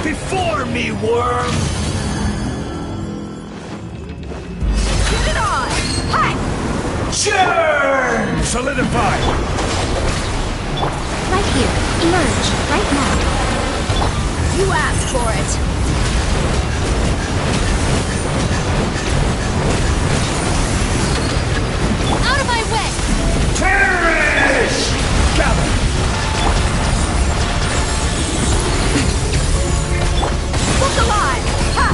Before me, worm! Get it on! Hi! Churn! Solidify! Right here. Emerge. Right now. You asked for it! Out of my way! Perish! Gather! Look alive! Ha!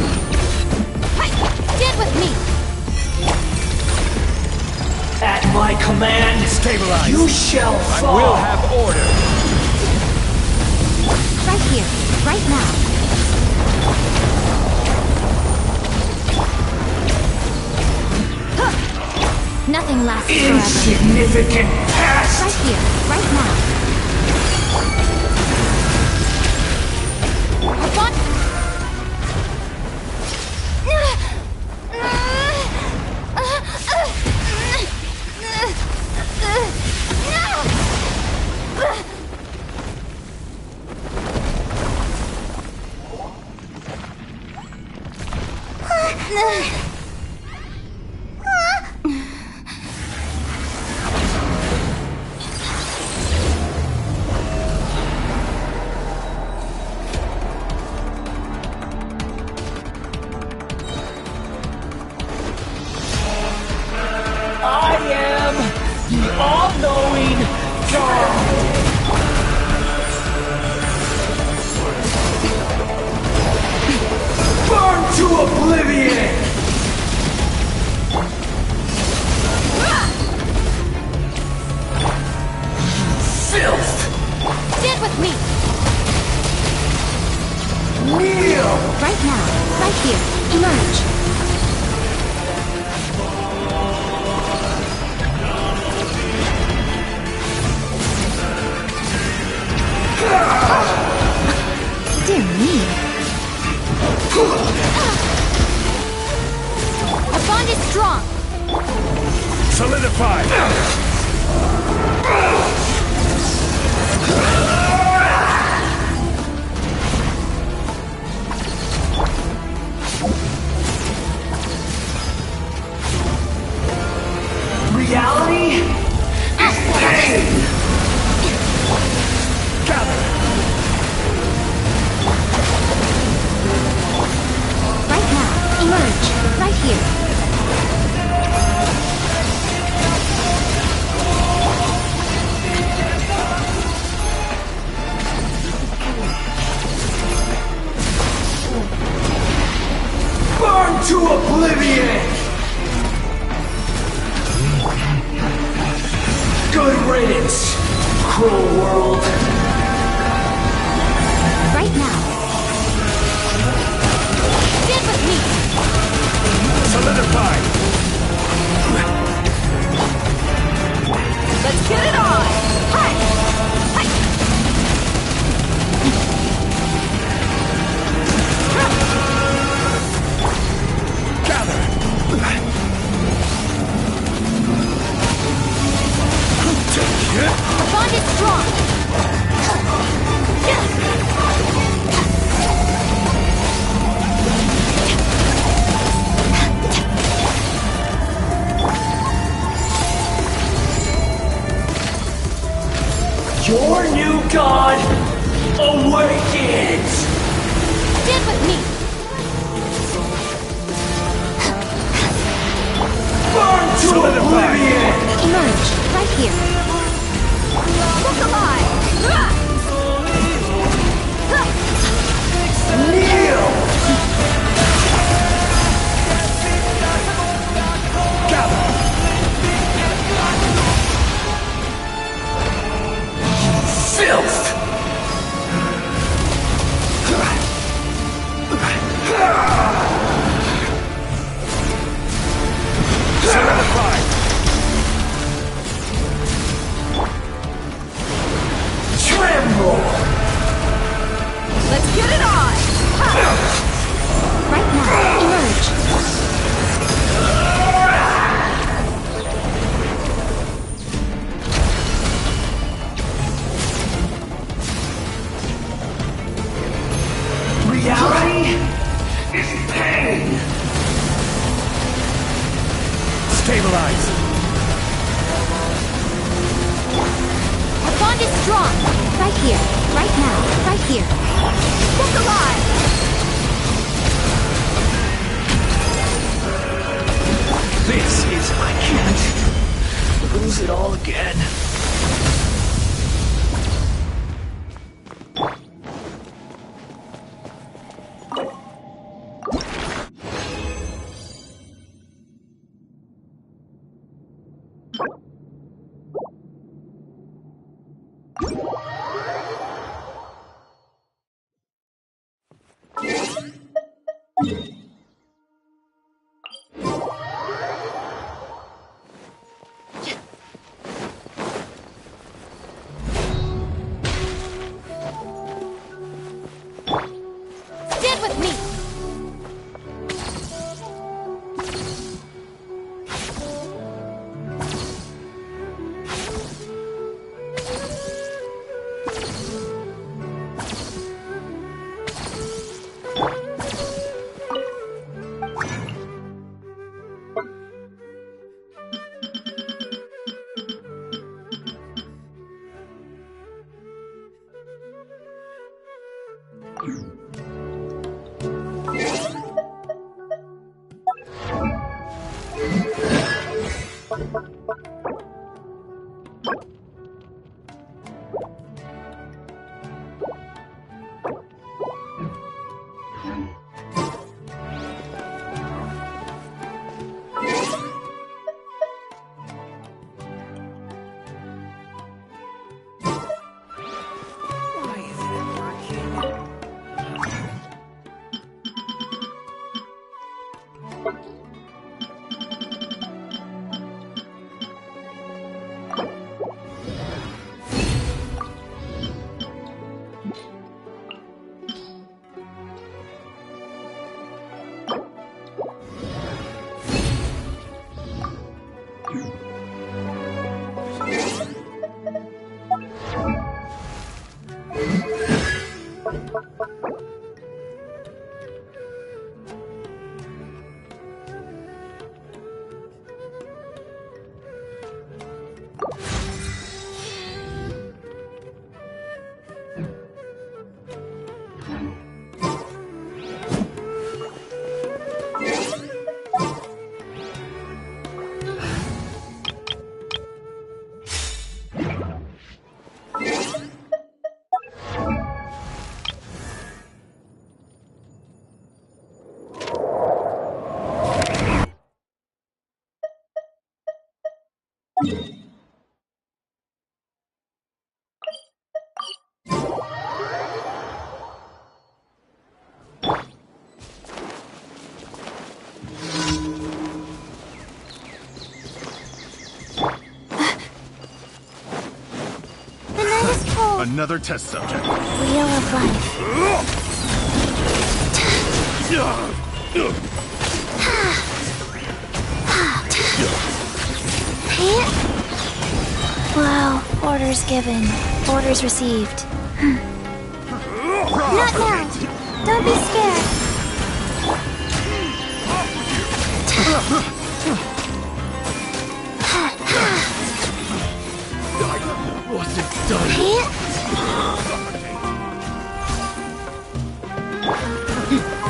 Hi! Stand with me! At my command, stabilize! You shall fall! I will have order! Right here. Right now. Nothing lasts forever. Insignificant past! Right here. Right now. I want... I am the all-knowing God! Burn to oblivion! Filth! Stand with me! Kneel! Right now. Right here. Emerge. Dear me. Our bond is strong. Solidify! Reality is pain! Gather! Right now. Emerge. Right here. Burn to oblivion! Good riddance, cruel world. Right now. Stand with me. Solidify! Let's get it on! Hi! Hi! Gather! Take it! Our bond is strong. Your new god awakens! Stand with me. Burn to oblivion! Emerge. Right here. Look alive! Kneel! Gather! here. Right now. Right here. Look alive! This is... I can't lose it all again. Stand with me! Another test subject. Wheel of life. Wow, orders given. Orders received. Not now! Don't be scared! I wasn't done.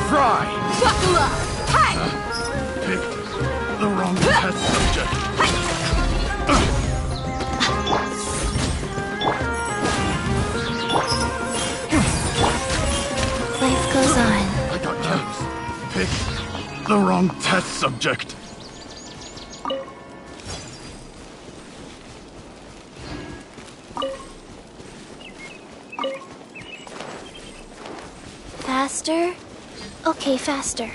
Fry! Buckle up! Hey! Picked the wrong test subject. Life goes on. I got jokes. Picked the wrong test subject. Faster? Okay, faster.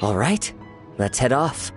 All right, let's head off.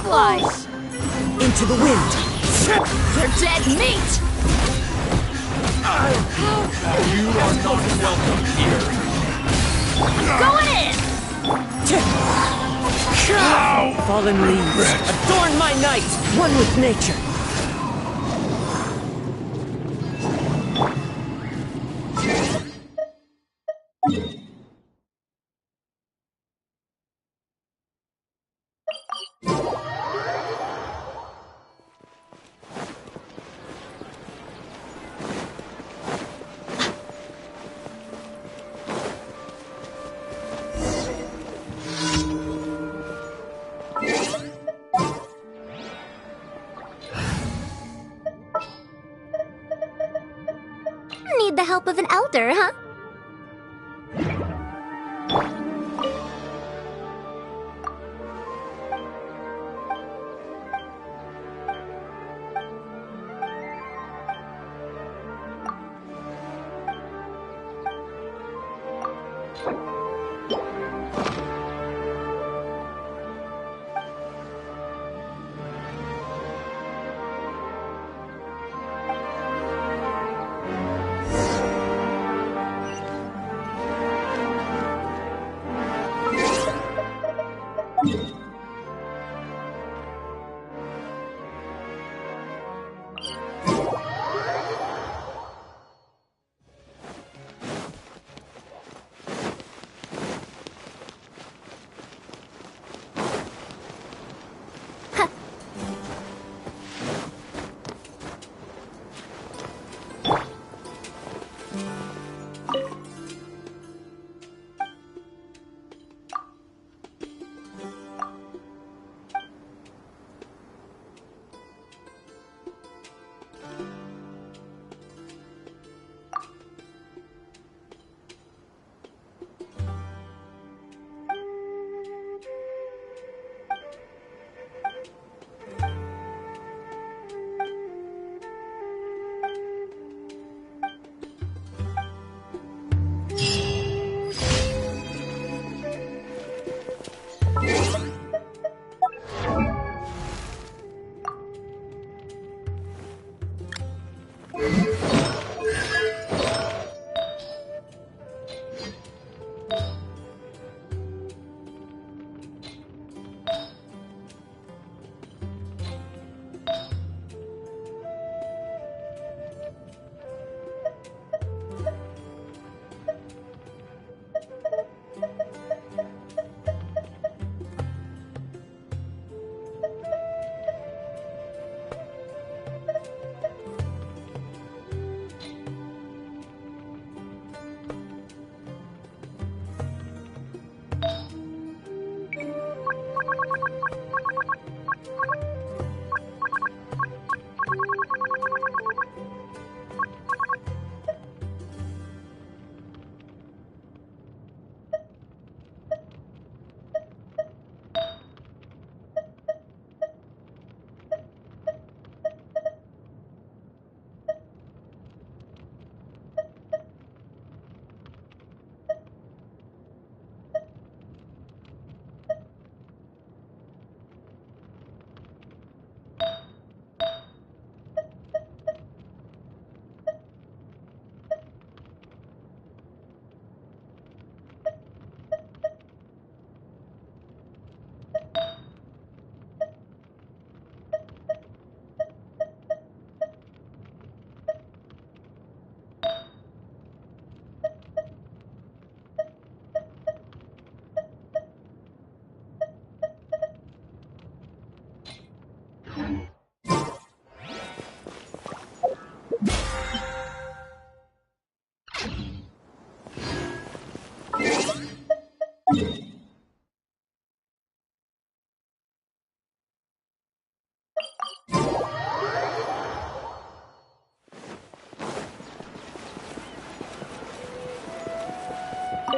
Fly. Into the wind. You're dead meat! You are not welcome here. Going in! Fallen leaves, adorn my night, one with nature. Need the help of an elder, huh?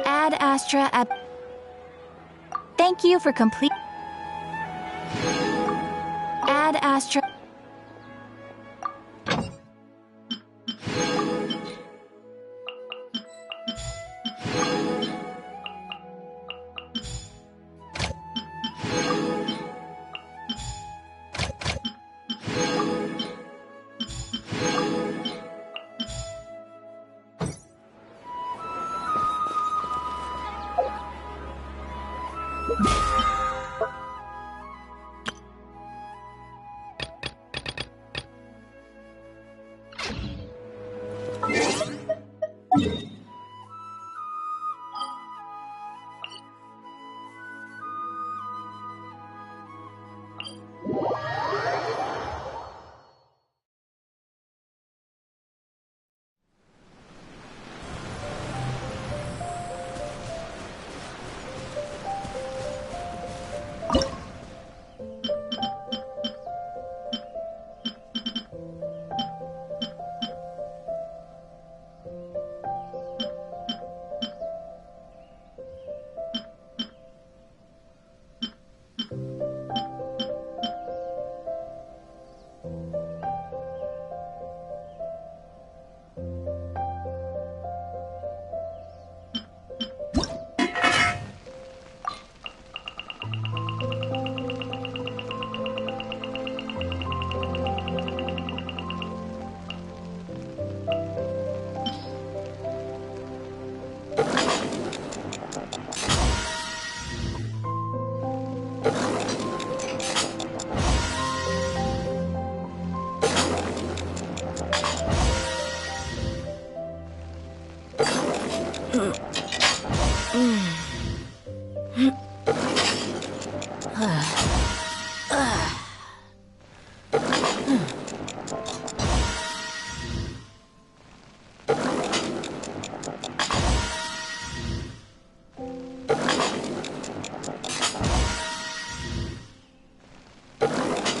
Ad Astra ab. Thank you for complete. Ad Astra.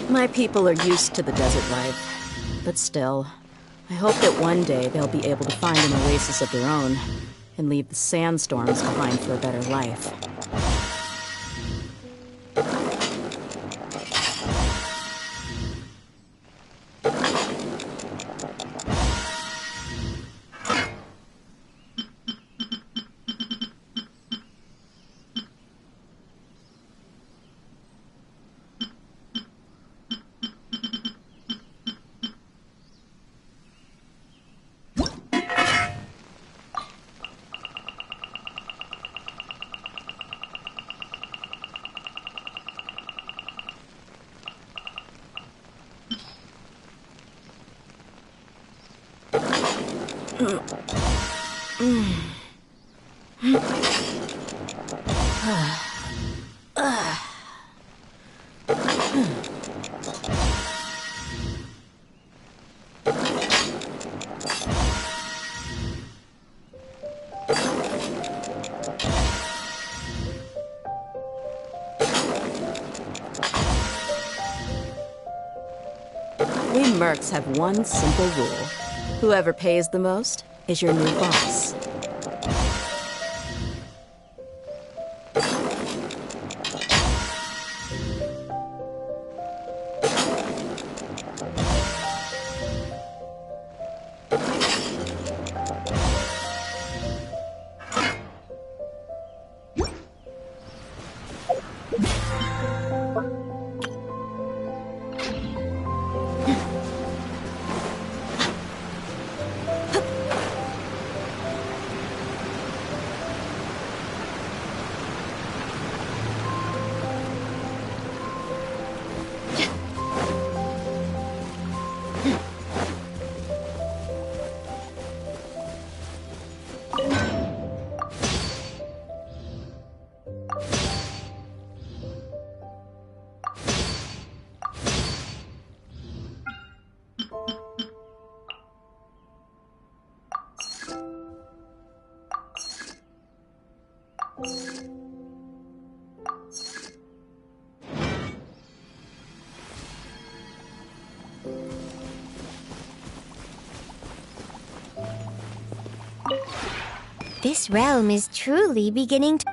My people are used to the desert life, but still, I hope that one day they'll be able to find an oasis of their own and leave the sandstorms behind for a better life. We mercs have one simple rule. Whoever pays the most is your new boss. This realm is truly beginning to...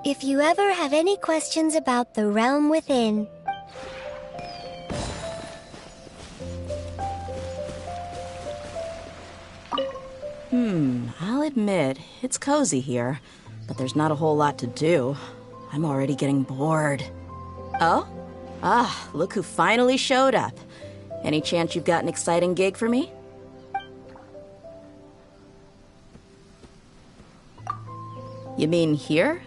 If you ever have any questions about the realm within... I'll admit, it's cozy here, but there's not a whole lot to do. I'm already getting bored. Oh? Ah, look who finally showed up. Any chance you've got an exciting gig for me? You mean here?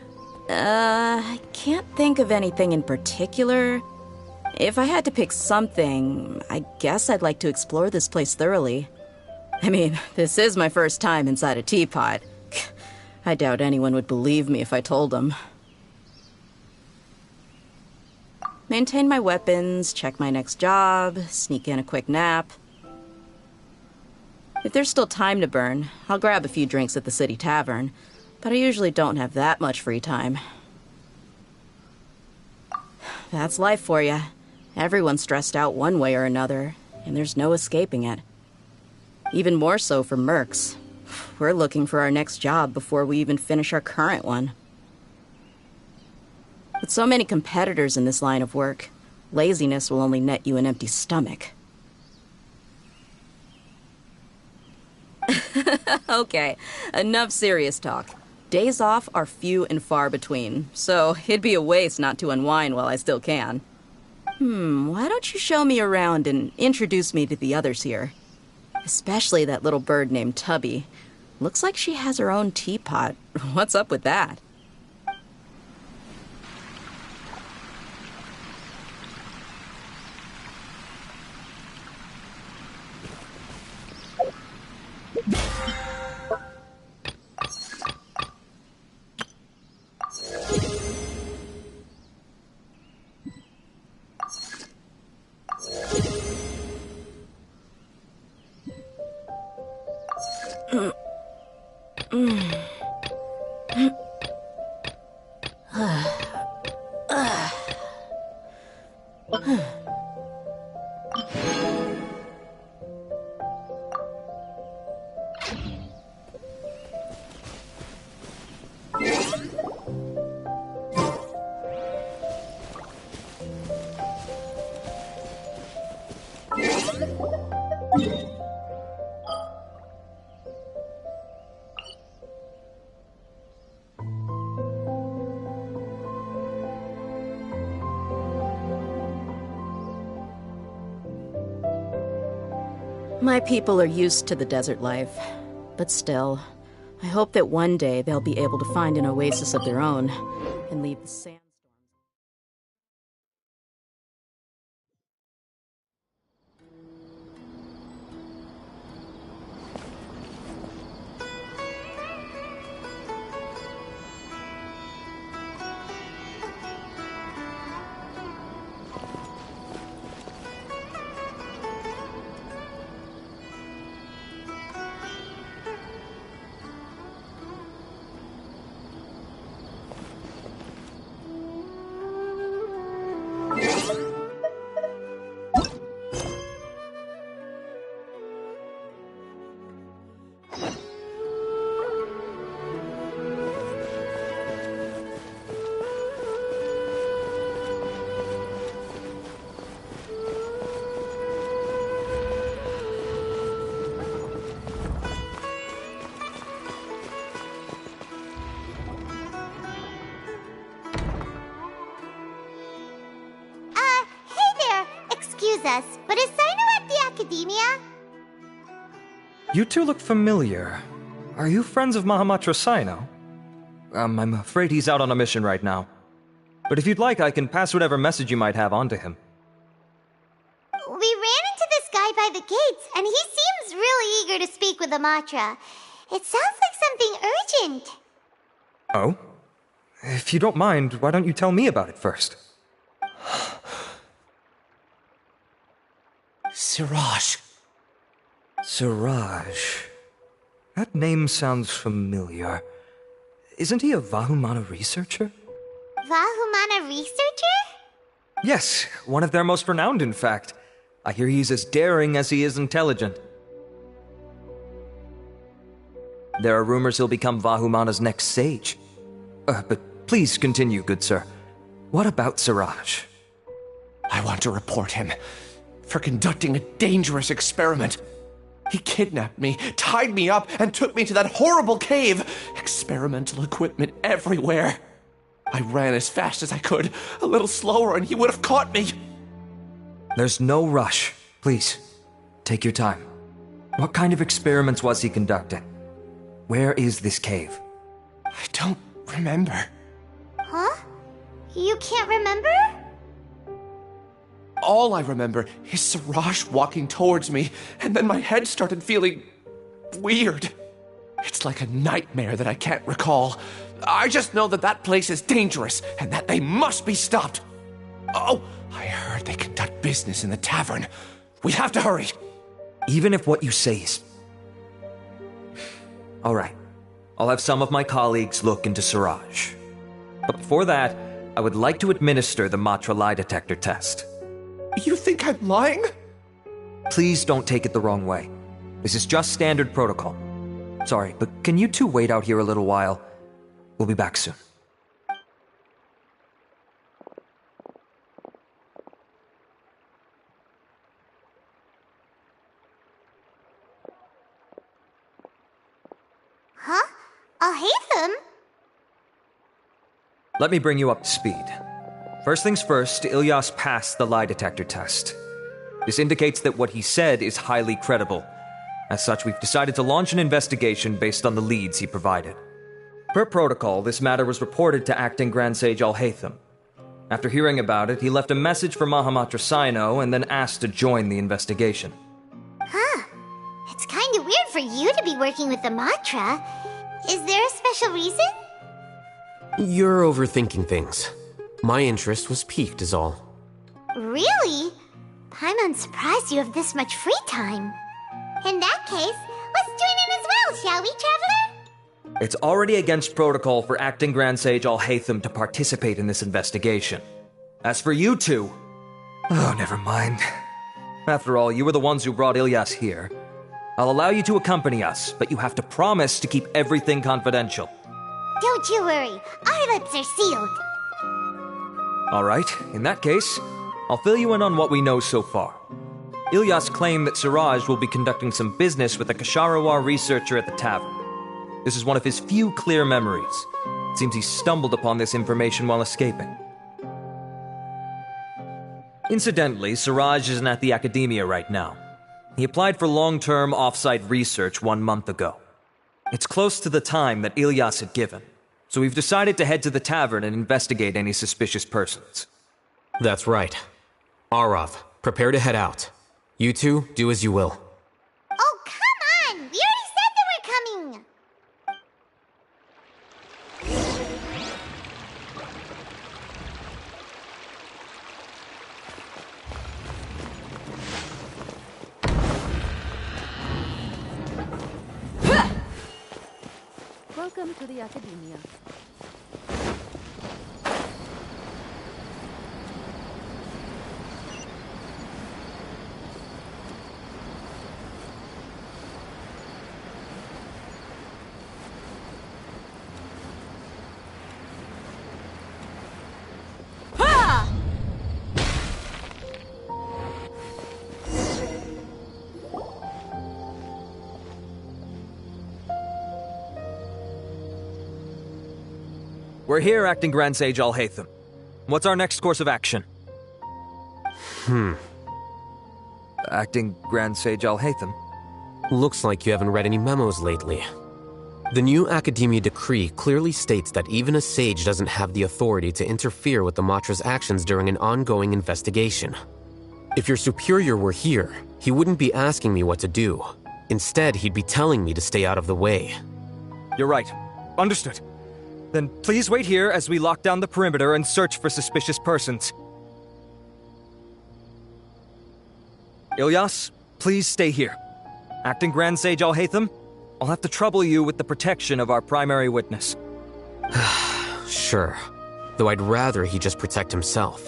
I can't think of anything in particular. If I had to pick something, I guess I'd like to explore this place thoroughly. I mean, this is my first time inside a teapot. I doubt anyone would believe me if I told them. Maintain my weapons, check my next job, sneak in a quick nap. If there's still time to burn, I'll grab a few drinks at the city tavern, but I usually don't have that much free time. That's life for you. Everyone's stressed out one way or another, and there's no escaping it. Even more so for mercs. We're looking for our next job before we even finish our current one. With so many competitors in this line of work, laziness will only net you an empty stomach. Okay, enough serious talk. Days off are few and far between, so it'd be a waste not to unwind while I still can. Why don't you show me around and introduce me to the others here? Especially that little bird named Tubby. Looks like she has her own teapot. What's up with that? My people are used to the desert life, but still, I hope that one day they'll be able to find an oasis of their own and leave the sandstorms. knows us, but is Sino at the Academia? You two look familiar. Are you friends of Mahamatra Sino? I'm afraid he's out on a mission right now. But if you'd like, I can pass whatever message you might have on to him. We ran into this guy by the gates, and he seems really eager to speak with Amatra. It sounds like something urgent. Oh? If you don't mind, why don't you tell me about it first? Siraj. Siraj. That name sounds familiar. Isn't he a Vahumana researcher? Vahumana researcher? Yes, one of their most renowned, in fact. I hear he's as daring as he is intelligent. There are rumors he'll become Vahumana's next sage. But please continue, good sir. What about Siraj? I want to report him for conducting a dangerous experiment. He kidnapped me, tied me up, and took me to that horrible cave. Experimental equipment everywhere. I ran as fast as I could, a little slower, and he would have caught me. There's no rush. Please, take your time. What kind of experiments was he conducting? Where is this cave? I don't remember. Huh? You can't remember? All I remember is Siraj walking towards me, and then my head started feeling weird. It's like a nightmare that I can't recall. I just know that that place is dangerous, and that they must be stopped. Oh, I heard they conduct business in the tavern. We have to hurry. Even if what you say is... All right. I'll have some of my colleagues look into Siraj. But before that, I would like to administer the Matra lie detector test. You think I'm lying? Please don't take it the wrong way. This is just standard protocol. Sorry, but can you two wait out here a little while? We'll be back soon. Huh? Alhaitham? Let me bring you up to speed. First things first, Ilyas passed the lie detector test. This indicates that what he said is highly credible. As such, we've decided to launch an investigation based on the leads he provided. Per protocol, this matter was reported to Acting Grand Sage Alhaitham. After hearing about it, he left a message for Mahamatra Sino and then asked to join the investigation. Huh. It's kinda weird for you to be working with the Matra. Is there a special reason? You're overthinking things. My interest was piqued is all. Really? I'm unsurprised you have this much free time. In that case, let's join in as well, shall we, Traveler? It's already against protocol for Acting Grand Sage Alhaitham to participate in this investigation. As for you two... Oh, never mind. After all, you were the ones who brought Ilyas here. I'll allow you to accompany us, but you have to promise to keep everything confidential. Don't you worry, our lips are sealed. All right, in that case, I'll fill you in on what we know so far. Ilyas claimed that Siraj will be conducting some business with a Kasharawar researcher at the tavern. This is one of his few clear memories. It seems he stumbled upon this information while escaping. Incidentally, Siraj isn't at the Academia right now. He applied for long-term off-site research 1 month ago. It's close to the time that Ilyas had given, so we've decided to head to the tavern and investigate any suspicious persons. That's right. Arav, prepare to head out. You two, do as you will. Oh, come on! We already said that we're coming! Welcome to the Academia. We're here, Acting Grand Sage Alhaitham. What's our next course of action? Acting Grand Sage Alhaitham. Looks like you haven't read any memos lately. The new Academia decree clearly states that even a sage doesn't have the authority to interfere with the Matra's actions during an ongoing investigation. If your superior were here, he wouldn't be asking me what to do. Instead, he'd be telling me to stay out of the way. You're right. Understood. Then please wait here as we lock down the perimeter and search for suspicious persons. Ilyas, please stay here. Acting Grand Sage Alhaitham, I'll have to trouble you with the protection of our primary witness. Sure. Though I'd rather he just protect himself.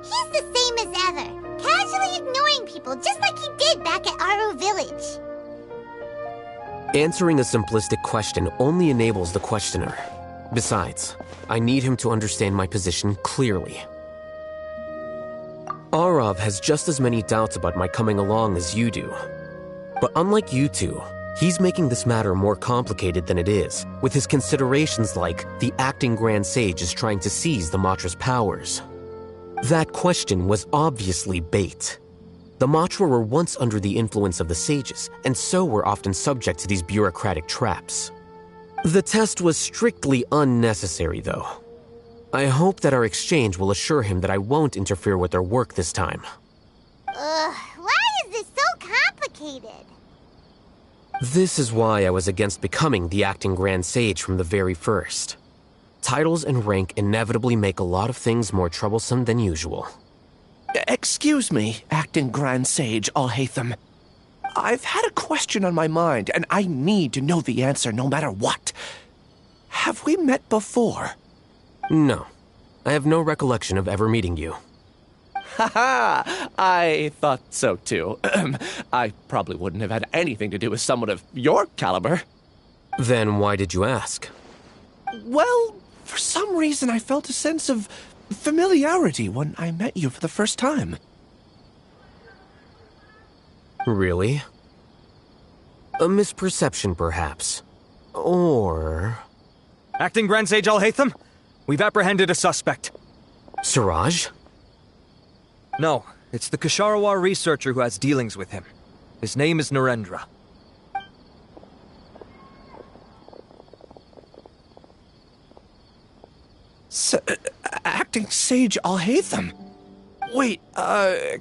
He's the same as ever, casually ignoring people just like he did back at Aru Village. Answering a simplistic question only enables the questioner. Besides, I need him to understand my position clearly. Arav has just as many doubts about my coming along as you do. But unlike you two, he's making this matter more complicated than it is, with his considerations like the acting Grand Sage is trying to seize the Matra's powers. That question was obviously bait. The Matra were once under the influence of the sages, and so were often subject to these bureaucratic traps. The test was strictly unnecessary, though. I hope that our exchange will assure him that I won't interfere with their work this time. Why is this so complicated? This is why I was against becoming the acting Grand Sage from the very first. Titles and rank inevitably make a lot of things more troublesome than usual. Excuse me, Acting Grand Sage Alhaitham. I've had a question on my mind, and I need to know the answer no matter what. Have we met before? No. I have no recollection of ever meeting you. Haha, I thought so too. I probably wouldn't have had anything to do with someone of your caliber. Then why did you ask? Well, for some reason I felt a sense of familiarity when I met you for the first time. Really? A misperception, perhaps. Or... Acting Grand Sage Alhaitham, we've apprehended a suspect. Siraj? No, it's the Ksharawar researcher who has dealings with him. His name is Narendra. Acting Sage Alhaitham? Wait,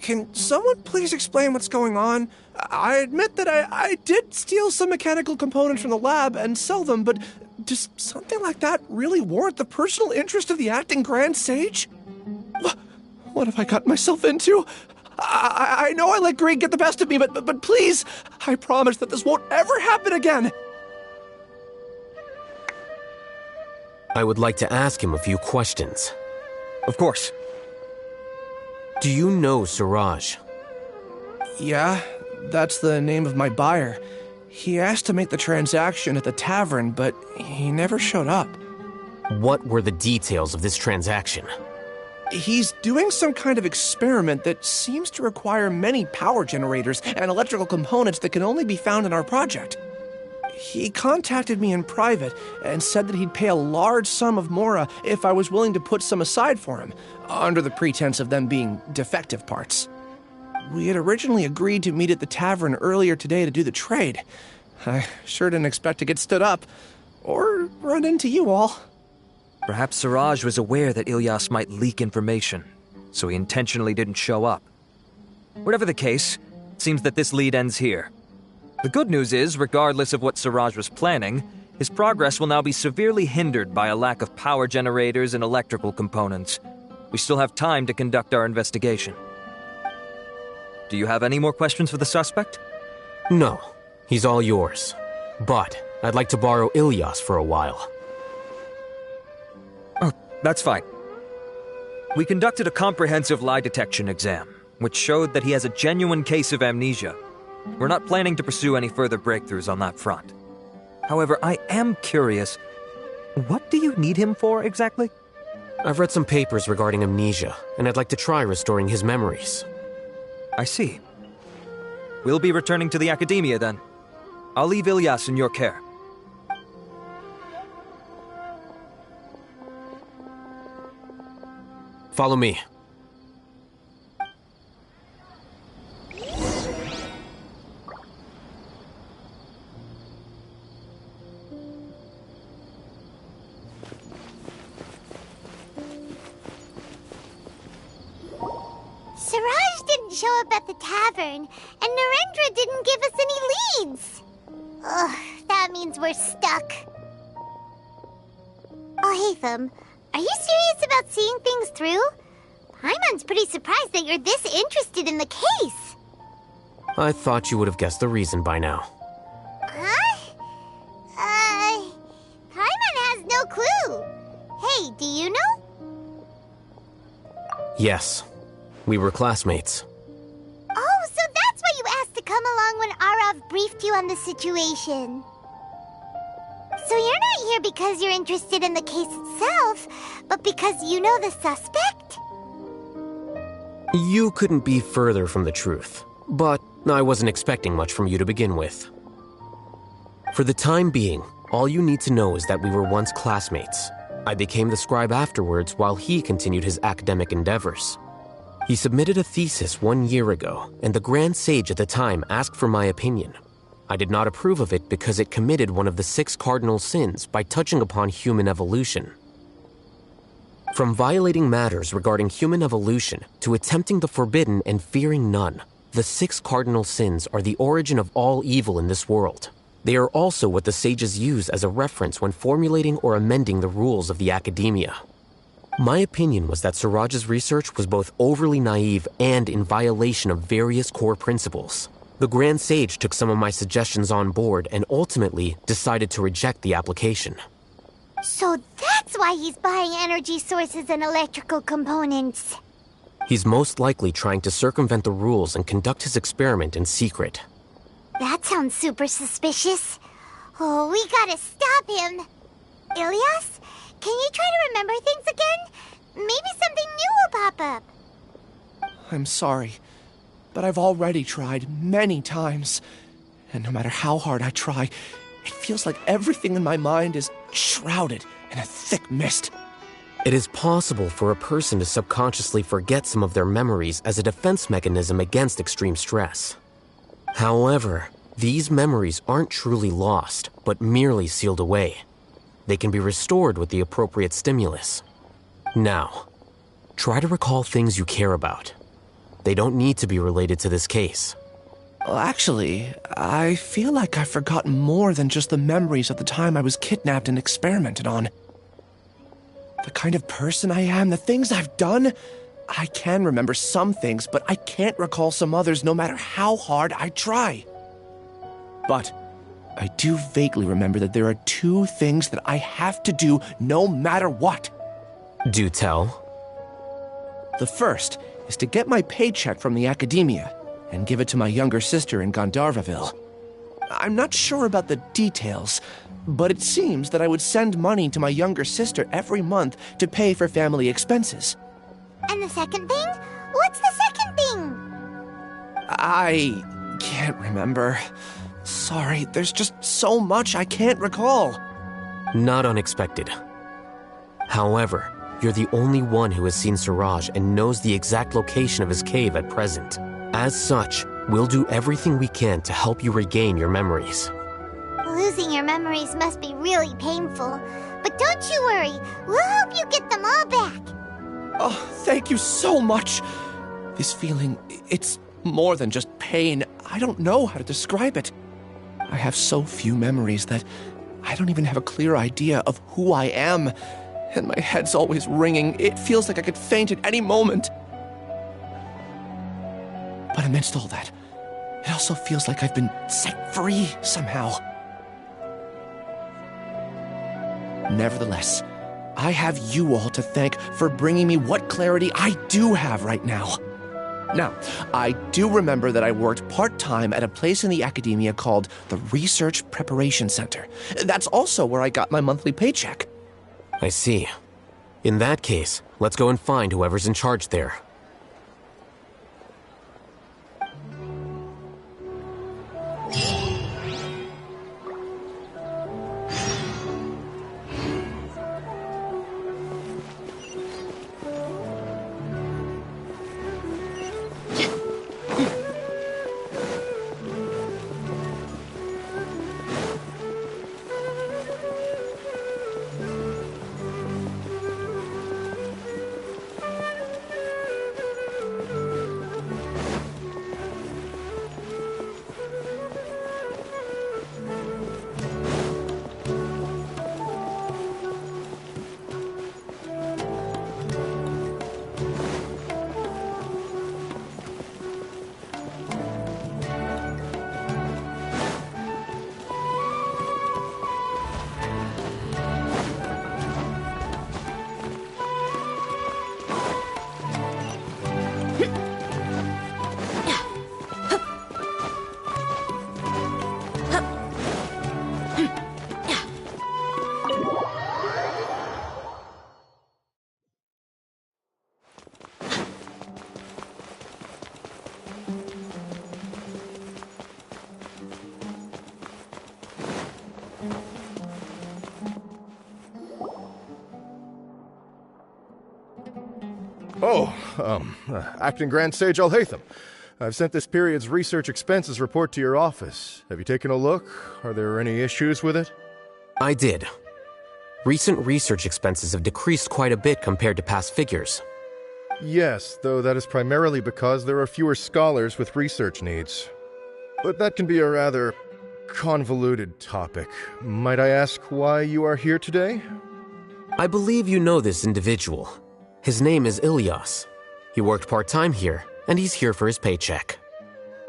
can someone please explain what's going on? I admit that I did steal some mechanical components from the lab and sell them, but does something like that really warrant the personal interest of the Acting Grand Sage? What have I gotten myself into? I know I let greed get the best of me, but please, I promise that this won't ever happen again. I would like to ask him a few questions. Of course. Do you know Siraj? Yeah, that's the name of my buyer. He asked to make the transaction at the tavern, but he never showed up. What were the details of this transaction? He's doing some kind of experiment that seems to require many power generators and electrical components that can only be found in our project. He contacted me in private and said that he'd pay a large sum of Mora if I was willing to put some aside for him, under the pretense of them being defective parts. We had originally agreed to meet at the tavern earlier today to do the trade. I sure didn't expect to get stood up, or run into you all. Perhaps Siraj was aware that Ilyas might leak information, so he intentionally didn't show up. Whatever the case, it seems that this lead ends here. The good news is, regardless of what Siraj was planning, his progress will now be severely hindered by a lack of power generators and electrical components. We still have time to conduct our investigation. Do you have any more questions for the suspect? No. He's all yours. But I'd like to borrow Ilyas for a while. Oh, that's fine. We conducted a comprehensive lie detection exam, which showed that he has a genuine case of amnesia. We're not planning to pursue any further breakthroughs on that front. However, I am curious, what do you need him for exactly? I've read some papers regarding amnesia, and I'd like to try restoring his memories. I see. We'll be returning to the Academia then. I'll leave Ilyas in your care. Follow me. Siraj didn't show up at the tavern, and Narendra didn't give us any leads. Ugh, that means we're stuck. Alhaitham, are you serious about seeing things through? Paimon's pretty surprised that you're this interested in the case. I thought you would have guessed the reason by now. Huh? Paimon has no clue. Hey, do you know? Yes. We were classmates. Oh, so that's why you asked to come along when Arav briefed you on the situation. So you're not here because you're interested in the case itself, but because you know the suspect? You couldn't be further from the truth, but I wasn't expecting much from you to begin with. For the time being, all you need to know is that we were once classmates. I became the scribe afterwards while he continued his academic endeavors. He submitted a thesis 1 year ago, and the Grand Sage at the time asked for my opinion. I did not approve of it because it committed one of the 6 cardinal sins by touching upon human evolution. From violating matters regarding human evolution to attempting the forbidden and fearing none, the 6 cardinal sins are the origin of all evil in this world. They are also what the sages use as a reference when formulating or amending the rules of the academia. My opinion was that Siraj's research was both overly naive and in violation of various core principles. The Grand Sage took some of my suggestions on board and ultimately decided to reject the application. So that's why he's buying energy sources and electrical components. He's most likely trying to circumvent the rules and conduct his experiment in secret. That sounds super suspicious. Oh, we gotta stop him. Ilyas, can you try to remember things again? Maybe something new will pop up. I'm sorry, but I've already tried many times. And no matter how hard I try, it feels like everything in my mind is shrouded in a thick mist. It is possible for a person to subconsciously forget some of their memories as a defense mechanism against extreme stress. However, these memories aren't truly lost, but merely sealed away. They can be restored with the appropriate stimulus. Now, try to recall things you care about. They don't need to be related to this case. Well, actually, I feel like I've forgotten more than just the memories of the time I was kidnapped and experimented on. The kind of person I am, the things I've done, I can remember some things, but I can't recall some others no matter how hard I try. But I do vaguely remember that there are 2 things that I have to do no matter what. Do tell. The first is to get my paycheck from the academia and give it to my younger sister in Gandharvaville. I'm not sure about the details, but it seems that I would send money to my younger sister every month to pay for family expenses. And the second thing? What's the second thing? I can't remember. Sorry, there's just so much I can't recall. Not unexpected. However, you're the only one who has seen Siraj and knows the exact location of his cave at present. As such, we'll do everything we can to help you regain your memories. Losing your memories must be really painful. But don't you worry, we'll help you get them all back. Oh, thank you so much. This feeling, it's more than just pain. I don't know how to describe it. I have so few memories that I don't even have a clear idea of who I am. And my head's always ringing. It feels like I could faint at any moment. But amidst all that, it also feels like I've been set free somehow. Nevertheless, I have you all to thank for bringing me what clarity I do have right now. Now, I do remember that I worked part-time at a place in the academia called the Research Preparation Center. That's also where I got my monthly paycheck. I see. In that case, let's go and find whoever's in charge there. Acting Grand Sage Alhaitham. I've sent this period's research expenses report to your office. Have you taken a look? Are there any issues with it? I did. Recent research expenses have decreased quite a bit compared to past figures. Yes, though that is primarily because there are fewer scholars with research needs. But that can be a rather convoluted topic. Might I ask why you are here today? I believe you know this individual. His name is Ilyas. He worked part-time here, and he's here for his paycheck.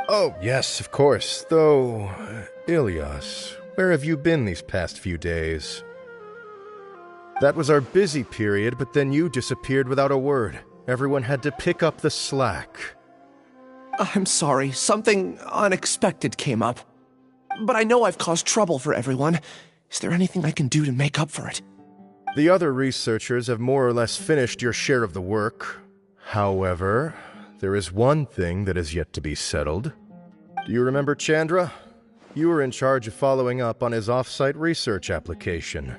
Oh, yes, of course. Though, Ilyas, where have you been these past few days? That was our busy period, but then you disappeared without a word. Everyone had to pick up the slack. I'm sorry, something unexpected came up. But I know I've caused trouble for everyone. Is there anything I can do to make up for it? The other researchers have more or less finished your share of the work. However, there is one thing that is yet to be settled. Do you remember Chandra? You were in charge of following up on his off-site research application.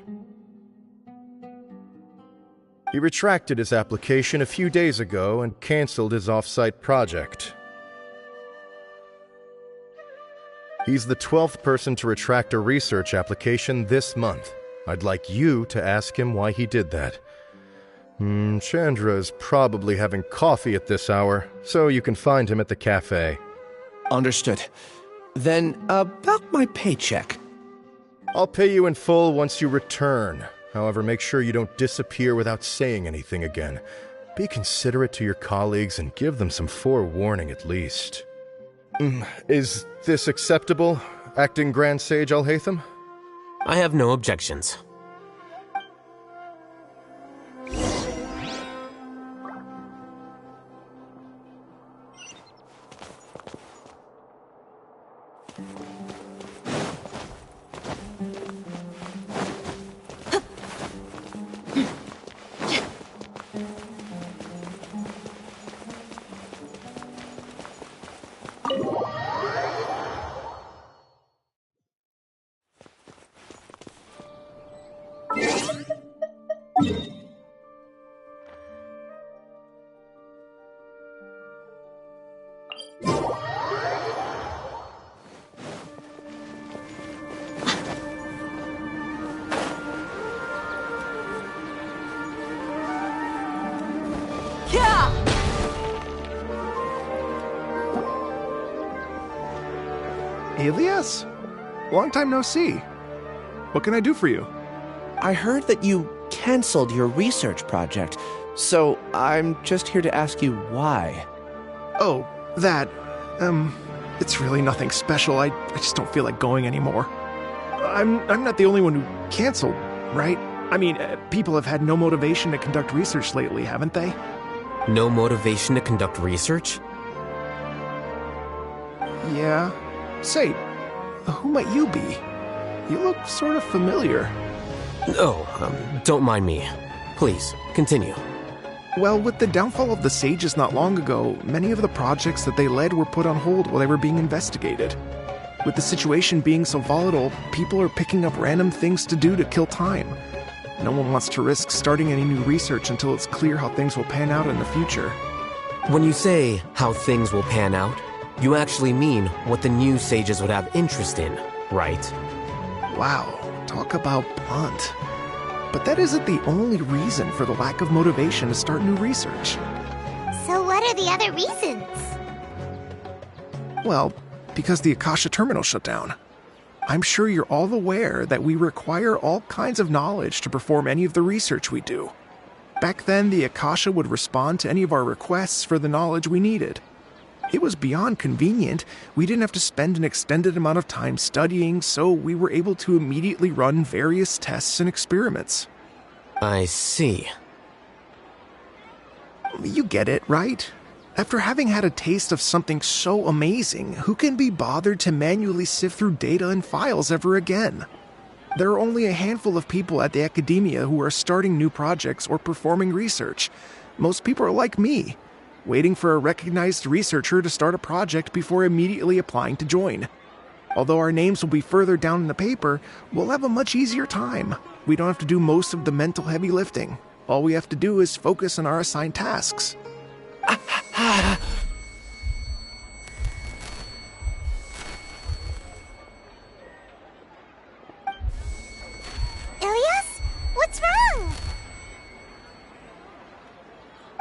He retracted his application a few days ago and canceled his off-site project. He's the 12th person to retract a research application this month. I'd like you to ask him why he did that. Chandra is probably having coffee at this hour, so you can find him at the cafe. Understood. Then, about my paycheck. I'll pay you in full once you return. However, make sure you don't disappear without saying anything again. Be considerate to your colleagues and give them some forewarning at least. Is this acceptable, Acting Grand Sage Alhaitham? I have no objections. Ilyas? Long time no see. What can I do for you? I heard that you canceled your research project, so I'm just here to ask you why. Oh, that... it's really nothing special. I just don't feel like going anymore. I'm not the only one who canceled, right? I mean, people have had no motivation to conduct research lately, haven't they? No motivation to conduct research? Yeah. Say, who might you be? You look sort of familiar. Oh, don't mind me. Please, continue. Well, with the downfall of the Sages not long ago, many of the projects that they led were put on hold while they were being investigated. With the situation being so volatile, people are picking up random things to do to kill time. No one wants to risk starting any new research until it's clear how things will pan out in the future. When you say, how things will pan out, you actually mean what the new Sages would have interest in, right? Wow, talk about blunt. But that isn't the only reason for the lack of motivation to start new research. So what are the other reasons? Well, because the Akasha terminal shut down. I'm sure you're all aware that we require all kinds of knowledge to perform any of the research we do. Back then, the Akasha would respond to any of our requests for the knowledge we needed. It was beyond convenient. We didn't have to spend an extended amount of time studying, so we were able to immediately run various tests and experiments. I see. You get it, right? After having had a taste of something so amazing, who can be bothered to manually sift through data and files ever again? There are only a handful of people at the academia who are starting new projects or performing research. Most people are like me, waiting for a recognized researcher to start a project before immediately applying to join. Although our names will be further down in the paper, we'll have a much easier time. We don't have to do most of the mental heavy lifting. All we have to do is focus on our assigned tasks. Ilias? What's wrong?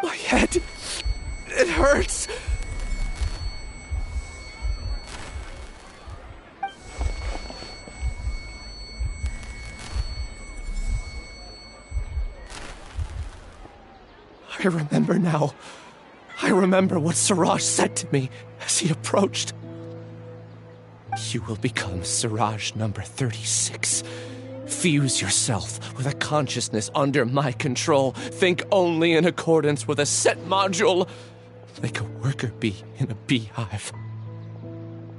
My head. It hurts. I remember now. I remember what Siraj said to me as he approached. You will become Siraj number 36. Fuse yourself with a consciousness under my control. Think only in accordance with a set module. Like a worker bee in a beehive.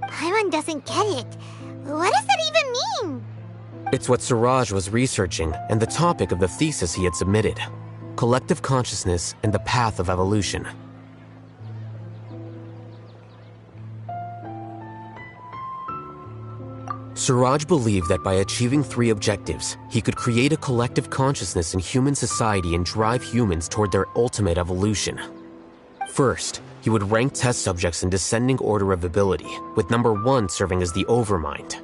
Paimon doesn't get it. What does that even mean? It's what Siraj was researching and the topic of the thesis he had submitted. Collective consciousness and the path of evolution. Siraj believed that by achieving 3 objectives, he could create a collective consciousness in human society and drive humans toward their ultimate evolution. First, he would rank test subjects in descending order of ability, with number 1 serving as the Overmind.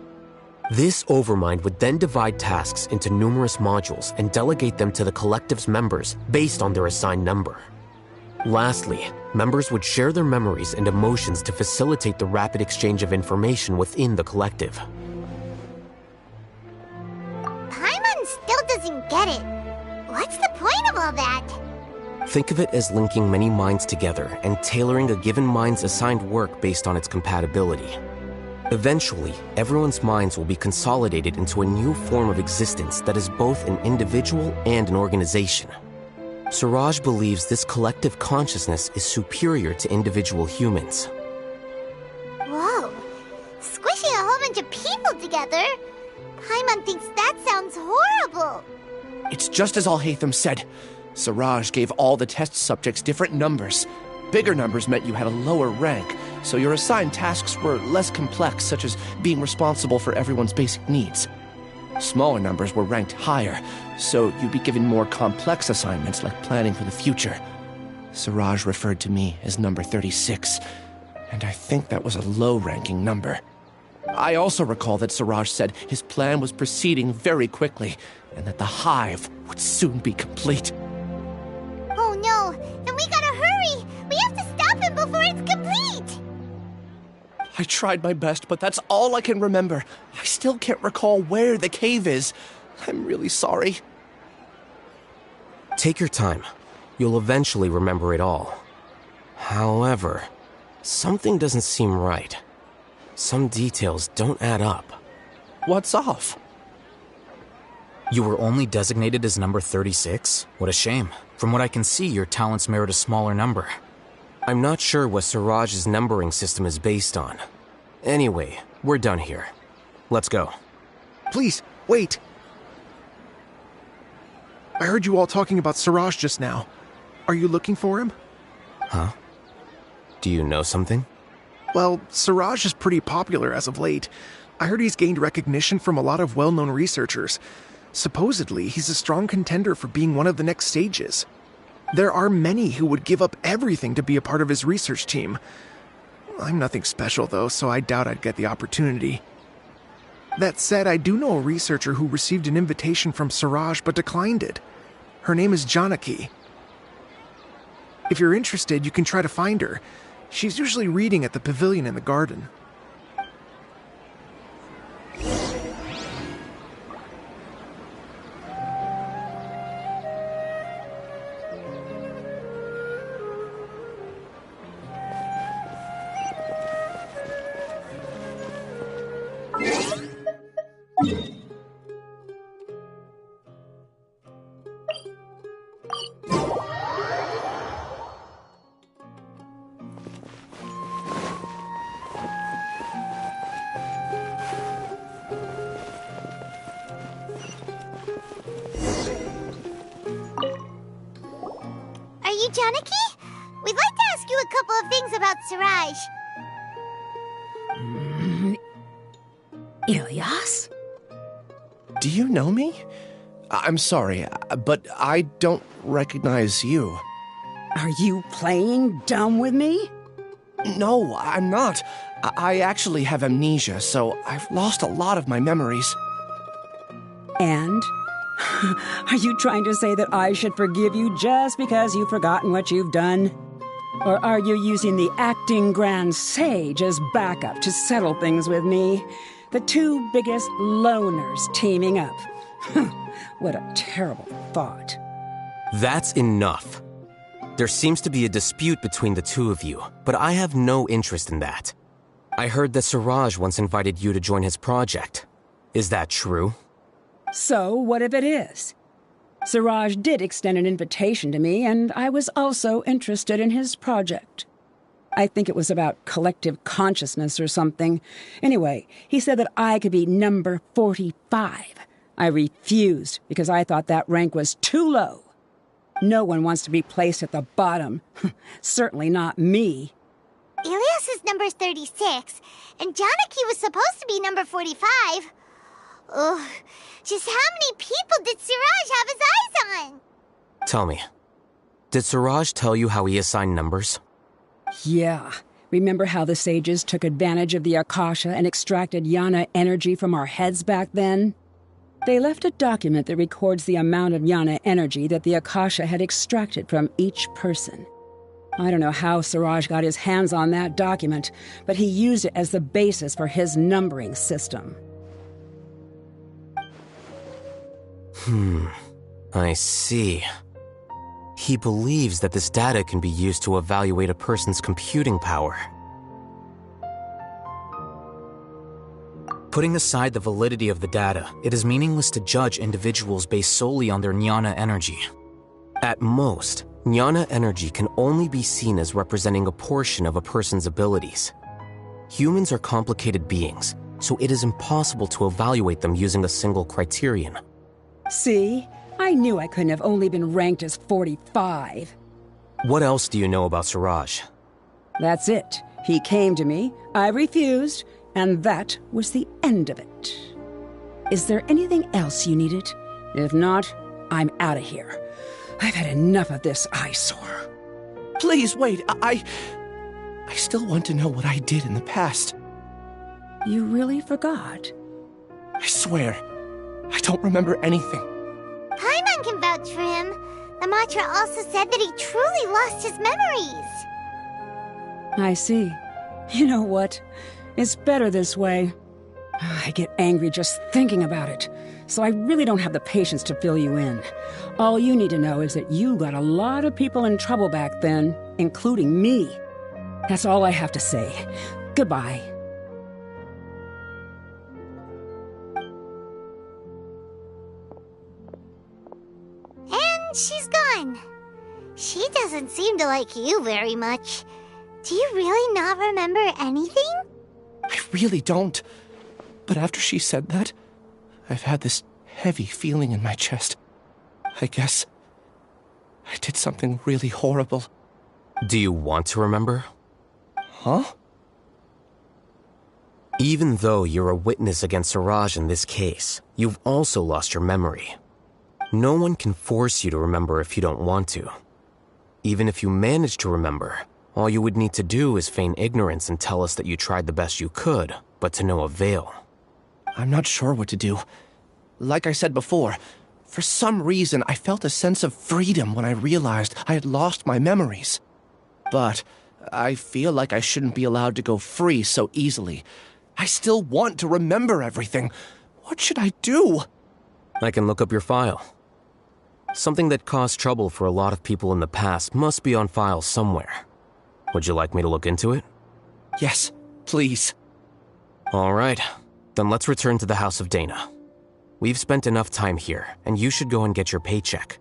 This Overmind would then divide tasks into numerous modules and delegate them to the collective's members based on their assigned number. Lastly, members would share their memories and emotions to facilitate the rapid exchange of information within the collective. Paimon still doesn't get it. What's the point of all that? Think of it as linking many minds together and tailoring a given mind's assigned work based on its compatibility. Eventually, everyone's minds will be consolidated into a new form of existence that is both an individual and an organization. Siraj believes this collective consciousness is superior to individual humans. Whoa. Squishing a whole bunch of people together? Paimon thinks that sounds horrible. It's just as Alhaitham said. Siraj gave all the test subjects different numbers. Bigger numbers meant you had a lower rank, so your assigned tasks were less complex, such as being responsible for everyone's basic needs. Smaller numbers were ranked higher, so you'd be given more complex assignments like planning for the future. Siraj referred to me as number 36, and I think that was a low-ranking number. I also recall that Siraj said his plan was proceeding very quickly, and that the hive would soon be complete. Oh no, then we gotta hurry! We have to stop him before it's complete! I tried my best, but that's all I can remember. I still can't recall where the cave is. I'm really sorry. Take your time. You'll eventually remember it all. However, something doesn't seem right. Some details don't add up. What's off? You were only designated as number 36? What a shame. From what I can see, your talents merit a smaller number. I'm not sure what Siraj's numbering system is based on. Anyway, we're done here. Let's go. Please, wait. I heard you all talking about Siraj just now. Are you looking for him? Huh? Do you know something? Well, Siraj is pretty popular as of late. I heard he's gained recognition from a lot of well-known researchers. Supposedly, he's a strong contender for being one of the next sages. There are many who would give up everything to be a part of his research team. I'm nothing special, though, so I doubt I'd get the opportunity. That said, I do know a researcher who received an invitation from Siraj but declined it. Her name is Janaki. If you're interested, you can try to find her. She's usually reading at the pavilion in the garden. Janaki? We'd like to ask you a couple of things about Siraj. Ilias? Do you know me? I'm sorry, but I don't recognize you. Are you playing dumb with me? No, I'm not. I actually have amnesia, so I've lost a lot of my memories. And? Are you trying to say that I should forgive you just because you've forgotten what you've done? Or are you using the acting grand sage as backup to settle things with me? The two biggest loners teaming up. What a terrible thought. That's enough. There seems to be a dispute between the two of you, but I have no interest in that. I heard that Siraj once invited you to join his project. Is that true? So, what if it is? Siraj did extend an invitation to me, and I was also interested in his project. I think it was about collective consciousness or something. Anyway, he said that I could be number 45. I refused because I thought that rank was too low. No one wants to be placed at the bottom. Certainly not me. Ilias is number 36, and Janaki was supposed to be number 45. Ugh, just how many people did Siraj have his eyes on? Tell me, did Siraj tell you how he assigned numbers? Yeah. Remember how the sages took advantage of the Akasha and extracted Yana energy from our heads back then? They left a document that records the amount of Yana energy that the Akasha had extracted from each person. I don't know how Siraj got his hands on that document, but he used it as the basis for his numbering system. I see. He believes that this data can be used to evaluate a person's computing power. Putting aside the validity of the data, it is meaningless to judge individuals based solely on their jnana energy. At most, jnana energy can only be seen as representing a portion of a person's abilities. Humans are complicated beings, so it is impossible to evaluate them using a single criterion. See? I knew I couldn't have only been ranked as 45. What else do you know about Siraj? That's it. He came to me, I refused, and that was the end of it. Is there anything else you needed? If not, I'm out of here. I've had enough of this eyesore. Please, wait. I still want to know what I did in the past. You really forgot? I swear, I don't remember anything. Paimon can vouch for him. The mantra also said that he truly lost his memories. I see. You know what? It's better this way. I get angry just thinking about it, so I really don't have the patience to fill you in. All you need to know is that you got a lot of people in trouble back then, including me. That's all I have to say. Goodbye. And she's gone. She doesn't seem to like you very much. Do you really not remember anything? I really don't. But after she said that, I've had this heavy feeling in my chest. I guess I did something really horrible. Do you want to remember? Huh? Even though you're a witness against Siraj in this case, you've also lost your memory. No one can force you to remember if you don't want to. Even if you manage to remember, all you would need to do is feign ignorance and tell us that you tried the best you could, but to no avail. I'm not sure what to do. Like I said before, for some reason I felt a sense of freedom when I realized I had lost my memories. But I feel like I shouldn't be allowed to go free so easily. I still want to remember everything. What should I do? I can look up your file. Something that caused trouble for a lot of people in the past must be on file somewhere. Would you like me to look into it? Yes, please. All right. Then let's return to the House of Dana. We've spent enough time here, and you should go and get your paycheck.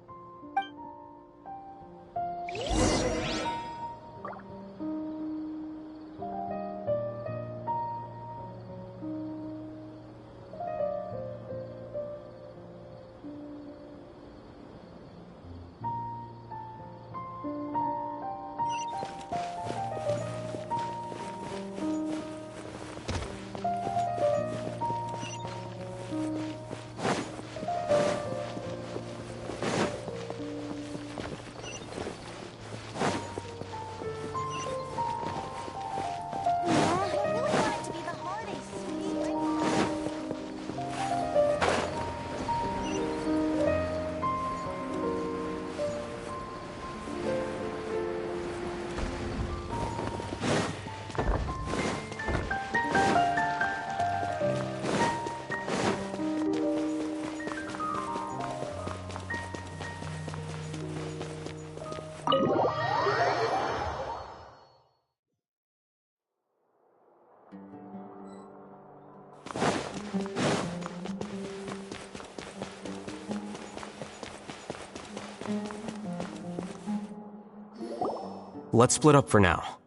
let's split up for now.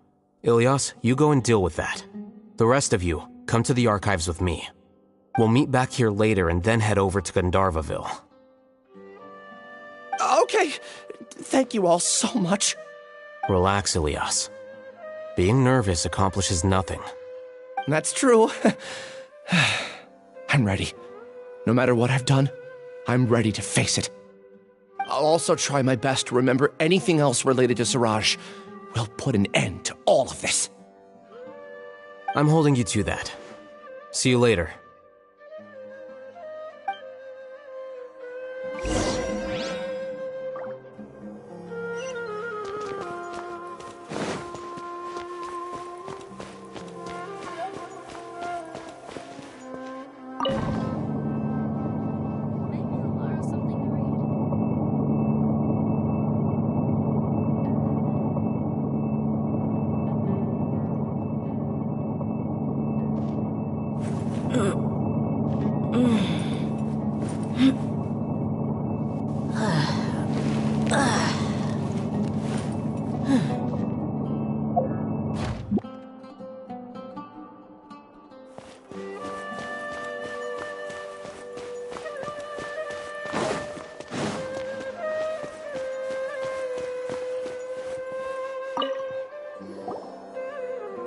Ilyas, you go and deal with that. The rest of you, come to the archives with me. We'll meet back here later and then head over to Gandharvaville. Okay. Thank you all so much. Relax, Ilyas. Being nervous accomplishes nothing. That's true. I'm ready. No matter what I've done, I'm ready to face it. I'll also try my best to remember anything else related to Siraj. We'll put an end to all of this. I'm holding you to that. See you later.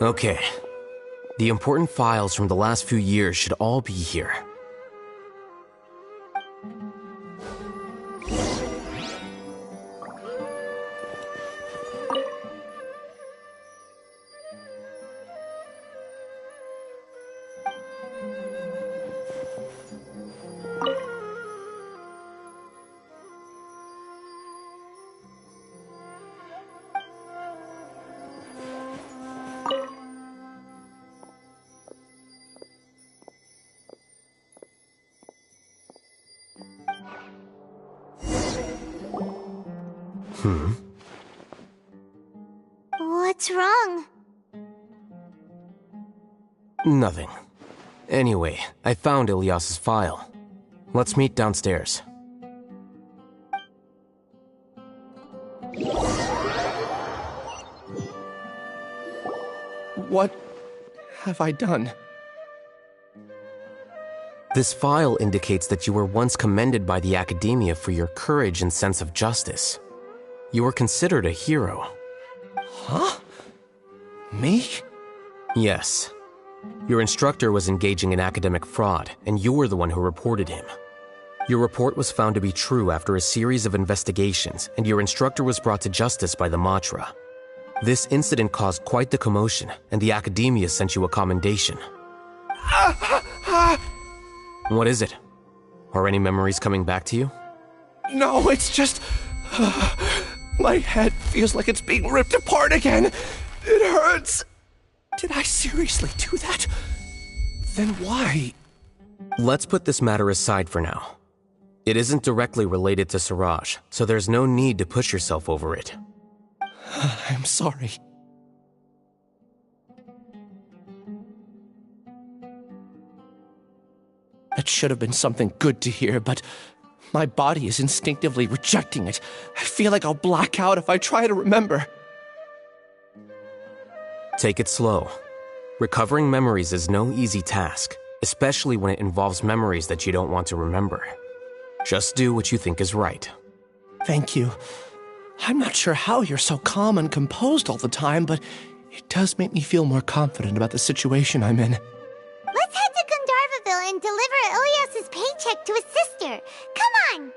Okay. The important files from the last few years should all be here. What's wrong? Nothing. Anyway, I found Ilyas's file. Let's meet downstairs. What have I done? This file indicates that you were once commended by the Academia for your courage and sense of justice. You were considered a hero. Huh? Me? Yes. Your instructor was engaging in academic fraud, and you were the one who reported him. Your report was found to be true after a series of investigations, and your instructor was brought to justice by the Matra. This incident caused quite the commotion, and the Academia sent you a commendation. What is it? Are any memories coming back to you? No, it's just... my head feels like it's being ripped apart again. It hurts. Did I seriously do that? Then why? Let's put this matter aside for now. It isn't directly related to Siraj, so there's no need to push yourself over it. I'm sorry. That should have been something good to hear, but my body is instinctively rejecting it. I feel like I'll black out if I try to remember. Take it slow. Recovering memories is no easy task, especially when it involves memories that you don't want to remember. Just do what you think is right. Thank you. I'm not sure how you're so calm and composed all the time, but it does make me feel more confident about the situation I'm in. Let's head to Gandharvaville and deliver Ilyas's paycheck to his sister. Come on!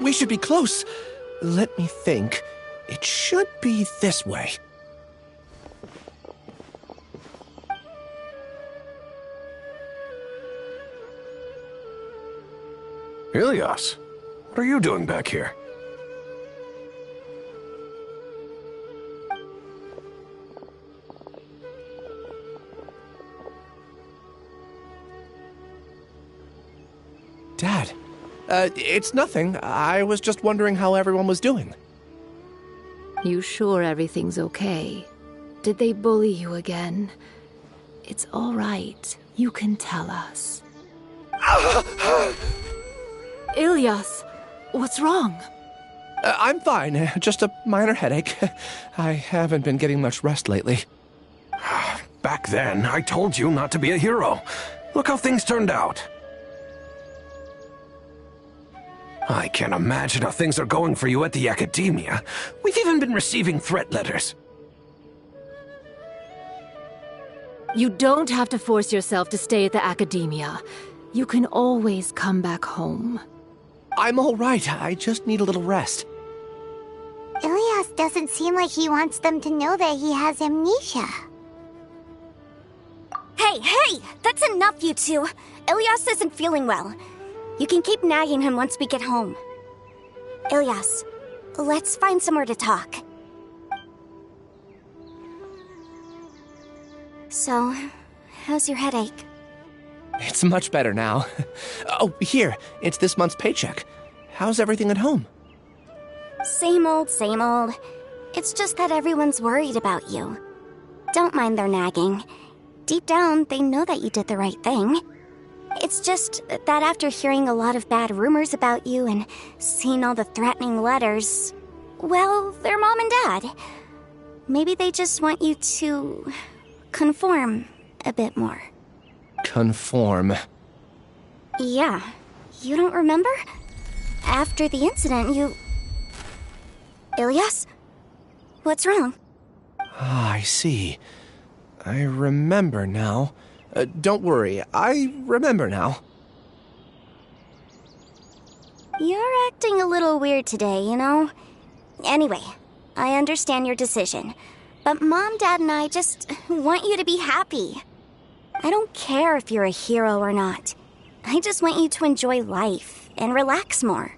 We should be close. Let me think. It should be this way. Ilias, what are you doing back here? Dad, it's nothing. I was just wondering how everyone was doing. You sure everything's okay? Did they bully you again? It's all right. You can tell us. Ilias, what's wrong? I'm fine. Just a minor headache. I haven't been getting much rest lately. Back then, I told you not to be a hero. Look how things turned out. I can't imagine how things are going for you at the Academia. We've even been receiving threat letters. You don't have to force yourself to stay at the Academia. You can always come back home. I'm all right. I just need a little rest. Ilias doesn't seem like he wants them to know that he has amnesia. Hey! That's enough, you two! Ilias isn't feeling well. You can keep nagging him once we get home. Ilias, let's find somewhere to talk. So, how's your headache? It's much better now. Oh, here. It's this month's paycheck. How's everything at home? Same old, same old. It's just that everyone's worried about you. Don't mind their nagging. Deep down, they know that you did the right thing. It's just that after hearing a lot of bad rumors about you and seeing all the threatening letters, well, they're mom and dad. Maybe they just want you to conform a bit more. Conform. Yeah. You don't remember? After the incident, you... Ilias? What's wrong? Ah, I see. I remember now. Don't worry, I remember now. You're acting a little weird today, you know? Anyway, I understand your decision. But Mom, Dad, and I just want you to be happy. I don't care if you're a hero or not. I just want you to enjoy life and relax more.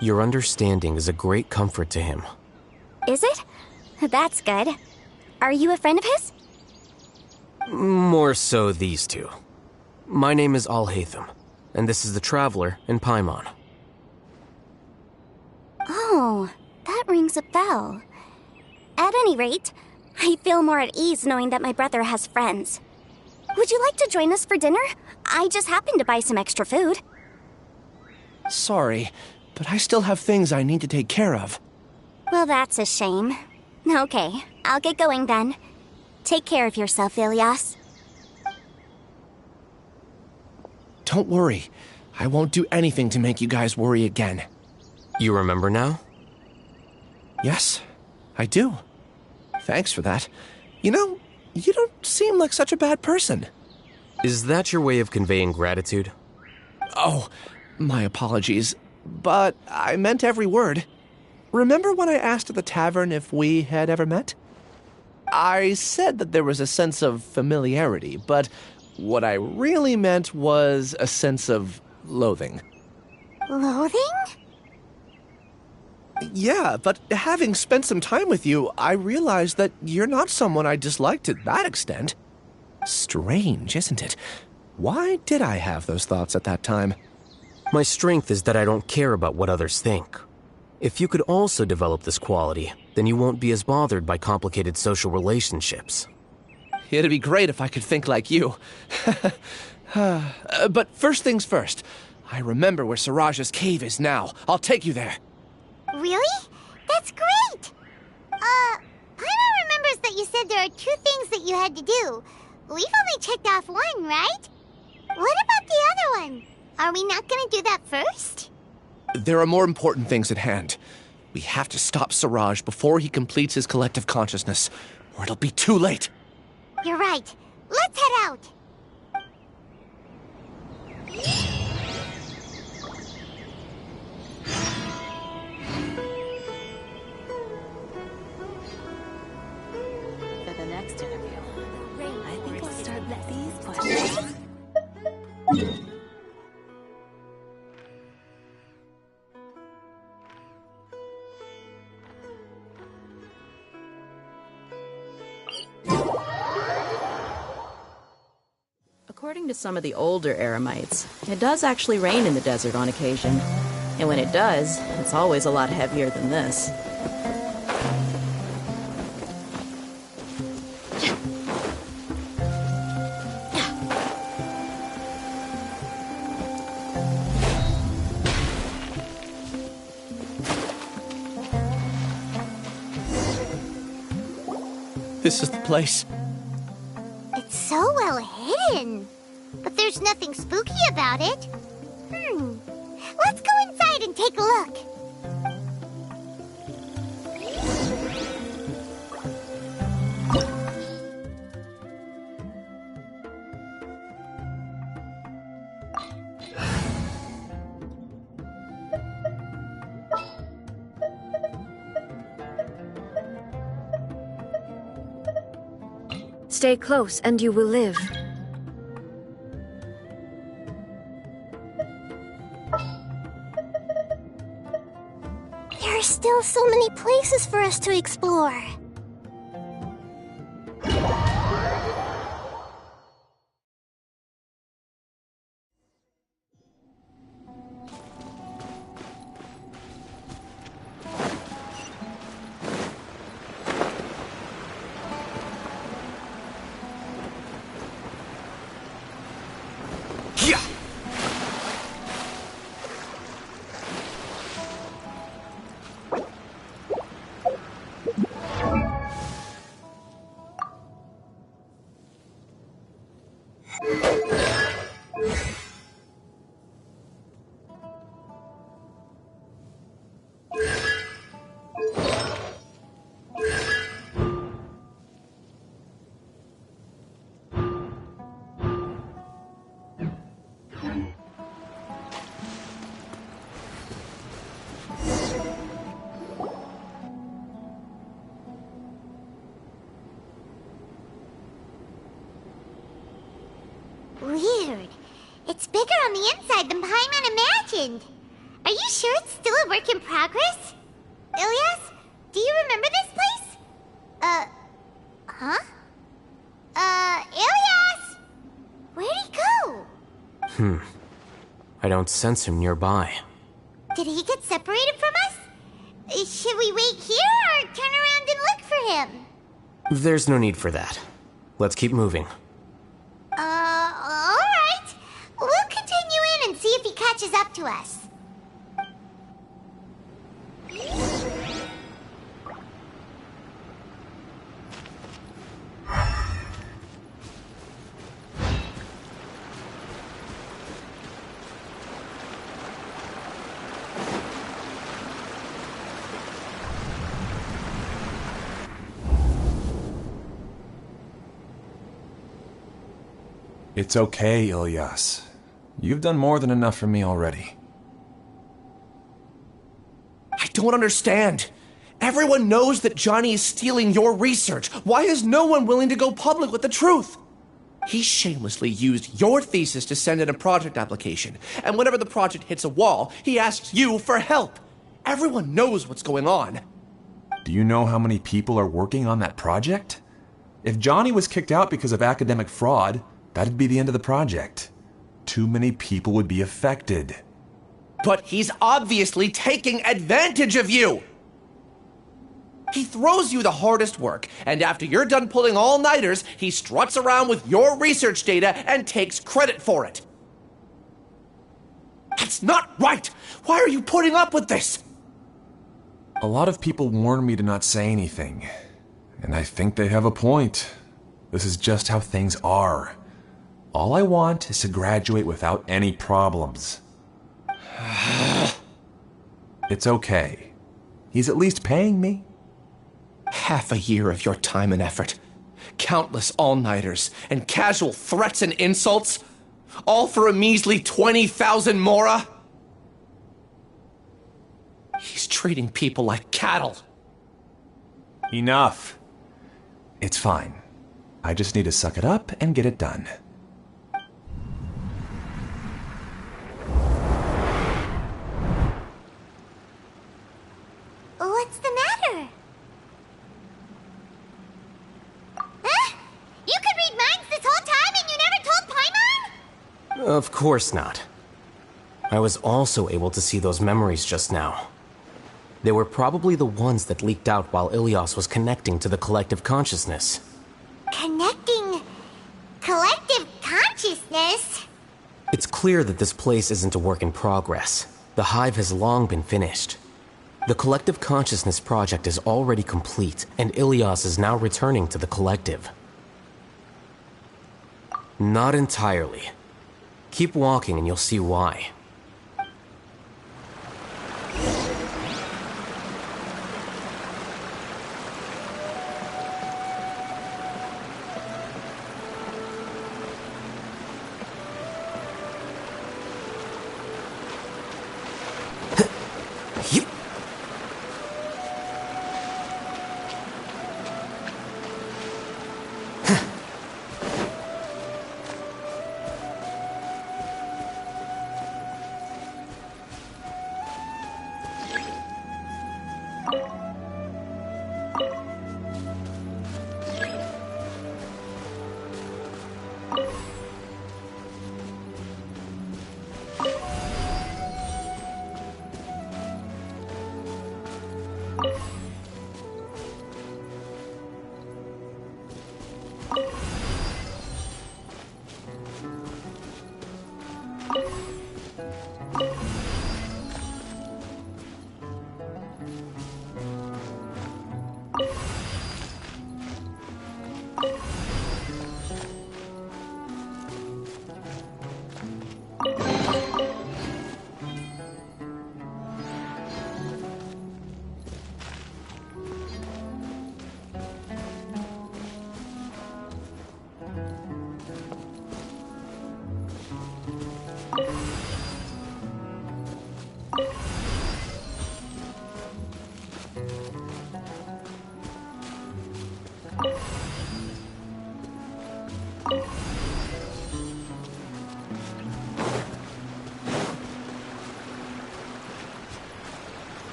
Your understanding is a great comfort to him. Is it? That's good. Are you a friend of his? More so these two. My name is Alhaitham, and this is the Traveler in Paimon. Oh, that rings a bell. At any rate, I feel more at ease knowing that my brother has friends. Would you like to join us for dinner? I just happened to buy some extra food. Sorry, but I still have things I need to take care of. Well, that's a shame. Okay, I'll get going then. Take care of yourself, Ilias. Don't worry. I won't do anything to make you guys worry again. You remember now? Yes, I do. Thanks for that. You know, you don't seem like such a bad person. Is that your way of conveying gratitude? Oh, my apologies. But I meant every word. Remember when I asked at the tavern if we had ever met? I said that there was a sense of familiarity, but what I really meant was a sense of loathing. Loathing? Yeah, but having spent some time with you, I realized that you're not someone I dislike to that extent. Strange, isn't it? Why did I have those thoughts at that time? My strength is that I don't care about what others think. If you could also develop this quality, then you won't be as bothered by complicated social relationships. It'd be great if I could think like you. But first things first. I remember where Siraj's cave is now. I'll take you there. Really? That's great! Paimon remembers that you said there are 2 things that you had to do. We've only checked off 1, right? What about the other one? Are we not gonna do that first? There are more important things at hand. We have to stop Siraj before he completes his collective consciousness, or it'll be too late. You're right. Let's head out. According to some of the older Eremites, it does actually rain in the desert on occasion. And when it does, it's always a lot heavier than this. This is the place. It's so well hidden. But there's nothing spooky about it. Let's go inside and take a look. Stay close and you will live. There are still so many places for us to explore. Weird. It's bigger on the inside than Paimon imagined. Are you sure it's still a work in progress? Ilyas, do you remember this place? Huh? Ilyas! Where'd he go? I don't sense him nearby. Did he get separated from us? Should we wait here or turn around and look for him? There's no need for that. Let's keep moving. Alright. We'll continue in and see if he catches up to us. It's okay, Ilyas. You've done more than enough for me already. I don't understand. Everyone knows that Johnny is stealing your research. Why is no one willing to go public with the truth? He shamelessly used your thesis to send in a project application, and whenever the project hits a wall, he asks you for help. Everyone knows what's going on. Do you know how many people are working on that project? If Johnny was kicked out because of academic fraud, that'd be the end of the project. Too many people would be affected. But he's obviously taking advantage of you! He throws you the hardest work, and after you're done pulling all-nighters, he struts around with your research data and takes credit for it. That's not right! Why are you putting up with this? A lot of people warn me to not say anything, and I think they have a point. This is just how things are. All I want is to graduate without any problems. It's okay. He's at least paying me. Half a year of your time and effort. Countless all-nighters and casual threats and insults. All for a measly 20,000 mora? He's treating people like cattle. Enough. It's fine. I just need to suck it up and get it done. What's the matter? Huh? You could read minds this whole time and you never told Paimon? Of course not. I was also able to see those memories just now. They were probably the ones that leaked out while Ilias was connecting to the collective consciousness. Connecting collective consciousness? It's clear that this place isn't a work in progress. The hive has long been finished. The collective consciousness project is already complete, and Ilias is now returning to the collective. Not entirely. Keep walking and you'll see why.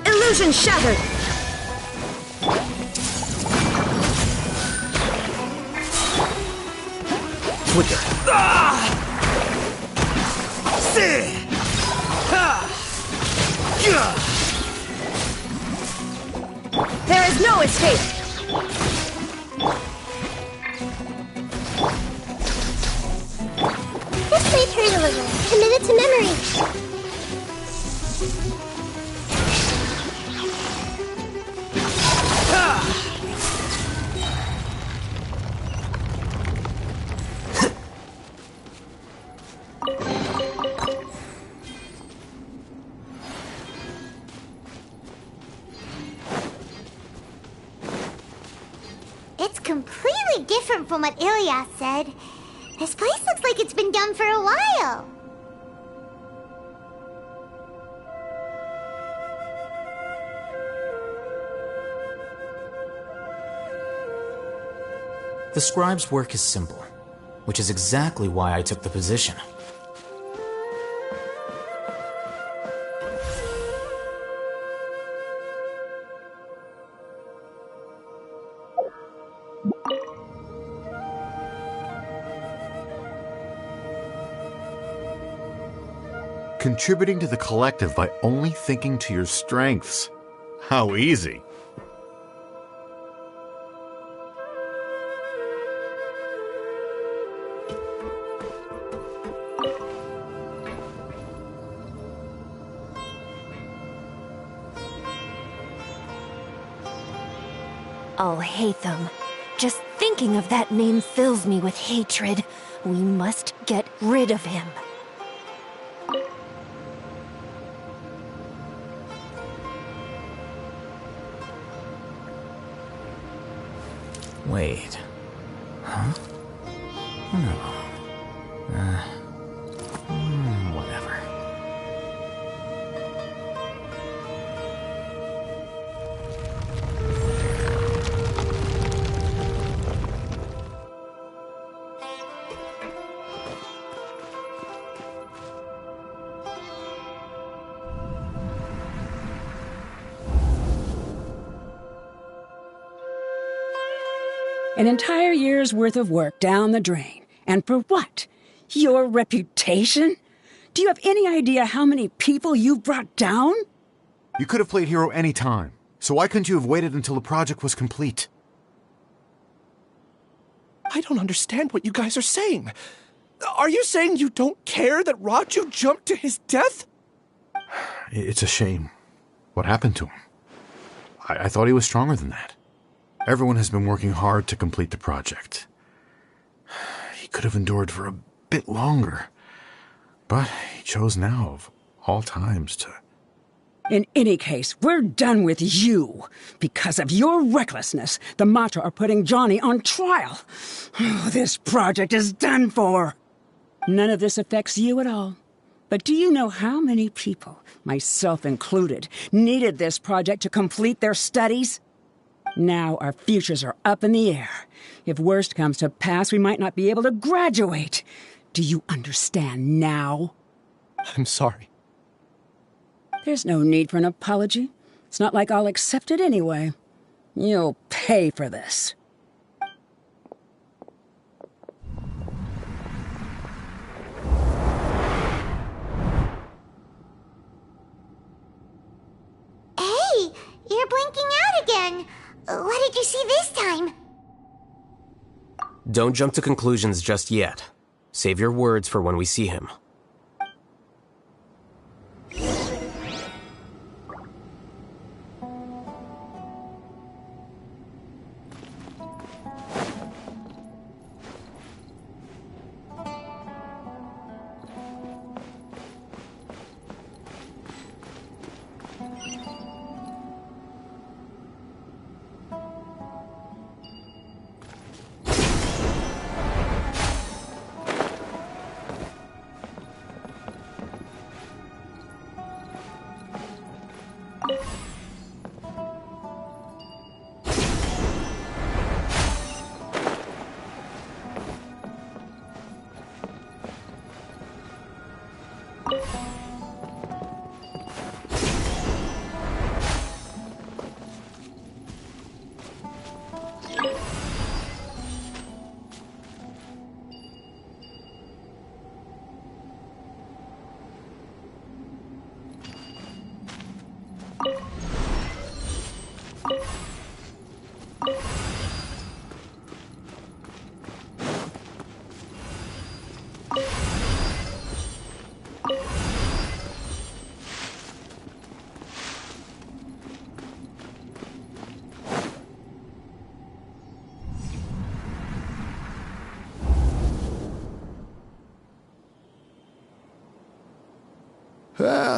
Illusion shattered! Flicker. There is no escape! This may hurt a little. Commit it to memory. It's completely different from what Ilias said. This place looks like it's been done for a while. The scribe's work is simple, which is exactly why I took the position. Contributing to the collective by only thinking to your strengths. How easy. Alhaitham. Just thinking of that name fills me with hatred. We must get rid of him. Wait. Huh? No. Whatever. An entire year's worth of work down the drain. And for what? Your reputation? Do you have any idea how many people you've brought down? You could have played hero any time, so why couldn't you have waited until the project was complete? I don't understand what you guys are saying. Are you saying you don't care that Raju jumped to his death? It's a shame. What happened to him? I thought he was stronger than that. Everyone has been working hard to complete the project. He could have endured for a bit longer, but he chose now, of all times, to... In any case, we're done with you. Because of your recklessness, the Matra are putting Johnny on trial. This project is done for. None of this affects you at all. But do you know how many people, myself included, needed this project to complete their studies? Now our futures are up in the air. If worst comes to pass, we might not be able to graduate. Do you understand now? I'm sorry. There's no need for an apology. It's not like I'll accept it anyway. You'll pay for this. Hey, you're blinking out again. What did you see this time? Don't jump to conclusions just yet. Save your words for when we see him.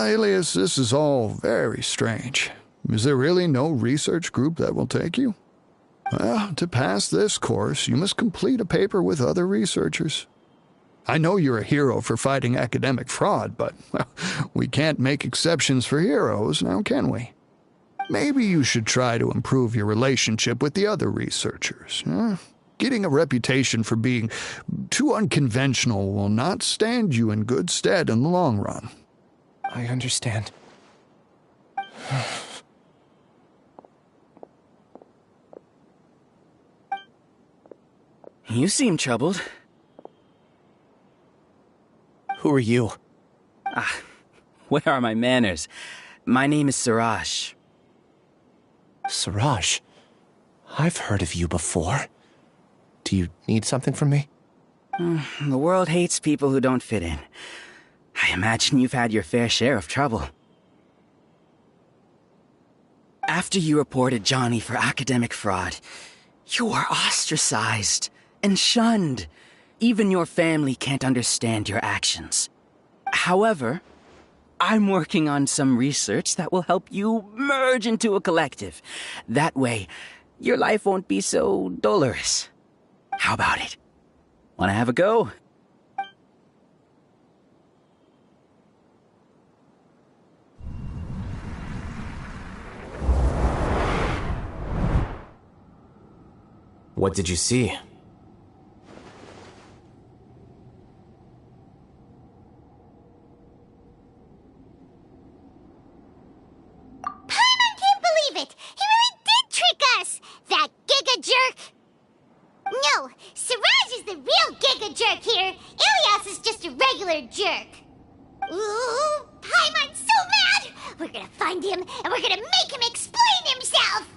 Alias, this is all very strange. Is there really no research group that will take you? Well, to pass this course, you must complete a paper with other researchers. I know you're a hero for fighting academic fraud, but well, we can't make exceptions for heroes, now can we? Maybe you should try to improve your relationship with the other researchers. Getting a reputation for being too unconventional will not stand you in good stead in the long run. I understand. You seem troubled. Who are you? Where are my manners? My name is Suraj. Suraj? I've heard of you before. Do you need something from me? The world hates people who don't fit in. I imagine you've had your fair share of trouble. After you reported Johnny for academic fraud, you were ostracized and shunned. Even your family can't understand your actions. However, I'm working on some research that will help you merge into a collective. That way, your life won't be so dolorous. How about it? Wanna have a go? What did you see? Paimon can't believe it! He really did trick us! That giga jerk! No, Siraj is the real giga jerk here. Ilias is just a regular jerk. Ooh, Paimon's so mad! We're gonna find him and we're gonna make him explain himself!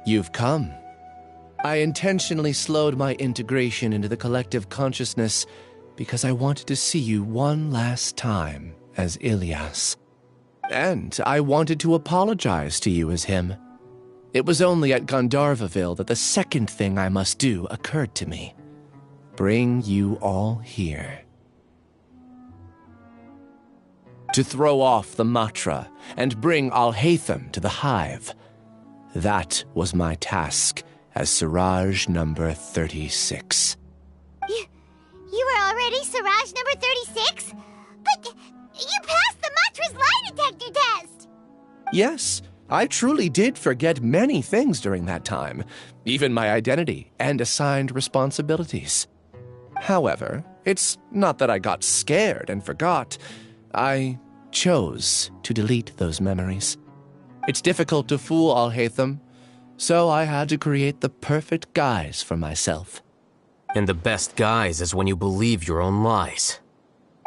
You've come. I intentionally slowed my integration into the collective consciousness because I wanted to see you one last time as Ilias. And I wanted to apologize to you as him. It was only at Gandharvaville that the second thing I must do occurred to me. Bring you all here. To throw off the mantra and bring Alhaitham to the hive. That was my task as Siraj number 36. You were already Siraj number 36? But you passed the Matra's lie detector test! Yes, I truly did forget many things during that time, even my identity and assigned responsibilities. However, it's not that I got scared and forgot. I chose to delete those memories. It's difficult to fool Alhaitham, so I had to create the perfect guise for myself. And the best guise is when you believe your own lies.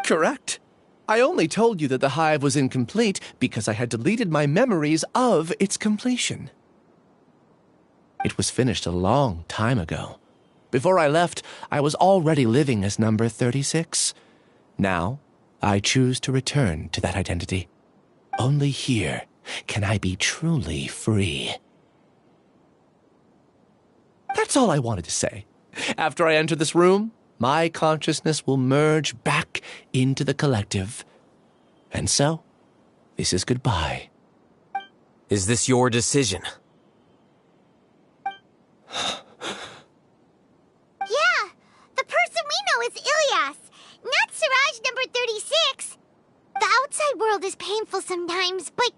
Correct. I only told you that the hive was incomplete because I had deleted my memories of its completion. It was finished a long time ago. Before I left, I was already living as number 36. Now, I choose to return to that identity. Only here can I be truly free. That's all I wanted to say. After I enter this room, my consciousness will merge back into the collective. And so, this is goodbye. Is this your decision? Yeah, the person we know is Ilias, not Siraj number 36. The outside world is painful sometimes, but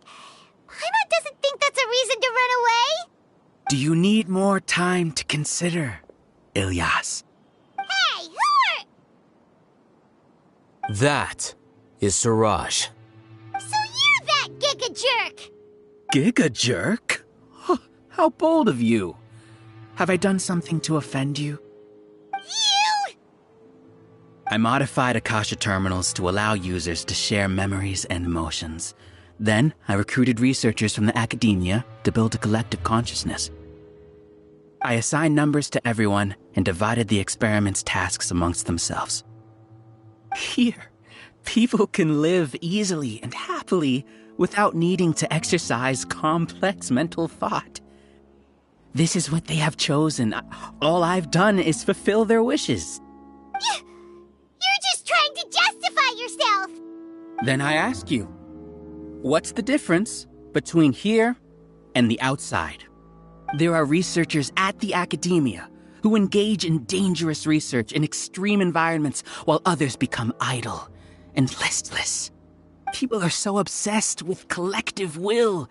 Paimon doesn't think that's a reason to run away. Do you need more time to consider, Ilias? Hey, who are... That is Siraj. So you're that giga jerk! Giga jerk? Oh, how bold of you. Have I done something to offend you? You! I modified Akasha terminals to allow users to share memories and emotions. Then, I recruited researchers from the academia to build a collective consciousness. I assigned numbers to everyone and divided the experiment's tasks amongst themselves. Here, people can live easily and happily without needing to exercise complex mental thought. This is what they have chosen. All I've done is fulfill their wishes. You're just trying to justify yourself! Then I ask you, what's the difference between here and the outside? There are researchers at the academia who engage in dangerous research in extreme environments while others become idle and listless. People are so obsessed with collective will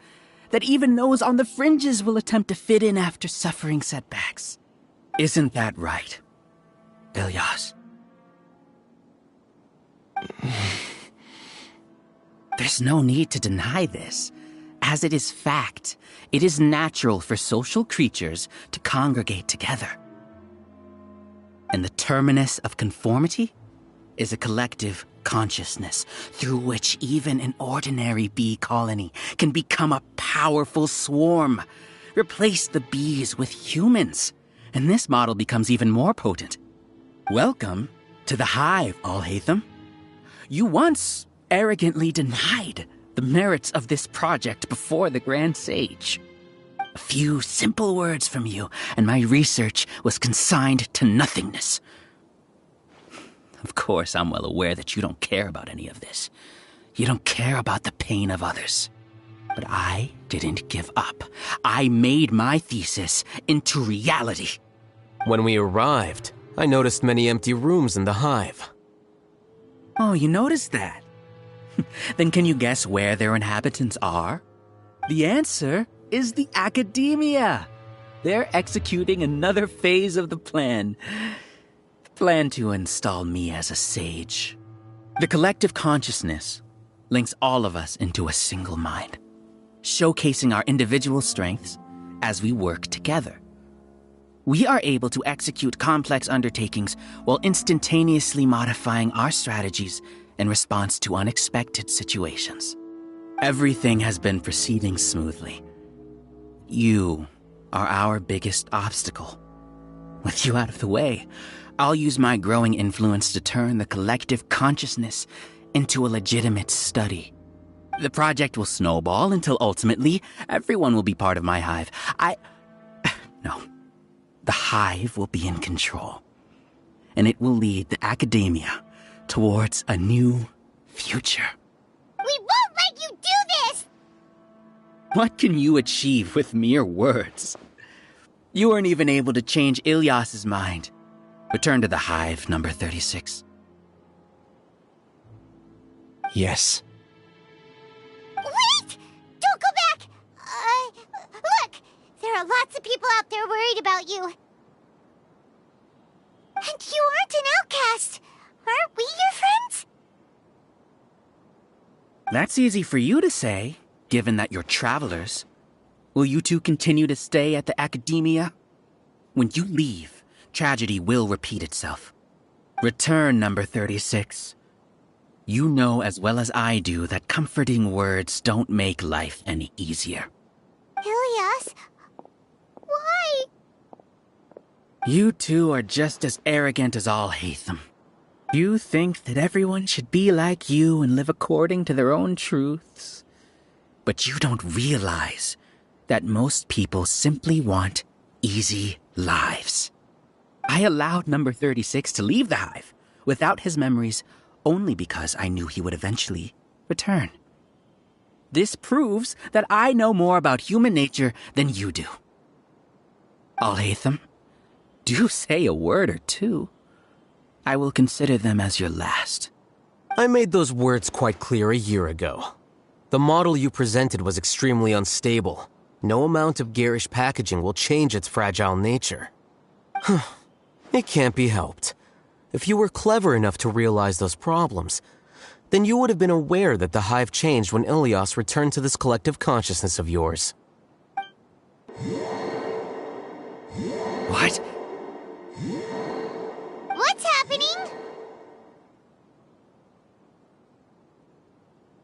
that even those on the fringes will attempt to fit in after suffering setbacks. Isn't that right, Ilias? There's no need to deny this. as it is fact, it is natural for social creatures to congregate together. And the terminus of conformity is a collective consciousness through which even an ordinary bee colony can become a powerful swarm. Replace the bees with humans, and this model becomes even more potent. Welcome to the hive, Alhaitham. You once arrogantly denied the merits of this project before the Grand Sage. A few simple words from you, and my research was consigned to nothingness. Of course, I'm well aware that you don't care about any of this. You don't care about the pain of others. But I didn't give up. I made my thesis into reality. When we arrived, I noticed many empty rooms in the hive. Oh, you noticed that? Then can you guess where their inhabitants are? The answer is the academia. They're executing another phase of the plan. The plan to install me as a sage. The collective consciousness links all of us into a single mind, showcasing our individual strengths as we work together. We are able to execute complex undertakings while instantaneously modifying our strategies in response to unexpected situations. Everything has been proceeding smoothly. You are our biggest obstacle. With you out of the way, I'll use my growing influence to turn the collective consciousness into a legitimate study. The project will snowball until ultimately everyone will be part of my hive. No. The hive will be in control. And it will lead the academia towards a new future. We won't let you do this! What can you achieve with mere words? You weren't even able to change Ilyas's mind. Return to the hive, number 36. Yes. Wait! Don't go back! Look! There are lots of people out there worried about you. And you aren't an outcast. Aren't we your friends? That's easy for you to say, given that you're travelers. Will you two continue to stay at the academia? When you leave, tragedy will repeat itself. Return, number 36. You know as well as I do that comforting words don't make life any easier. Ilyas? Why? You two are just as arrogant as Alhaitham. You think that everyone should be like you and live according to their own truths. But you don't realize that most people simply want easy lives. I allowed number 36 to leave the hive without his memories only because I knew he would eventually return. This proves that I know more about human nature than you do. Alhaitham, do say a word or two. I will consider them as your last. I made those words quite clear a year ago. The model you presented was extremely unstable. No amount of garish packaging will change its fragile nature. It can't be helped. If you were clever enough to realize those problems, then you would have been aware that the hive changed when Ilyas returned to this collective consciousness of yours. What? What's happening?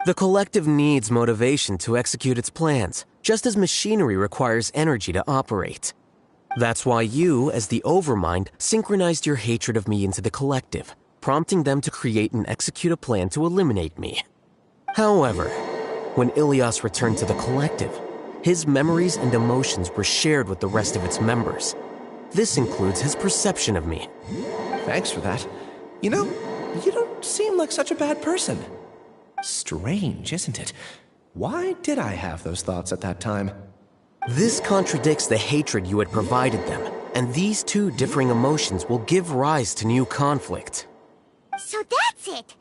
The collective needs motivation to execute its plans, just as machinery requires energy to operate. That's why you, as the Overmind, synchronized your hatred of me into the collective, prompting them to create and execute a plan to eliminate me. However, when Ilyas returned to the collective, his memories and emotions were shared with the rest of its members. This includes his perception of me. Thanks for that. You know, you don't seem like such a bad person. Strange, isn't it? Why did I have those thoughts at that time? This contradicts the hatred you had provided them, and these two differing emotions will give rise to new conflict. So that's it!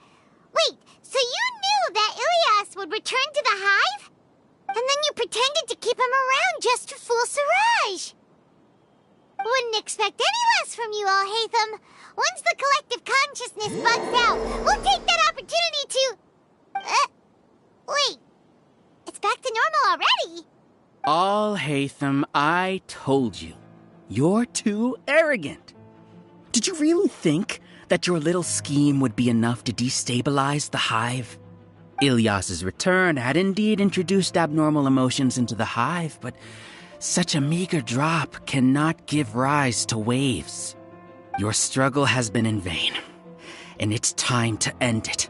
Wait, so you knew that Ilyas would return to the hive? And then you pretended to keep him around just to fool Siraj! Wouldn't expect any less from you, Alhaitham. Once the collective consciousness bugs out, we'll take that opportunity to... wait. It's back to normal already? Alhaitham, I told you. You're too arrogant. Did you really think that your little scheme would be enough to destabilize the Hive? Ilyas's return had indeed introduced abnormal emotions into the Hive, but such a meager drop cannot give rise to waves. Your struggle has been in vain, and it's time to end it.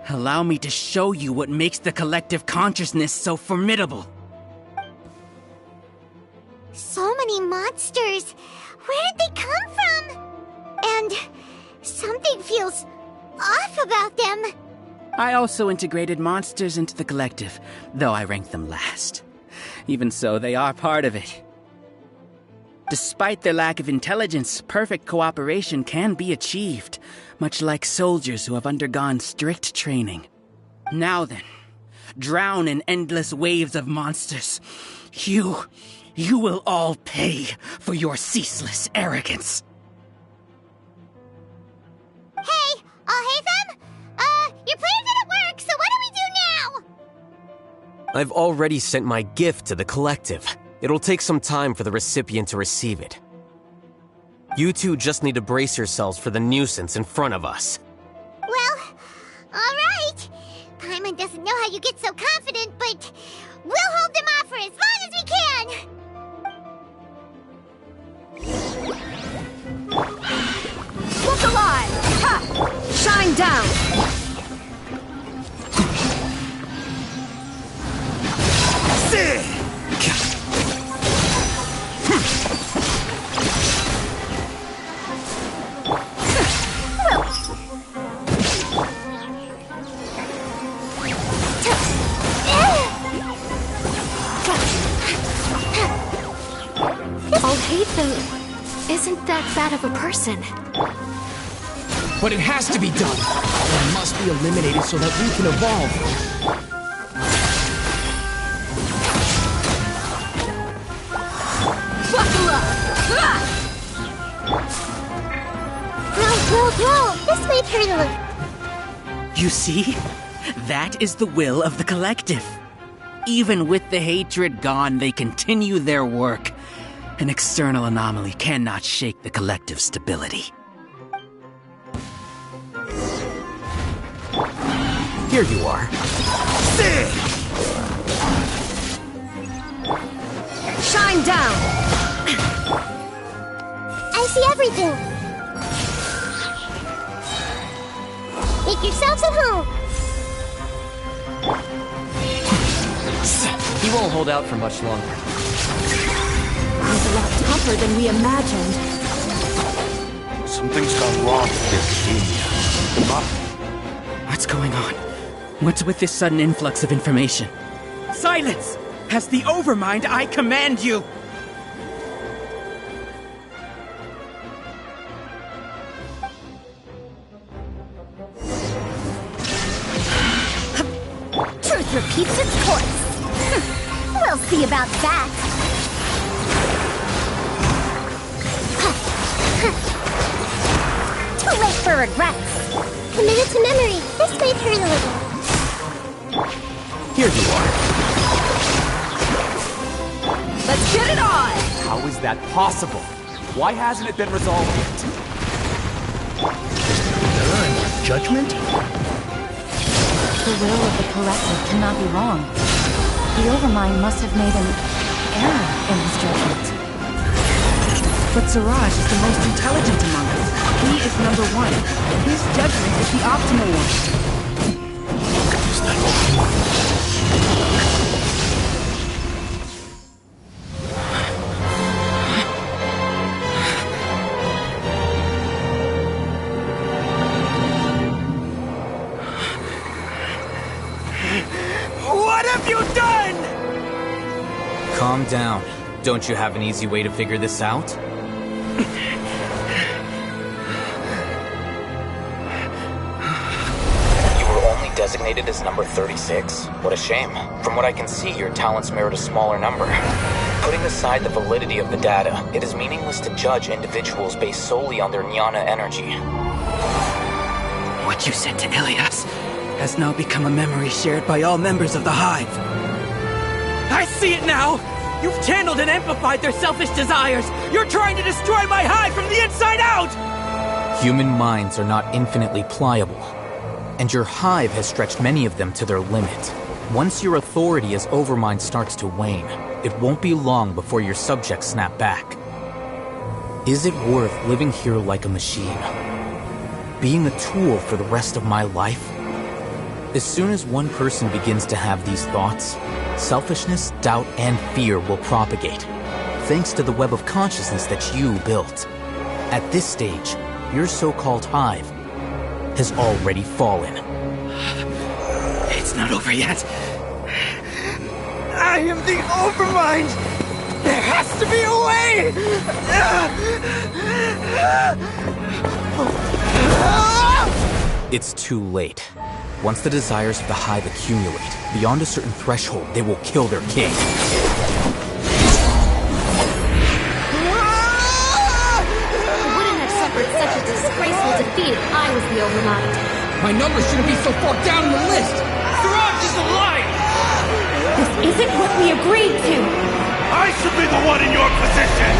Allow me to show you what makes the collective consciousness so formidable. So many monsters. Where did they come from? And something feels off about them. I also integrated monsters into the collective, though I ranked them last. Even so, they are part of it. Despite their lack of intelligence, perfect cooperation can be achieved, much like soldiers who have undergone strict training. Now then, drown in endless waves of monsters. You will all pay for your ceaseless arrogance. Hey, Alhaitham? Your plan didn't work, so what do we do now? I've already sent my gift to the collective. It'll take some time for the recipient to receive it. You two just need to brace yourselves for the nuisance in front of us. Well, alright. Paimon doesn't know how you get so confident, but we'll hold them off for as long as we can. Look alive! Ha! Shine down! Alhaitham isn't that bad of a person. But it has to be done. It must be eliminated so that we can evolve. Buckle up! Bro, this might hurt a little. You see? That is the will of the collective. Even with the hatred gone, they continue their work. An external anomaly cannot shake the collective's stability. Here you are. Shine down! I see everything. Make yourselves at home. He won't hold out for much longer. He's a lot tougher than we imagined. Something's gone wrong with the academia. What's going on? What's with this sudden influx of information? Silence! As the Overmind, I command you! Truth repeats its course. We'll see about that. Too late for regrets. Committed to memory. This might hurt a little. Here you are. Let's get it on! How is that possible? Why hasn't it been resolved yet? Error in our judgment? The will of the collective cannot be wrong. The Overmind must have made an error in his judgment. But Siraj is the most intelligent among us. He is number one. His judgment is the optimal one. Is that all? What have you done? Calm down. Don't you have an easy way to figure this out? You were only designated as number 36. What a shame. From what I can see, your talents merit a smaller number. Putting aside the validity of the data, it is meaningless to judge individuals based solely on their jnana energy. What you said to Ilyas has now become a memory shared by all members of the Hive. I see it now! You've channeled and amplified their selfish desires! You're trying to destroy my hive from the inside out! Human minds are not infinitely pliable, and your hive has stretched many of them to their limit. Once your authority as Overmind starts to wane, it won't be long before your subjects snap back. Is it worth living here like a machine? Being a tool for the rest of my life? As soon as one person begins to have these thoughts, selfishness, doubt, and fear will propagate, thanks to the web of consciousness that you built. At this stage, your so-called hive has already fallen. It's not over yet. I am the Overmind! There has to be a way! It's too late. Once the desires of the hive accumulate, beyond a certain threshold, they will kill their king. I wouldn't have suffered such a disgraceful defeat if I was the Overmind. My numbers shouldn't be so far down the list! Siraj is alive! This isn't what we agreed to! I should be the one in your position!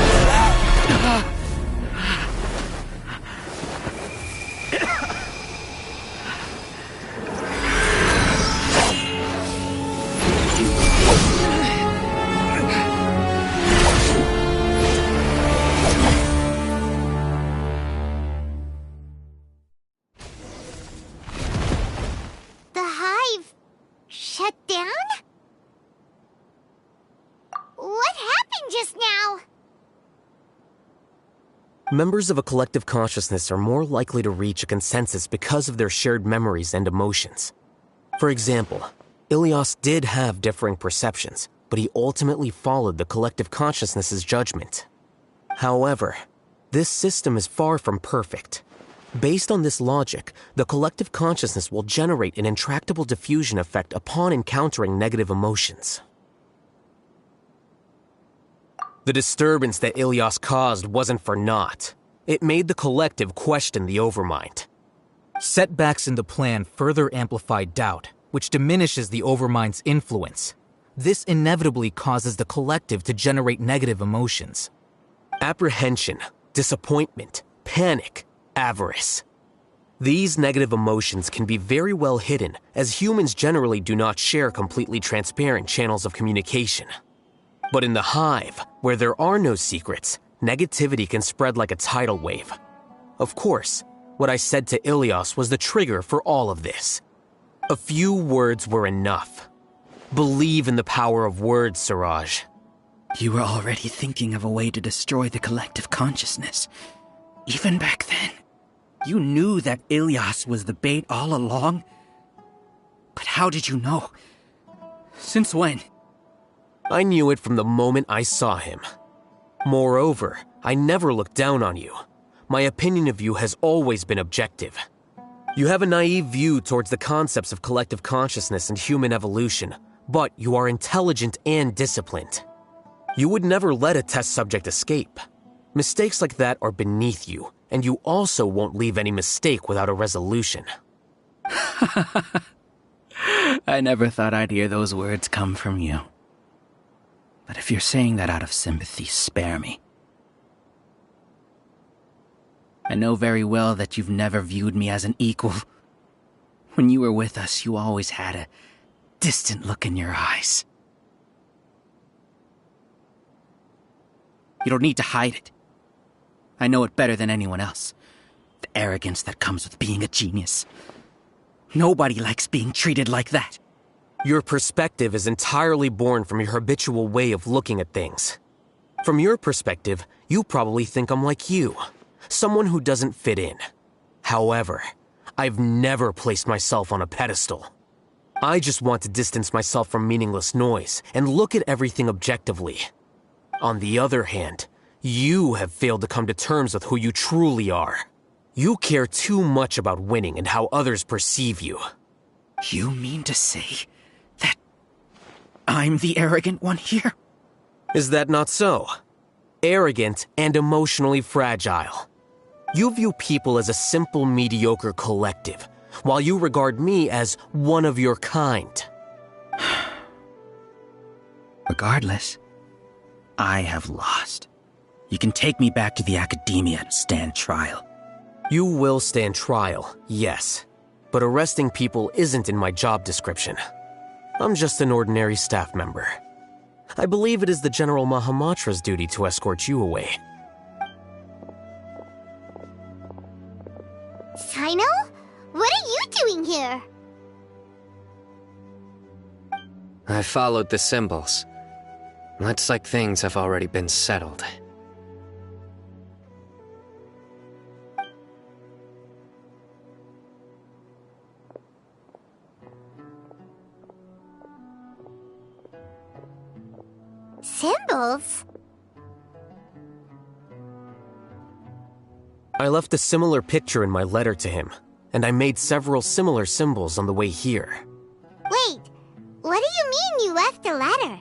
The hive shut down? What happened just now? Members of a collective consciousness are more likely to reach a consensus because of their shared memories and emotions. For example, Ilias did have differing perceptions, but he ultimately followed the collective consciousness's judgment. However, this system is far from perfect. Based on this logic, the collective consciousness will generate an intractable diffusion effect upon encountering negative emotions. The disturbance that Ilias caused wasn't for naught. It made the collective question the Overmind. Setbacks in the plan further amplified doubt, which diminishes the Overmind's influence. This inevitably causes the collective to generate negative emotions. Apprehension, disappointment, panic, avarice. These negative emotions can be very well hidden, as humans generally do not share completely transparent channels of communication. But in the hive, where there are no secrets, negativity can spread like a tidal wave. Of course, what I said to Ilias was the trigger for all of this. A few words were enough. Believe in the power of words, Siraj. You were already thinking of a way to destroy the collective consciousness. Even back then, you knew that Ilias was the bait all along. But how did you know? Since when? I knew it from the moment I saw him. Moreover, I never looked down on you. My opinion of you has always been objective. You have a naive view towards the concepts of collective consciousness and human evolution, but you are intelligent and disciplined. You would never let a test subject escape. Mistakes like that are beneath you, and you also won't leave any mistake without a resolution. I never thought I'd hear those words come from you. But if you're saying that out of sympathy, spare me. I know very well that you've never viewed me as an equal. When you were with us, you always had a distant look in your eyes. You don't need to hide it. I know it better than anyone else. The arrogance that comes with being a genius. Nobody likes being treated like that. Your perspective is entirely born from your habitual way of looking at things. From your perspective, you probably think I'm like you, someone who doesn't fit in. However, I've never placed myself on a pedestal. I just want to distance myself from meaningless noise and look at everything objectively. On the other hand, you have failed to come to terms with who you truly are. You care too much about winning and how others perceive you. You mean to say that I'm the arrogant one here? Is that not so? Arrogant and emotionally fragile. You view people as a simple, mediocre collective, while you regard me as one of your kind. Regardless, I have lost. You can take me back to the Academia and stand trial. You will stand trial, yes. But arresting people isn't in my job description. I'm just an ordinary staff member. I believe it is the General Mahamatra's duty to escort you away. Sino? What are you doing here? I followed the symbols. Looks like things have already been settled. Symbols? I left a similar picture in my letter to him, and I made several similar symbols on the way here. Wait, what do you mean you left a letter?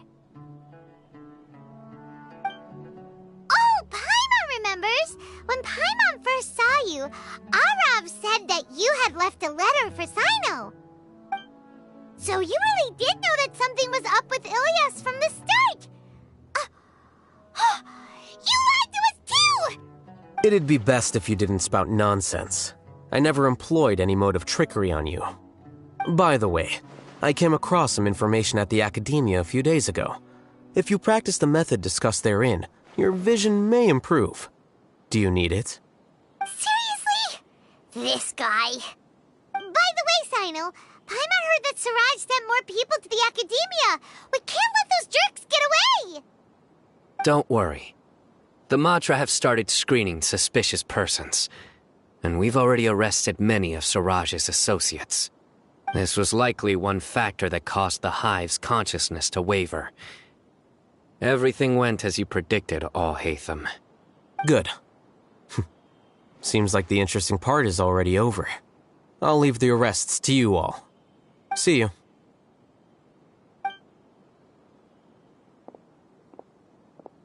Oh, Paimon remembers! When Paimon first saw you, Arav said that you had left a letter for Sino. So you really did know that something was up with Ilias from the start! You lied to us too! It'd be best if you didn't spout nonsense. I never employed any mode of trickery on you. By the way, I came across some information at the Academia a few days ago. If you practice the method discussed therein, your vision may improve. Do you need it? Seriously? This guy. By the way, Sino, Paimon heard that Siraj sent more people to the Academia. We can't let those jerks get away! Don't worry. The Matra have started screening suspicious persons, and we've already arrested many of Siraj's associates. This was likely one factor that caused the Hive's consciousness to waver. Everything went as you predicted, Alhaitham. Good. Seems like the interesting part is already over. I'll leave the arrests to you all. See you.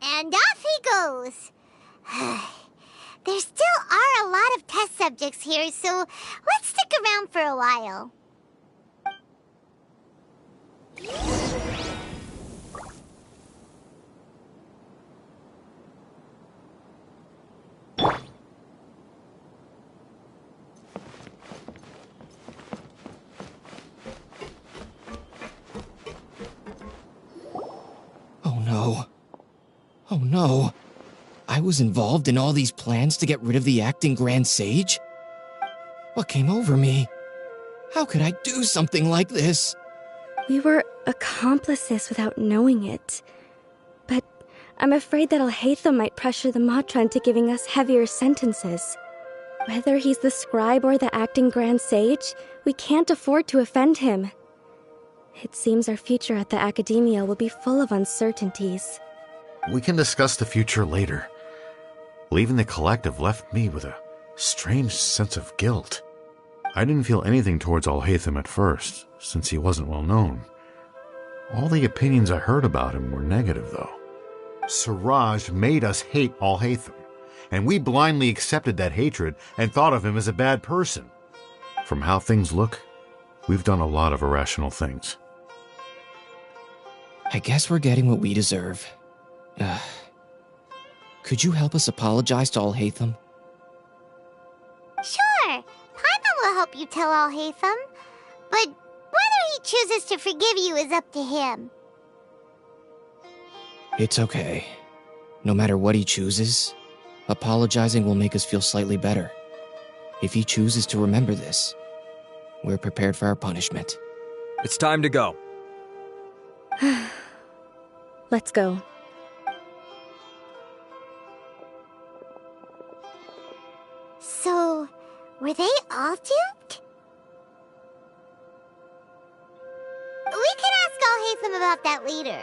And off he goes. There still are a lot of test subjects here, so let's stick around for a while. Oh no. Oh no. I was involved in all these plans to get rid of the acting Grand Sage? What came over me? How could I do something like this? We were accomplices without knowing it. But I'm afraid that Alhaitham might pressure the Matra into giving us heavier sentences. Whether he's the scribe or the acting Grand Sage, we can't afford to offend him. It seems our future at the Academia will be full of uncertainties. We can discuss the future later. Leaving the collective left me with a strange sense of guilt. I didn't feel anything towards Alhaitham at first, since he wasn't well known. All the opinions I heard about him were negative, though. Siraj made us hate Alhaitham, and we blindly accepted that hatred and thought of him as a bad person. From how things look, we've done a lot of irrational things. I guess we're getting what we deserve. Could you help us apologize to Alhaitham? Sure, Paimon will help you tell Alhaitham, but whether he chooses to forgive you is up to him. It's okay. No matter what he chooses, apologizing will make us feel slightly better. If he chooses to remember this, we're prepared for our punishment. It's time to go. Let's go. So, were they all duped? We can ask Alhaitham about that later.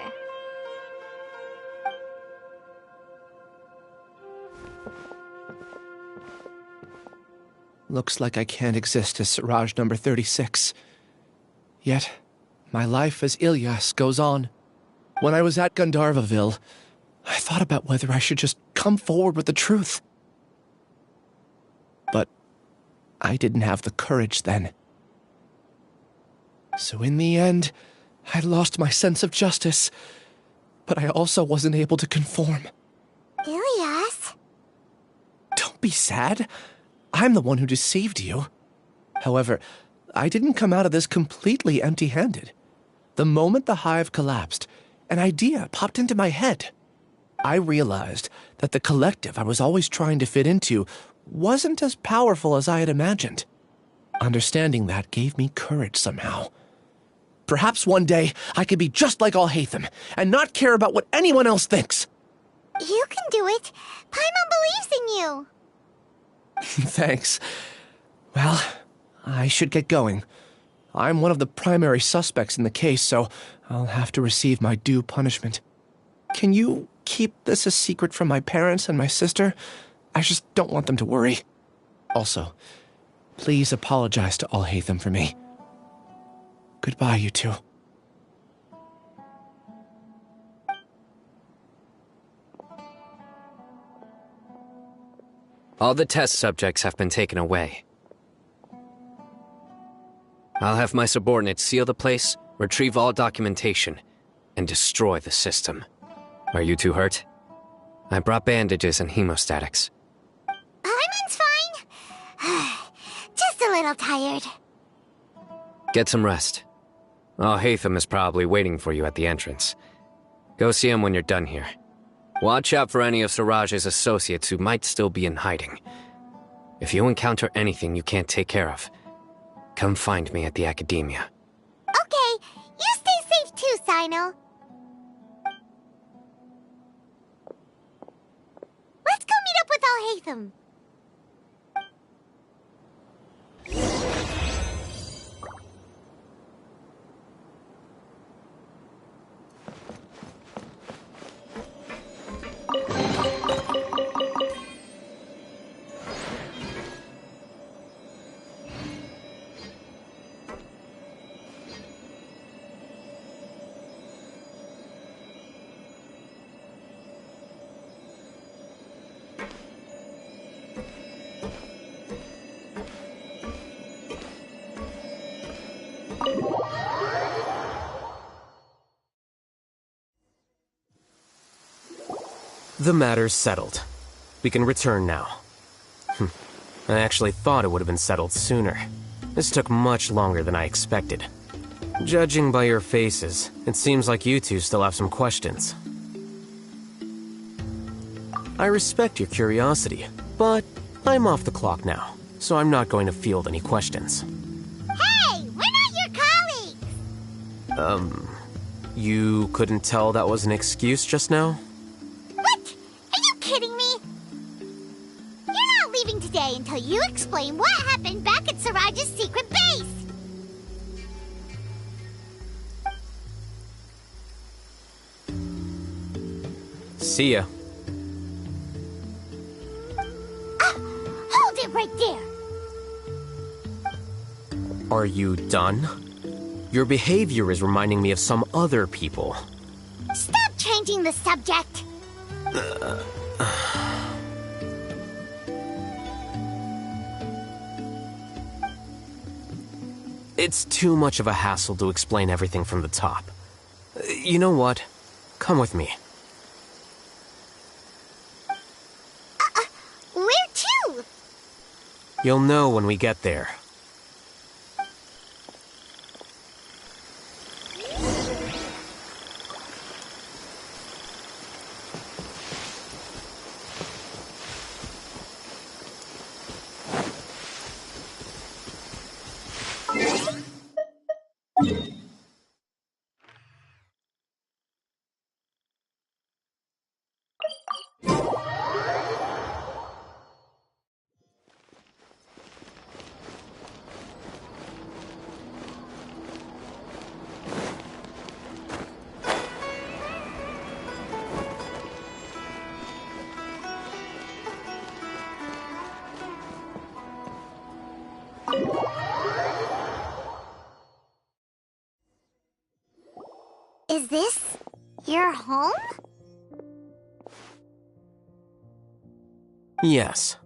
Looks like I can't exist as Siraj number 36. Yet, my life as Ilyas goes on. When I was at Gandharvaville, I thought about whether I should just come forward with the truth. But I didn't have the courage then. So in the end, I lost my sense of justice. but I also wasn't able to conform. Ilias? Don't be sad. I'm the one who deceived you. However, I didn't come out of this completely empty-handed. The moment the hive collapsed, an idea popped into my head. I realized that the collective I was always trying to fit into wasn't as powerful as I had imagined. Understanding that gave me courage somehow. Perhaps one day I could be just like Alhaitham and not care about what anyone else thinks. You can do it. Paimon believes in you. Thanks. Well, I should get going. I'm one of the primary suspects in the case, so I'll have to receive my due punishment. Can you keep this a secret from my parents and my sister? I just don't want them to worry. Also, please apologize to Alhaitham for me. Goodbye, you two. All the test subjects have been taken away. I'll have my subordinates seal the place, retrieve all documentation, and destroy the system. Are you two hurt? I brought bandages and hemostatics. Paimon's fine. Just a little tired. Get some rest. Alhaitham is probably waiting for you at the entrance. Go see him when you're done here. Watch out for any of Siraj's associates who might still be in hiding. If you encounter anything you can't take care of, come find me at the academia. Okay, you stay safe too, Sino. Let's go meet up with Alhaitham. The matter's settled. We can return now. I actually thought it would have been settled sooner. This took much longer than I expected. Judging by your faces, it seems like you two still have some questions. I respect your curiosity, but I'm off the clock now, so I'm not going to field any questions. Hey, we're not your colleagues! You couldn't tell that was an excuse just now? What? Are you kidding me? You're not leaving today until you explain what happened back at Siraj's secret base! See ya. Hold it right there! Are you done? Your behavior is reminding me of some other people. Stop changing the subject! It's too much of a hassle to explain everything from the top. You know what? Come with me. Where to? You'll know when we get there. Is this your home? Yes.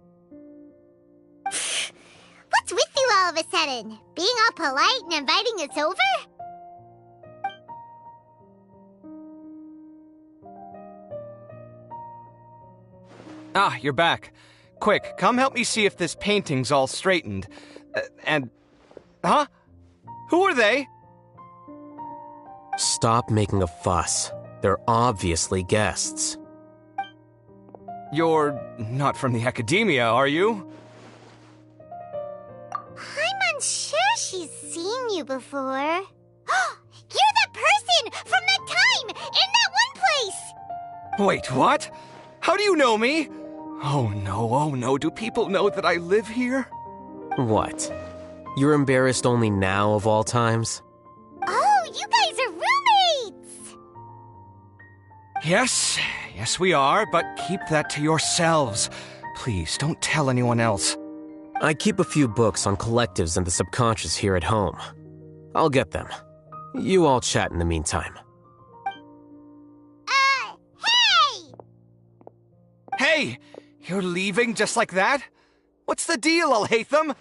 What's with you all of a sudden? Being all polite and inviting us over? Ah, you're back. Quick, come help me see if this painting's all straightened. Huh? Who are they? Stop making a fuss. They're obviously guests. You're not from the academia, are you? I'm unsure she's seen you before. You're that person from that time in that one place! Wait, what? How do you know me? Oh no, do people know that I live here? What? You're embarrassed only now of all times? Oh, you guys are roommates! Yes, we are, but keep that to yourselves. Please, don't tell anyone else. I keep a few books on collectives and the subconscious here at home. I'll get them. You all chat in the meantime. Hey! Hey! You're leaving just like that? What's the deal, Alhaitham?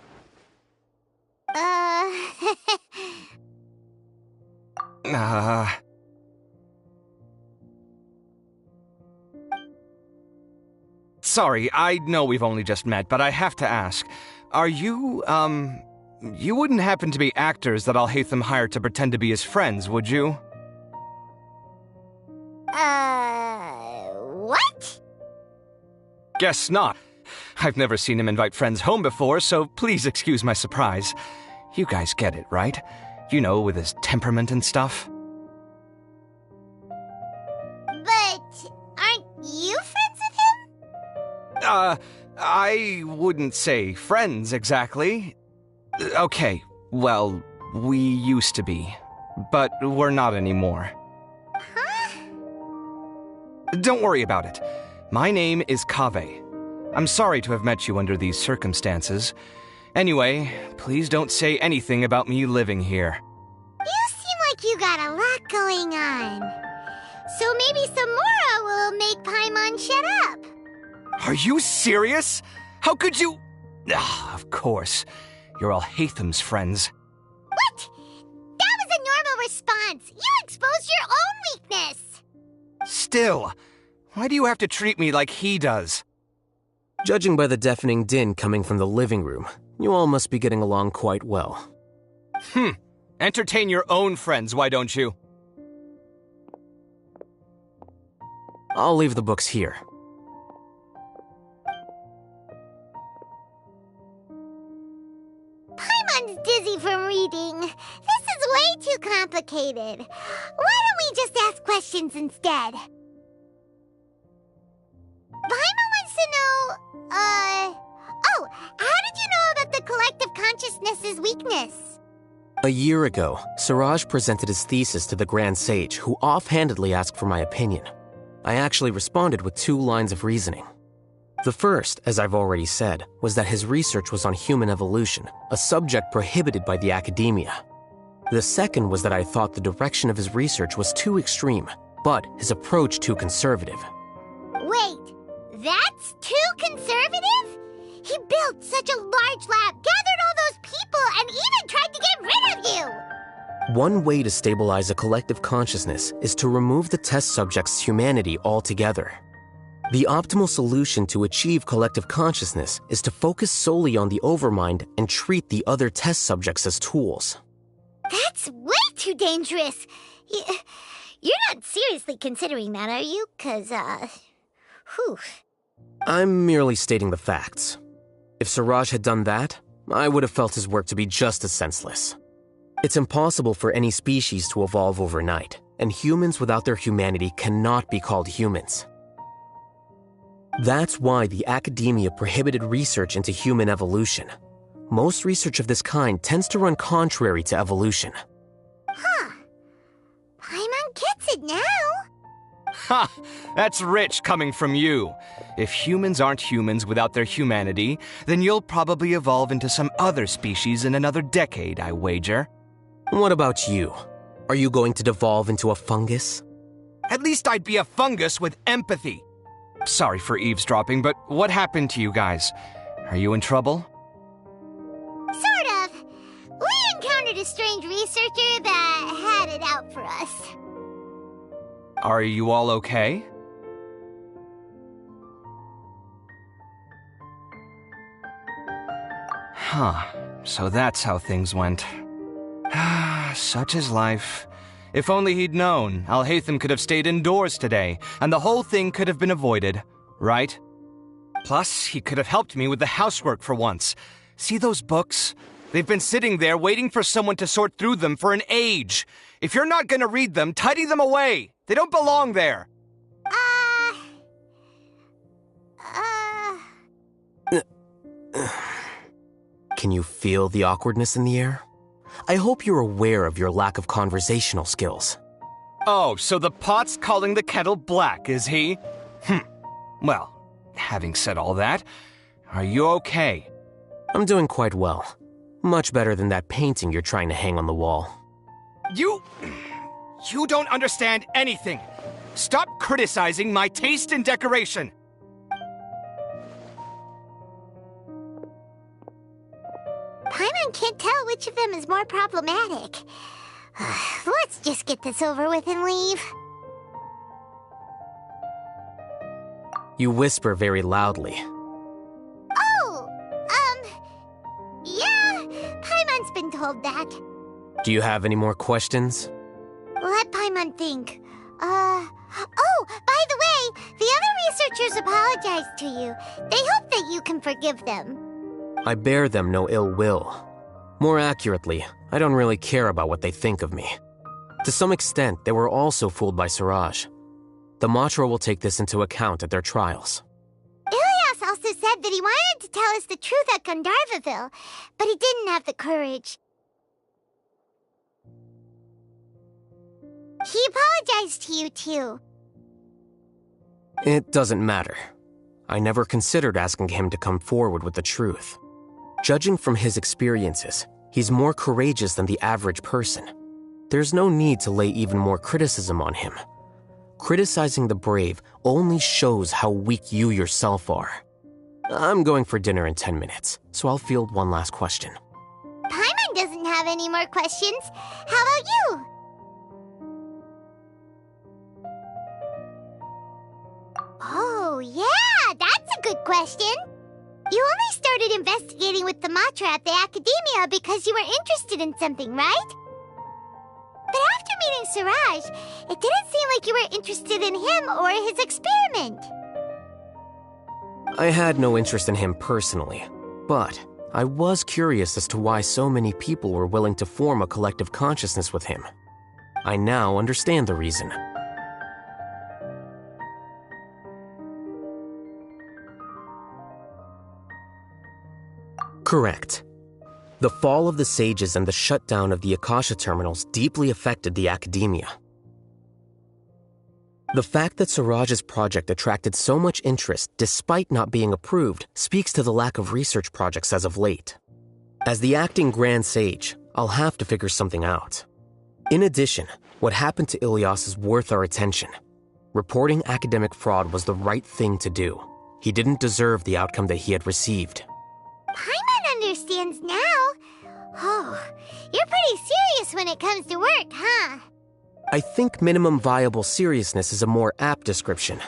Sorry, I know we've only just met, but I have to ask. Are you, you wouldn't happen to be actors that Alhaitham hired to pretend to be his friends, would you? What? Guess not. I've never seen him invite friends home before, so please excuse my surprise. You guys get it, right? You know, with his temperament and stuff. But aren't you friends with him? I wouldn't say friends exactly. Okay, well, we used to be, but we're not anymore. Huh? Don't worry about it. My name is Kaffee. I'm sorry to have met you under these circumstances. Anyway, please don't say anything about me living here. You seem like you got a lot going on. So maybe Samora will make Paimon shut up. Are you serious? How could you... Of course. You're Alhaitham's friends. What? That was a normal response. You exposed your own weakness. Still, why do you have to treat me like he does? Judging by the deafening din coming from the living room, you all must be getting along quite well. Entertain your own friends, why don't you? I'll leave the books here. Paimon's dizzy from reading. This is way too complicated. Why don't we just ask questions instead? Paimon wants to know, how did you know about the collective consciousness's weakness? A year ago, Suraj presented his thesis to the Grand Sage, who offhandedly asked for my opinion. I actually responded with 2 lines of reasoning. The first, as I've already said, was that his research was on human evolution, a subject prohibited by the academia. The second was that I thought the direction of his research was too extreme, but his approach too conservative. Wait, that's too conservative? He built such a large lab, gathered all those people, and even tried to get rid of you! One way to stabilize a collective consciousness is to remove the test subject's humanity altogether. The optimal solution to achieve collective consciousness is to focus solely on the overmind and treat the other test subjects as tools. That's way too dangerous. You're not seriously considering that, are you? 'Cause, whew. I'm merely stating the facts. If Suraj had done that, I would have felt his work to be just as senseless. It's impossible for any species to evolve overnight, and humans without their humanity cannot be called humans. That's why the academia prohibited research into human evolution. Most research of this kind tends to run contrary to evolution. Huh. Paimon gets it now. Ha! That's rich coming from you. If humans aren't humans without their humanity, then you'll probably evolve into some other species in another decade, I wager. What about you? Are you going to devolve into a fungus? At least I'd be a fungus with empathy. Sorry for eavesdropping, but what happened to you guys? Are you in trouble? Sort of. We encountered a strange researcher that had it out for us. Are you all okay? Huh. So that's how things went. Such is life. If only he'd known, Alhaitham could have stayed indoors today, and the whole thing could have been avoided, right? Plus, he could have helped me with the housework for once. See those books? They've been sitting there waiting for someone to sort through them for an age. If you're not gonna read them, tidy them away. They don't belong there. Can you feel the awkwardness in the air? I hope you're aware of your lack of conversational skills. Oh, so the pot's calling the kettle black, is he? Well, having said all that, are you okay? I'm doing quite well. Much better than that painting you're trying to hang on the wall. You don't understand anything. Stop criticizing my taste in decoration. Paimon can't tell which of them is more problematic. Let's just get this over with and leave. You whisper very loudly. Yeah, Paimon's been told that. Do you have any more questions? Let Paimon think. Oh, by the way, the other researchers apologized to you. They hope that you can forgive them. I bear them no ill will. More accurately, I don't really care about what they think of me. To some extent, they were also fooled by Siraj. The Matra will take this into account at their trials. Ilias also said that he wanted to tell us the truth at Gandharvaville, but he didn't have the courage. He apologized to you, too. It doesn't matter. I never considered asking him to come forward with the truth. Judging from his experiences, he's more courageous than the average person. There's no need to lay even more criticism on him. Criticizing the brave only shows how weak you yourself are. I'm going for dinner in 10 minutes, so I'll field one last question. Paimon doesn't have any more questions. How about you? Oh, yeah, that's a good question. You only started investigating with the Matra at the Academia because you were interested in something, right? But after meeting Siraj, it didn't seem like you were interested in him or his experiment. I had no interest in him personally, but I was curious as to why so many people were willing to form a collective consciousness with him. I now understand the reason. Correct. The fall of the Sages and the shutdown of the Akasha terminals deeply affected the Academia. The fact that Siraj's project attracted so much interest despite not being approved speaks to the lack of research projects as of late. As the acting Grand Sage, I'll have to figure something out. In addition, what happened to Ilias is worth our attention. Reporting academic fraud was the right thing to do. He didn't deserve the outcome that he had received. Paimon understands now. Oh, you're pretty serious when it comes to work, huh? I think minimum viable seriousness is a more apt description.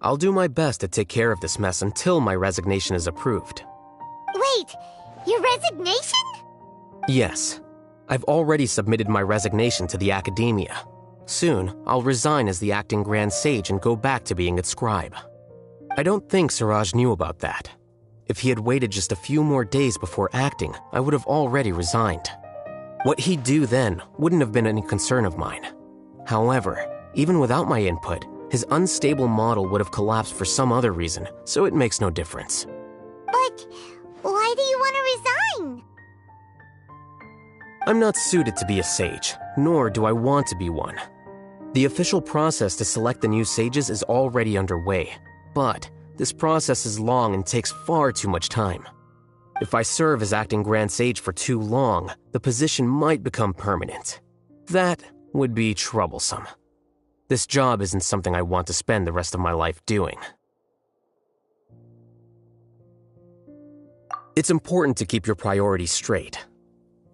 I'll do my best to take care of this mess until my resignation is approved. Wait, your resignation? Yes. I've already submitted my resignation to the Academia. Soon, I'll resign as the acting Grand Sage and go back to being its scribe. I don't think Siraj knew about that. If he had waited just a few more days before acting, I would have already resigned. What he'd do then wouldn't have been any concern of mine. However, even without my input, his unstable model would have collapsed for some other reason, so it makes no difference. But why do you want to resign? I'm not suited to be a sage, nor do I want to be one. The official process to select the new sages is already underway, but this process is long and takes far too much time. If I serve as acting Grand Sage for too long, the position might become permanent. That would be troublesome. This job isn't something I want to spend the rest of my life doing. It's important to keep your priorities straight.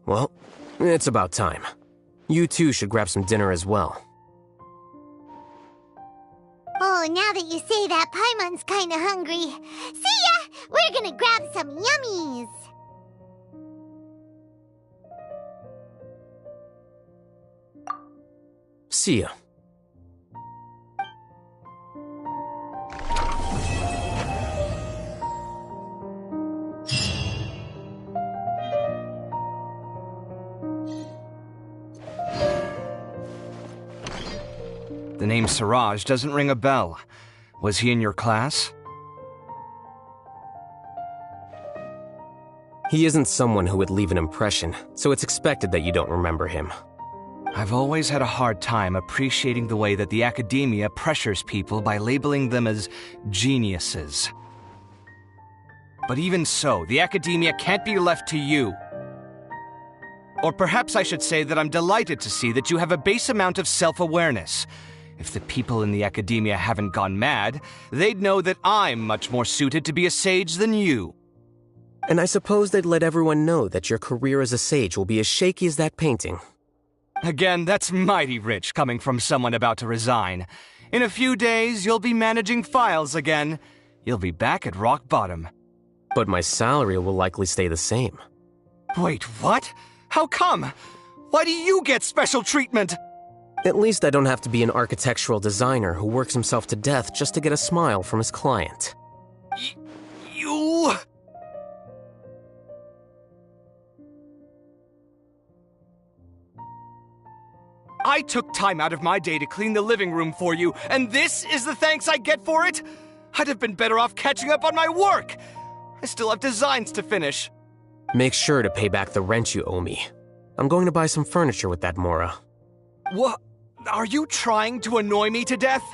Well, it's about time. You too should grab some dinner as well. Oh, now that you say that, Paimon's kinda hungry. See ya! We're gonna grab some yummies! See ya. The name Siraj doesn't ring a bell. Was he in your class? He isn't someone who would leave an impression, so it's expected that you don't remember him. I've always had a hard time appreciating the way that the academia pressures people by labeling them as geniuses. But even so, the academia can't be left to you. Or perhaps I should say that I'm delighted to see that you have a base amount of self-awareness. If the people in the academia haven't gone mad, they'd know that I'm much more suited to be a sage than you. And I suppose they'd let everyone know that your career as a sage will be as shaky as that painting. Again, that's mighty rich coming from someone about to resign. In a few days, you'll be managing files again. You'll be back at rock bottom. But my salary will likely stay the same. Wait, what? How come? Why do you get special treatment? At least I don't have to be an architectural designer who works himself to death just to get a smile from his client. You... I took time out of my day to clean the living room for you, and this is the thanks I get for it? I'd have been better off catching up on my work. I still have designs to finish. Make sure to pay back the rent you owe me. I'm going to buy some furniture with that, Mora. What? Are you trying to annoy me to death?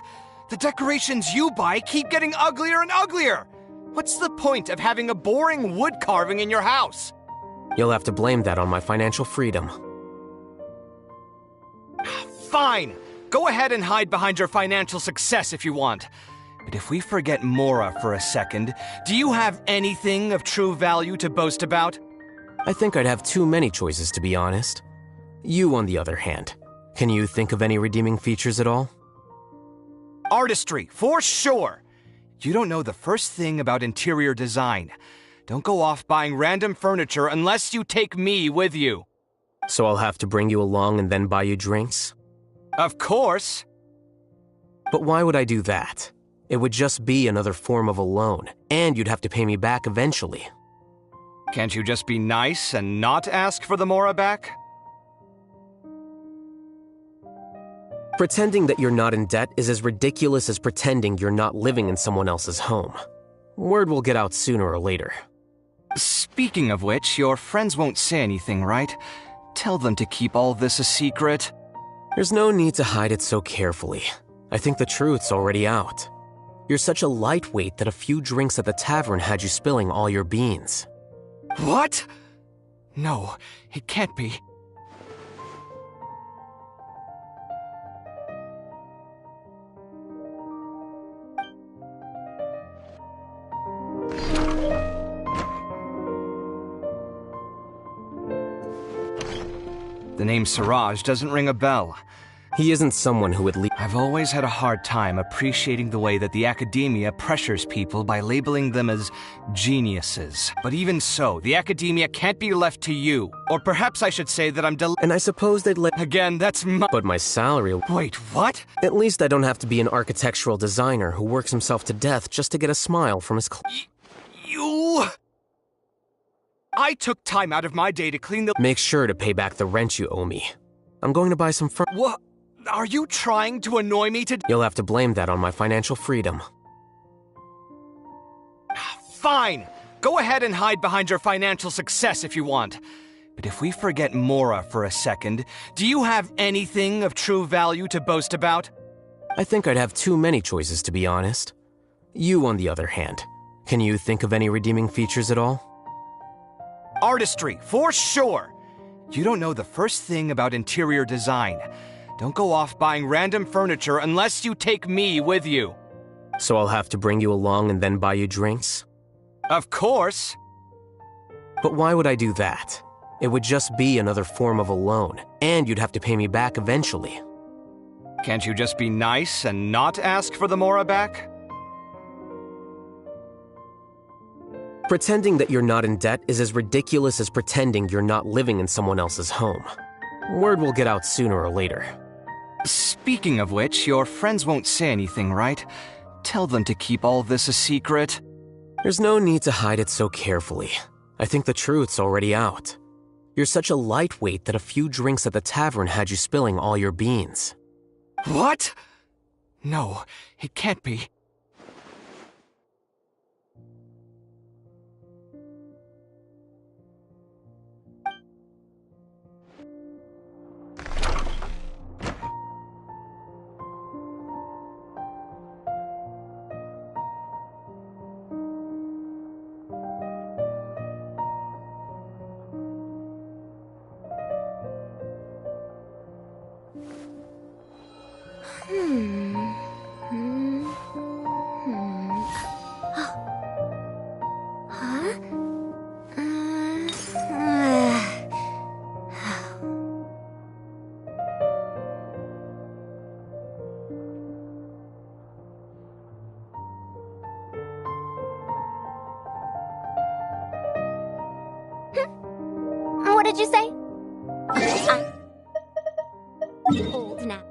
The decorations you buy keep getting uglier and uglier. What's the point of having a boring wood carving in your house? You'll have to blame that on my financial freedom. Fine. Go ahead and hide behind your financial success if you want. But if we forget Mora for a second, do you have anything of true value to boast about? I think I'd have too many choices, to be honest. You, on the other hand, can you think of any redeeming features at all? Artistry, for sure. You don't know the first thing about interior design. Don't go off buying random furniture unless you take me with you. So I'll have to bring you along and then buy you drinks? Of course. But why would I do that? It would just be another form of a loan, and you'd have to pay me back eventually. Can't you just be nice and not ask for the Mora back? Pretending that you're not in debt is as ridiculous as pretending you're not living in someone else's home. Word will get out sooner or later. Speaking of which, your friends won't say anything, right? Tell them to keep all this a secret. There's no need to hide it so carefully. I think the truth's already out. You're such a lightweight that a few drinks at the tavern had you spilling all your beans. What? No, it can't be. The name Siraj doesn't ring a bell. He isn't someone who would leave. I've always had a hard time appreciating the way that the academia pressures people by labeling them as geniuses. But even so, the academia can't be left to you. Or perhaps I should say that I'm And I suppose they'd let- Again, that's But my salary... Wait, what? At least I don't have to be an architectural designer who works himself to death just to get a smile from his You... I took time out of my day to clean the... Make sure to pay back the rent you owe me. I'm going to buy some What? Are you trying to annoy me to... You'll have to blame that on my financial freedom. Fine. Go ahead and hide behind your financial success if you want. But if we forget Mora for a second, do you have anything of true value to boast about? I think I'd have too many choices, to be honest. You, on the other hand, can you think of any redeeming features at all? Artistry, for sure. You don't know the first thing about interior design. Don't go off buying random furniture unless you take me with you. So I'll have to bring you along and then buy you drinks? Of course. But why would I do that? It would just be another form of a loan, and you'd have to pay me back eventually. Can't you just be nice and not ask for the Mora back? Pretending that you're not in debt is as ridiculous as pretending you're not living in someone else's home. Word will get out sooner or later. Speaking of which, your friends won't say anything, right? Tell them to keep all this a secret. There's no need to hide it so carefully. I think the truth's already out. You're such a lightweight that a few drinks at the tavern had you spilling all your beans. What? No, it can't be. What did you say? I'm old now.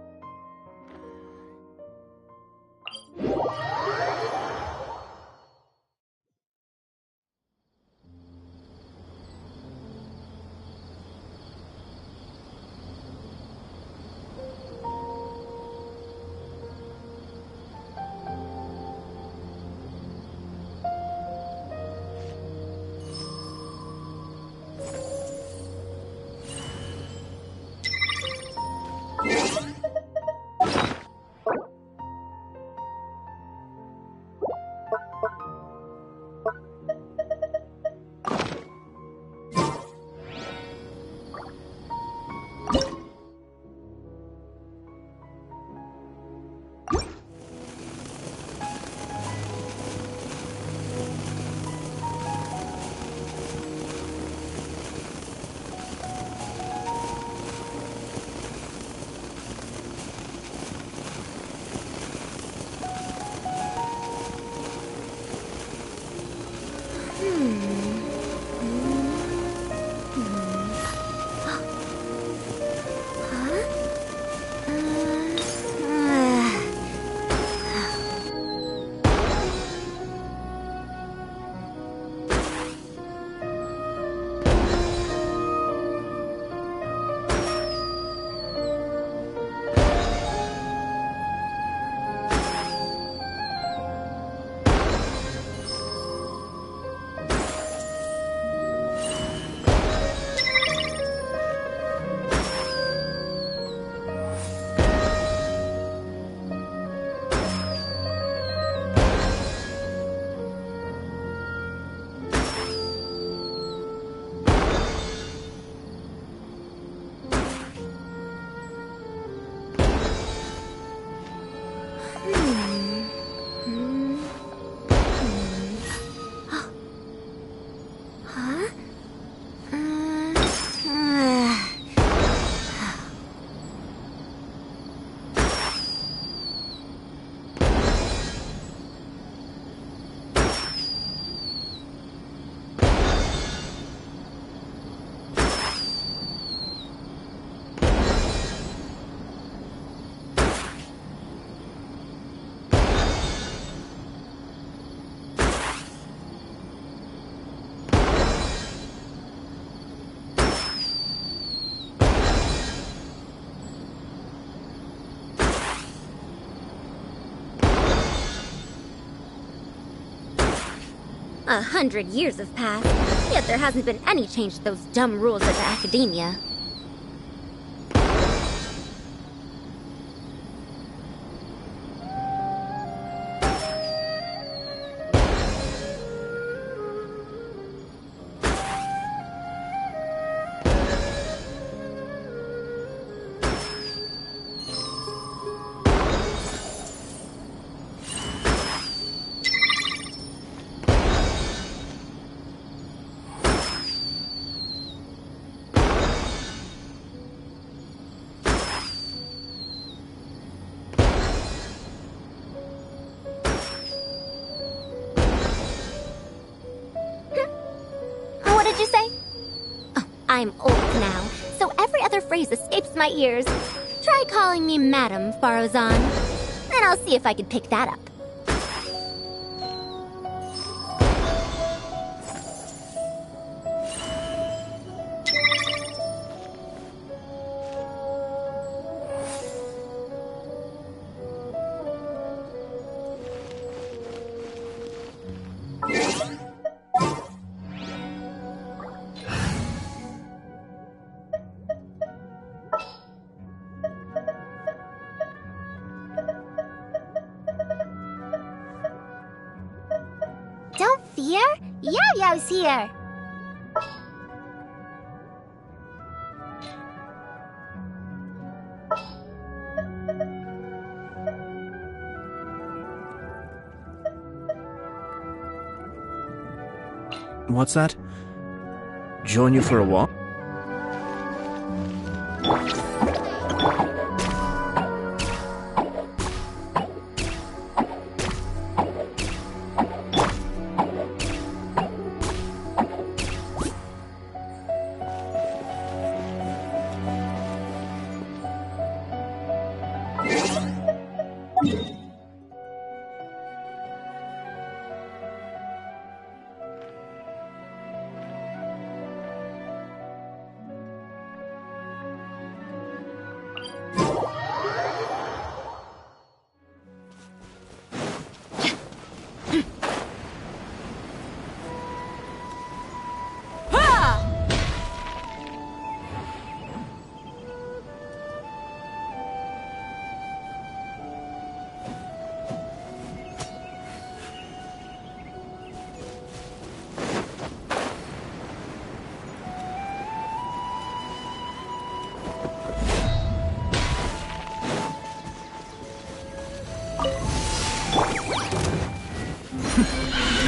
A 100 years have passed, yet there hasn't been any change to those dumb rules at the Academia. What did you say? Oh, I'm old now, so every other phrase escapes my ears. Try Try calling me Madam, Faruzan. Then I'll see if I can pick that up. Don't fear. Yao's here. What's that? Join you for a walk?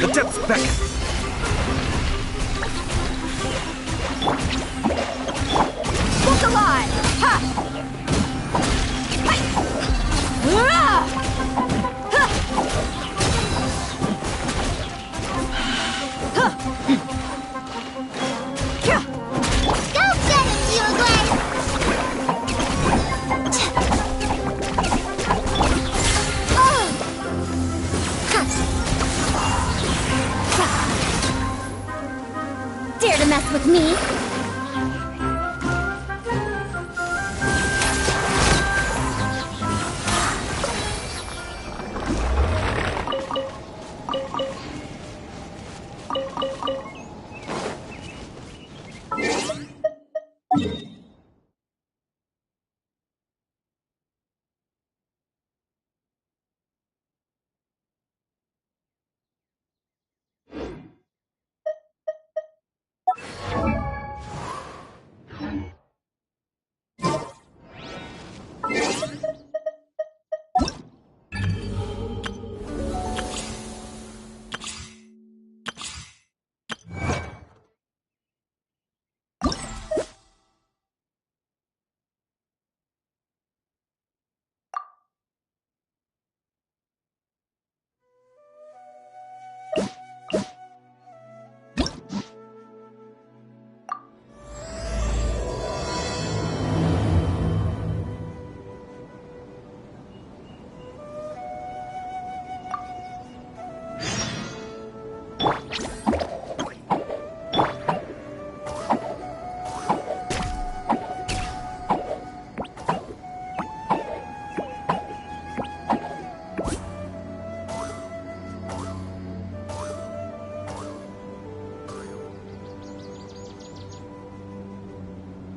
The depths beckon! Look alive! Ha! Go get him, Uruguay! Dare to mess with me?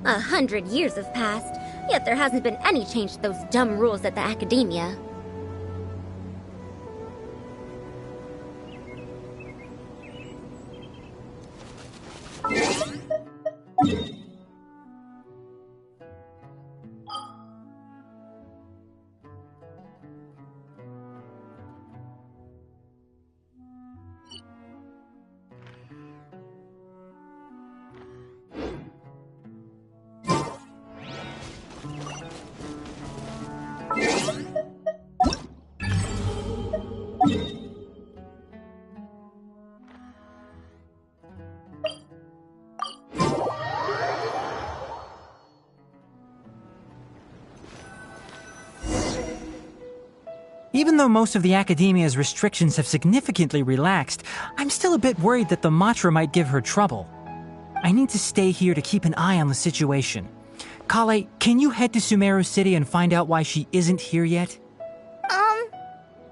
A 100 years have passed, yet there hasn't been any change to those dumb rules at the academia. Even though most of the Academia's restrictions have significantly relaxed, I'm still a bit worried that the Matra might give her trouble. I need to stay here to keep an eye on the situation. Kale, can you head to Sumeru City and find out why she isn't here yet?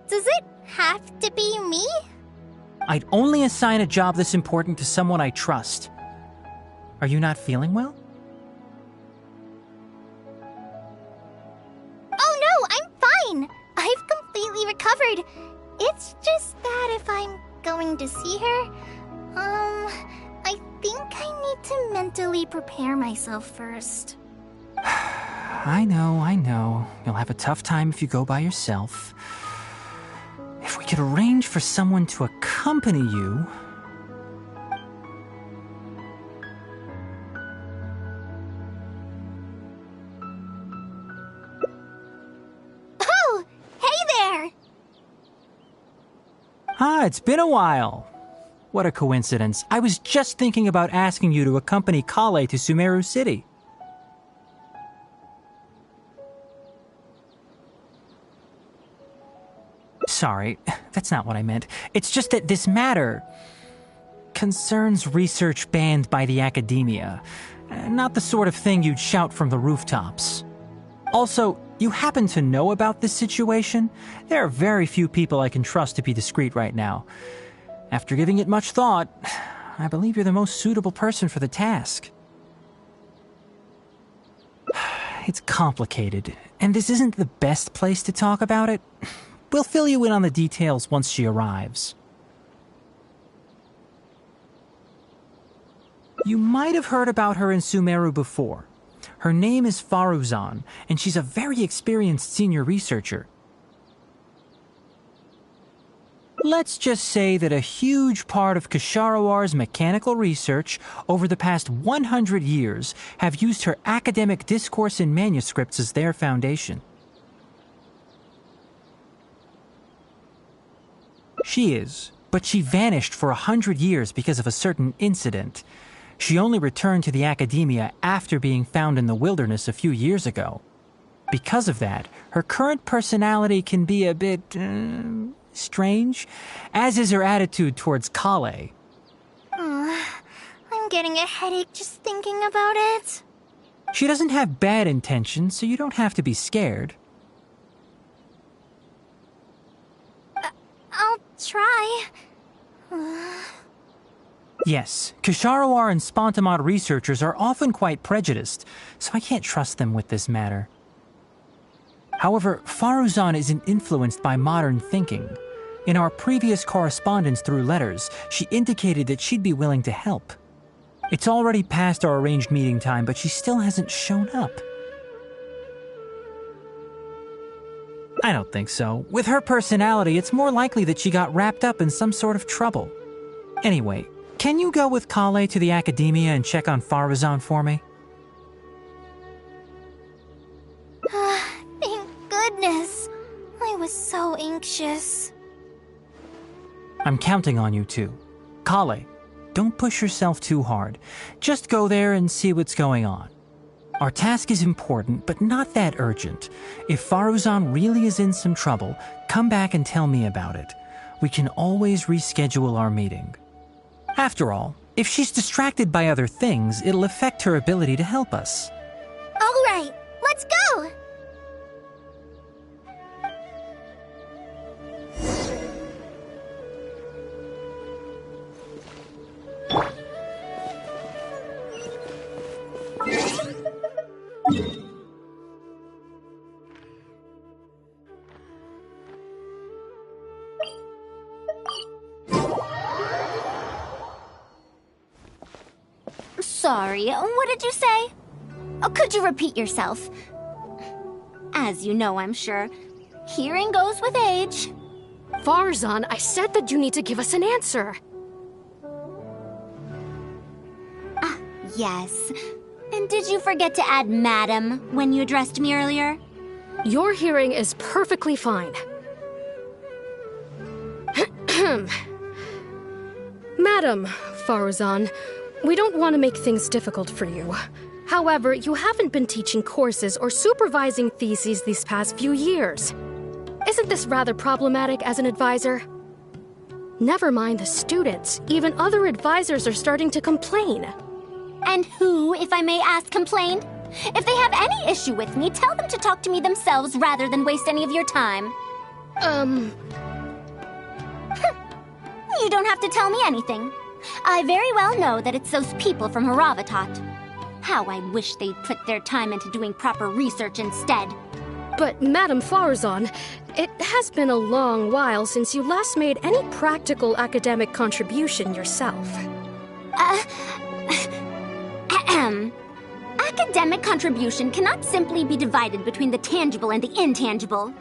Does it have to be me? I'd only assign a job this important to someone I trust. Are you not feeling well? Oh no, I'm fine. I've completely recovered. It's just that if I'm going to see her, I think I need to mentally prepare myself first. I know. You'll have a tough time if you go by yourself. If we could arrange for someone to accompany you... Oh! Hey there! Ah, it's been a while. What a coincidence. I was just thinking about asking you to accompany Kale to Sumeru City. Sorry, that's not what I meant. It's just that this matter concerns research banned by the Academia. Not the sort of thing you'd shout from the rooftops. Also, you happen to know about this situation? There are very few people I can trust to be discreet right now. After giving it much thought, I believe you're the most suitable person for the task. It's complicated, and this isn't the best place to talk about it. We'll fill you in on the details once she arrives. You might have heard about her in Sumeru before. Her name is Faruzan, and she's a very experienced senior researcher. Let's just say that a huge part of Ksharowar's mechanical research over the past 100 years have used her academic discourse and manuscripts as their foundation. She is, but she vanished for 100 years because of a certain incident. She only returned to the Academia after being found in the wilderness a few years ago. Because of that, her current personality can be a bit, strange, as is her attitude towards Kale. I'm getting a headache just thinking about it. She doesn't have bad intentions, so you don't have to be scared. I'll try. Yes, Ksharawar and Spontamod researchers are often quite prejudiced, so I can't trust them with this matter. However, Faruzan isn't influenced by modern thinking. In our previous correspondence through letters, she indicated that she'd be willing to help. It's already past our arranged meeting time, but she still hasn't shown up. I don't think so. With her personality, it's more likely that she got wrapped up in some sort of trouble. Anyway, can you go with Kale to the Academia and check on Faruzan for me? Thank goodness. I was so anxious. I'm counting on you too. Kale, don't push yourself too hard. Just go there and see what's going on. Our task is important, but not that urgent. If Faruzan really is in some trouble, come back and tell me about it. We can always reschedule our meeting. After all, if she's distracted by other things, it'll affect her ability to help us. All right, let's go! Sorry, what did you say? Oh, could you repeat yourself? As you know, I'm sure, hearing goes with age. Faruzan, I said that you need to give us an answer. Yes. And did you forget to add madam when you addressed me earlier? Your hearing is perfectly fine. Madam Faruzan, we don't want to make things difficult for you. However, you haven't been teaching courses or supervising theses these past few years. Isn't this rather problematic as an advisor? Never mind the students. Even other advisors are starting to complain. And who, if I may ask, complained? If they have any issue with me, tell them to talk to me themselves rather than waste any of your time. You don't have to tell me anything. I very well know that it's those people from Haravatat. How I wish they'd put their time into doing proper research instead. But, Madame Faruzan, it has been a long while since you last made any practical academic contribution yourself. Academic contribution cannot simply be divided between the tangible and the intangible.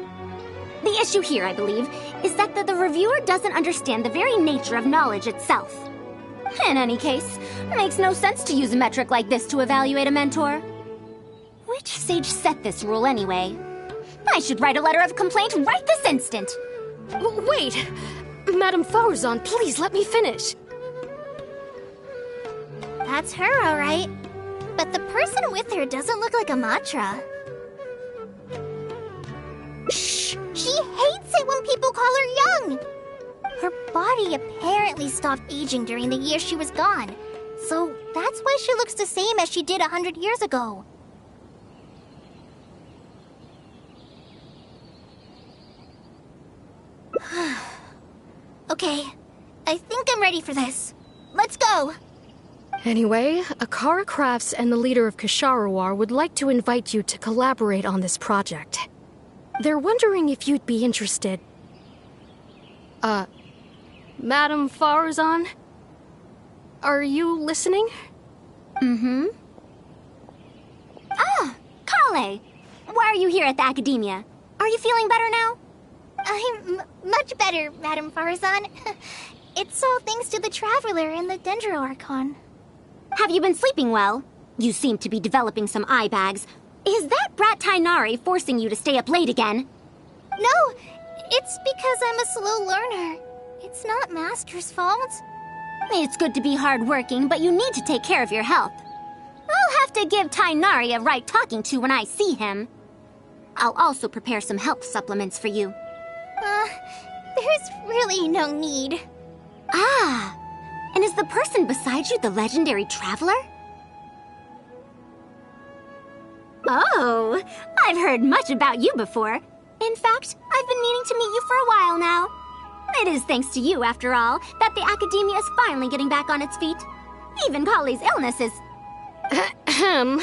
The issue here, I believe, is that the reviewer doesn't understand the very nature of knowledge itself. In any case, it makes no sense to use a metric like this to evaluate a mentor. Which sage set this rule anyway? I should write a letter of complaint right this instant. Wait! Madame Faruzan, please let me finish. That's her, all right. But the person with her doesn't look like a Matra. Shh! She hates it when people call her young! Her body apparently stopped aging during the year she was gone. So that's why she looks the same as she did 100 years ago. Okay, I think I'm ready for this. Let's go! Anyway, Akara Crafts and the leader of Ksharawar would like to invite you to collaborate on this project. They're wondering if you'd be interested. Madame Faruzan? Are you listening? Mm-hmm. Ah, Kale! Why are you here at the Academia? Are you feeling better now? I'm much better, Madame Faruzan. It's all thanks to the Traveler and the Dendro Archon. Have you been sleeping well? You seem to be developing some eye bags. Is that brat Tainari forcing you to stay up late again? No, it's because I'm a slow learner. It's not Master's fault. It's good to be hardworking, but you need to take care of your health. I'll have to give Tainari a right talking to when I see him. I'll also prepare some health supplements for you. There's really no need. Ah, and is the person beside you the legendary Traveler? Oh, I've heard much about you before. In fact, I've been meaning to meet you for a while now. It is thanks to you, after all, that the Academia is finally getting back on its feet. Even Kali's illness is... Ahem.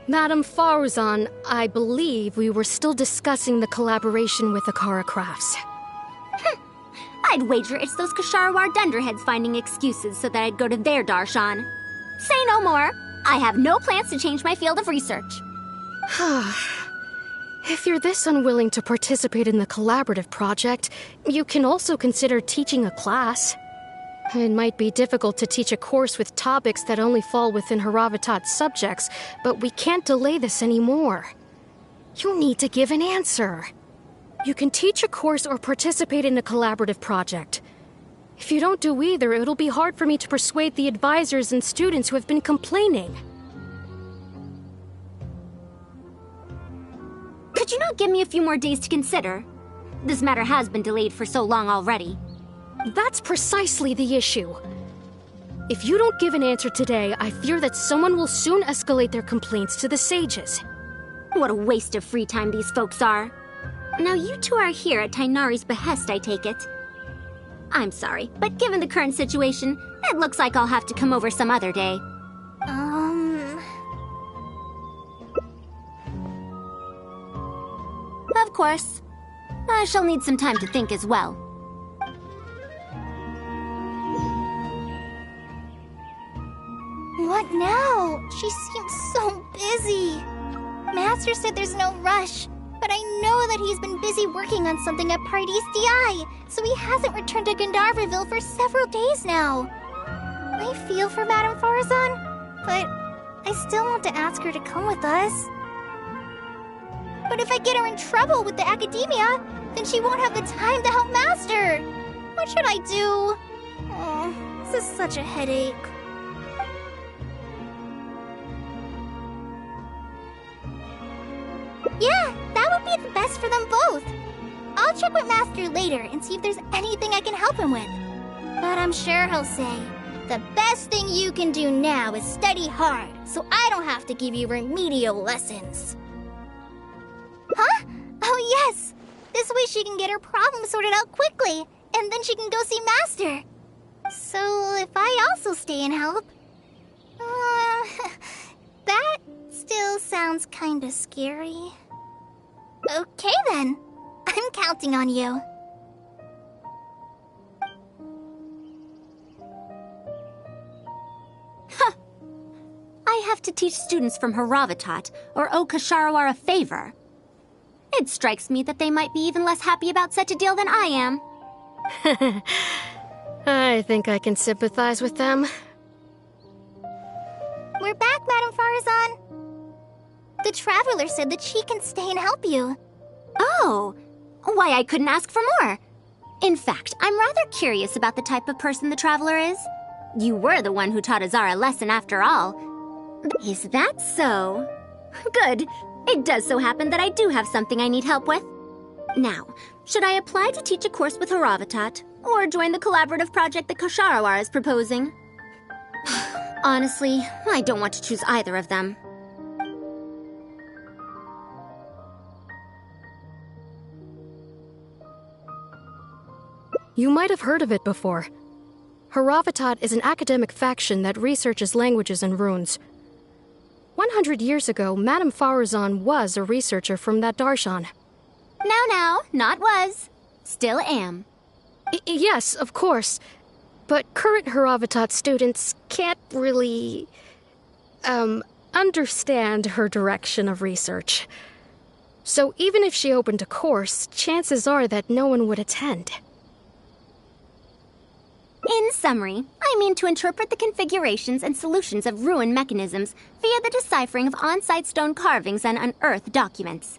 Madame Faruzan, I believe we were still discussing the collaboration with Akara Crafts. I'd wager it's those Ksharawar Dunderheads finding excuses so that I'd go to their darshan. Say no more. I have no plans to change my field of research. If you're this unwilling to participate in the collaborative project, you can also consider teaching a class. It might be difficult to teach a course with topics that only fall within Haravatat's subjects, but we can't delay this anymore. You need to give an answer. You can teach a course or participate in a collaborative project. If you don't do either, it'll be hard for me to persuade the advisors and students who have been complaining. Could you not give me a few more days to consider? This matter has been delayed for so long already. That's precisely the issue. If you don't give an answer today, I fear that someone will soon escalate their complaints to the sages. What a waste of free time these folks are. Now you two are here at Tainari's behest, I take it. I'm sorry, but given the current situation, it looks like I'll have to come over some other day. Of course. I shall need some time to think as well. What now? She seems so busy. Master said there's no rush, but I know that he's been busy working on something at Paradise DI, so he hasn't returned to Gandharvaville for several days now. I feel for Madame Faruzan, but I still want to ask her to come with us. But if I get her in trouble with the Academia, then she won't have the time to help Master. What should I do? Oh, this is such a headache. Yeah, that would be the best for them both. I'll check with Master later and see if there's anything I can help him with. But I'm sure he'll say, the best thing you can do now is study hard, so I don't have to give you remedial lessons. Huh? Oh yes! This way she can get her problem sorted out quickly, and then she can go see Master. So if I also stay and help... that still sounds kinda scary. Okay then. I'm counting on you. Huh. I have to teach students from Haravatat, or owe Ksharawar a favor. It strikes me that they might be even less happy about such a deal than I am. I think I can sympathize with them. We're back, Madame Faruzan. The Traveler said that she can stay and help you. Oh, why I couldn't ask for more. In fact, I'm rather curious about the type of person the Traveler is. You were the one who taught Azara a lesson after all. Is that so? Good. It does so happen that I do have something I need help with. Now, should I apply to teach a course with Haravatat, or join the collaborative project that Ksharawar is proposing? Honestly, I don't want to choose either of them. You might have heard of it before. Haravatat is an academic faction that researches languages and runes. 100 years ago, Madame Faruzan was a researcher from that darshan. Now, not was. Still am. Yes, of course. But current Haravatat students can't really... understand her direction of research. So even if she opened a course, chances are that no one would attend. In summary, I mean to interpret the configurations and solutions of ruin mechanisms via the deciphering of on-site stone carvings and unearthed documents.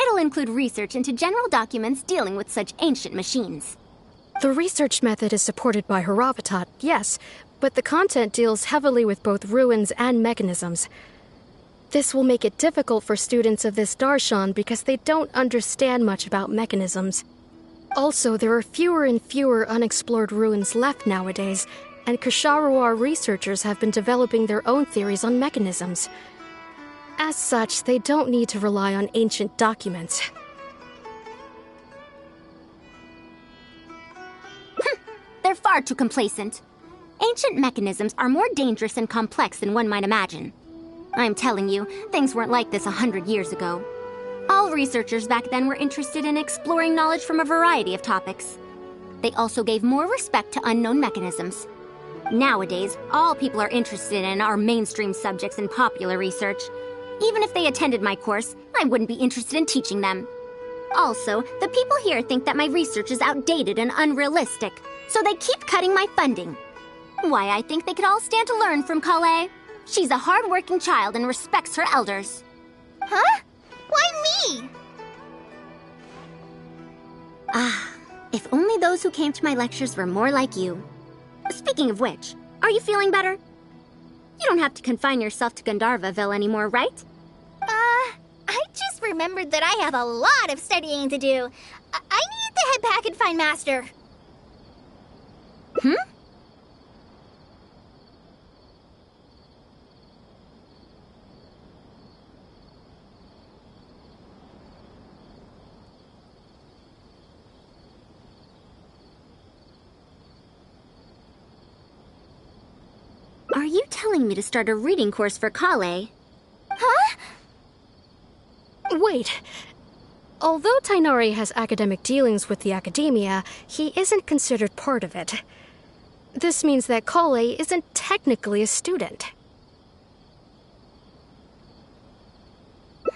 It'll include research into general documents dealing with such ancient machines. The research method is supported by Haravatat, yes, but the content deals heavily with both ruins and mechanisms. This will make it difficult for students of this darshan because they don't understand much about mechanisms. Also, there are fewer and fewer unexplored ruins left nowadays, and Ksharawar researchers have been developing their own theories on mechanisms. As such, they don't need to rely on ancient documents. They're far too complacent. Ancient mechanisms are more dangerous and complex than one might imagine. I'm telling you, things weren't like this 100 years ago. All researchers back then were interested in exploring knowledge from a variety of topics. They also gave more respect to unknown mechanisms. Nowadays, all people are interested in are mainstream subjects in popular research. Even if they attended my course, I wouldn't be interested in teaching them. Also, the people here think that my research is outdated and unrealistic, so they keep cutting my funding. Why, I think they could all stand to learn from Kale. She's a hard-working child and respects her elders. Huh? Why me? Ah, if only those who came to my lectures were more like you. Speaking of which, are you feeling better? You don't have to confine yourself to Gandharvaville anymore, right? I just remembered that I have a lot of studying to do. I need to head back and find Master. Are you telling me to start a reading course for Kale? Huh? Wait. Although Tainari has academic dealings with the academia, he isn't considered part of it. This means that Kale isn't technically a student.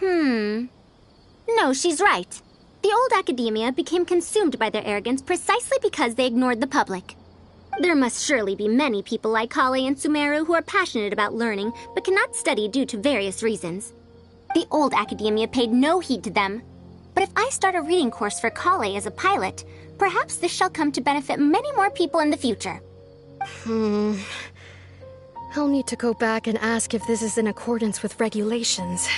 No, she's right. The old academia became consumed by their arrogance precisely because they ignored the public. There must surely be many people like Kale and Sumeru who are passionate about learning, but cannot study due to various reasons. The old academia paid no heed to them. But if I start a reading course for Kale as a pilot, perhaps this shall come to benefit many more people in the future. I'll need to go back and ask if this is in accordance with regulations.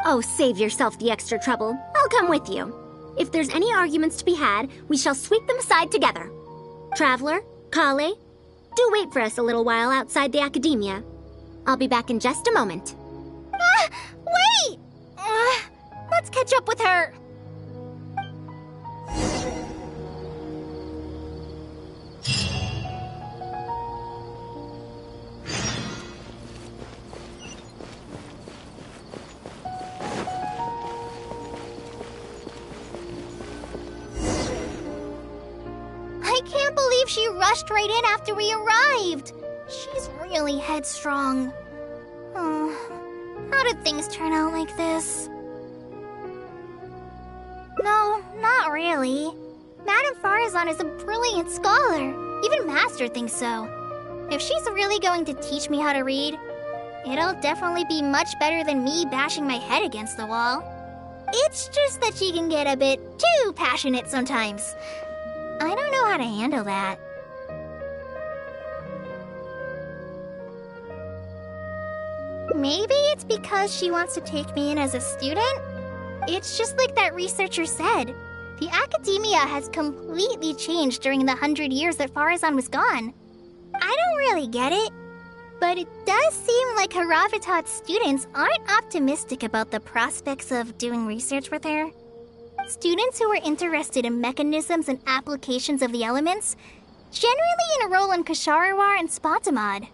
Oh, save yourself the extra trouble. I'll come with you. If there's any arguments to be had, we shall sweep them aside together. Traveler, Kale, do wait for us a little while outside the academia. I'll be back in just a moment. Wait! Let's catch up with her. I can't believe she rushed right in after we arrived. She's really headstrong. How did things turn out like this? No, not really. Madame Faruzan is a brilliant scholar. Even Master thinks so. If she's really going to teach me how to read, it'll definitely be much better than me bashing my head against the wall. It's just that she can get a bit too passionate sometimes. I don't know how to handle that. Maybe it's because she wants to take me in as a student? It's just like that researcher said. The academia has completely changed during the 100 years that Faruzan was gone. I don't really get it, but it does seem like Haravatat's students aren't optimistic about the prospects of doing research with her. Students who are interested in mechanisms and applications of the elements generally enroll in Kasharawar and Spatamad.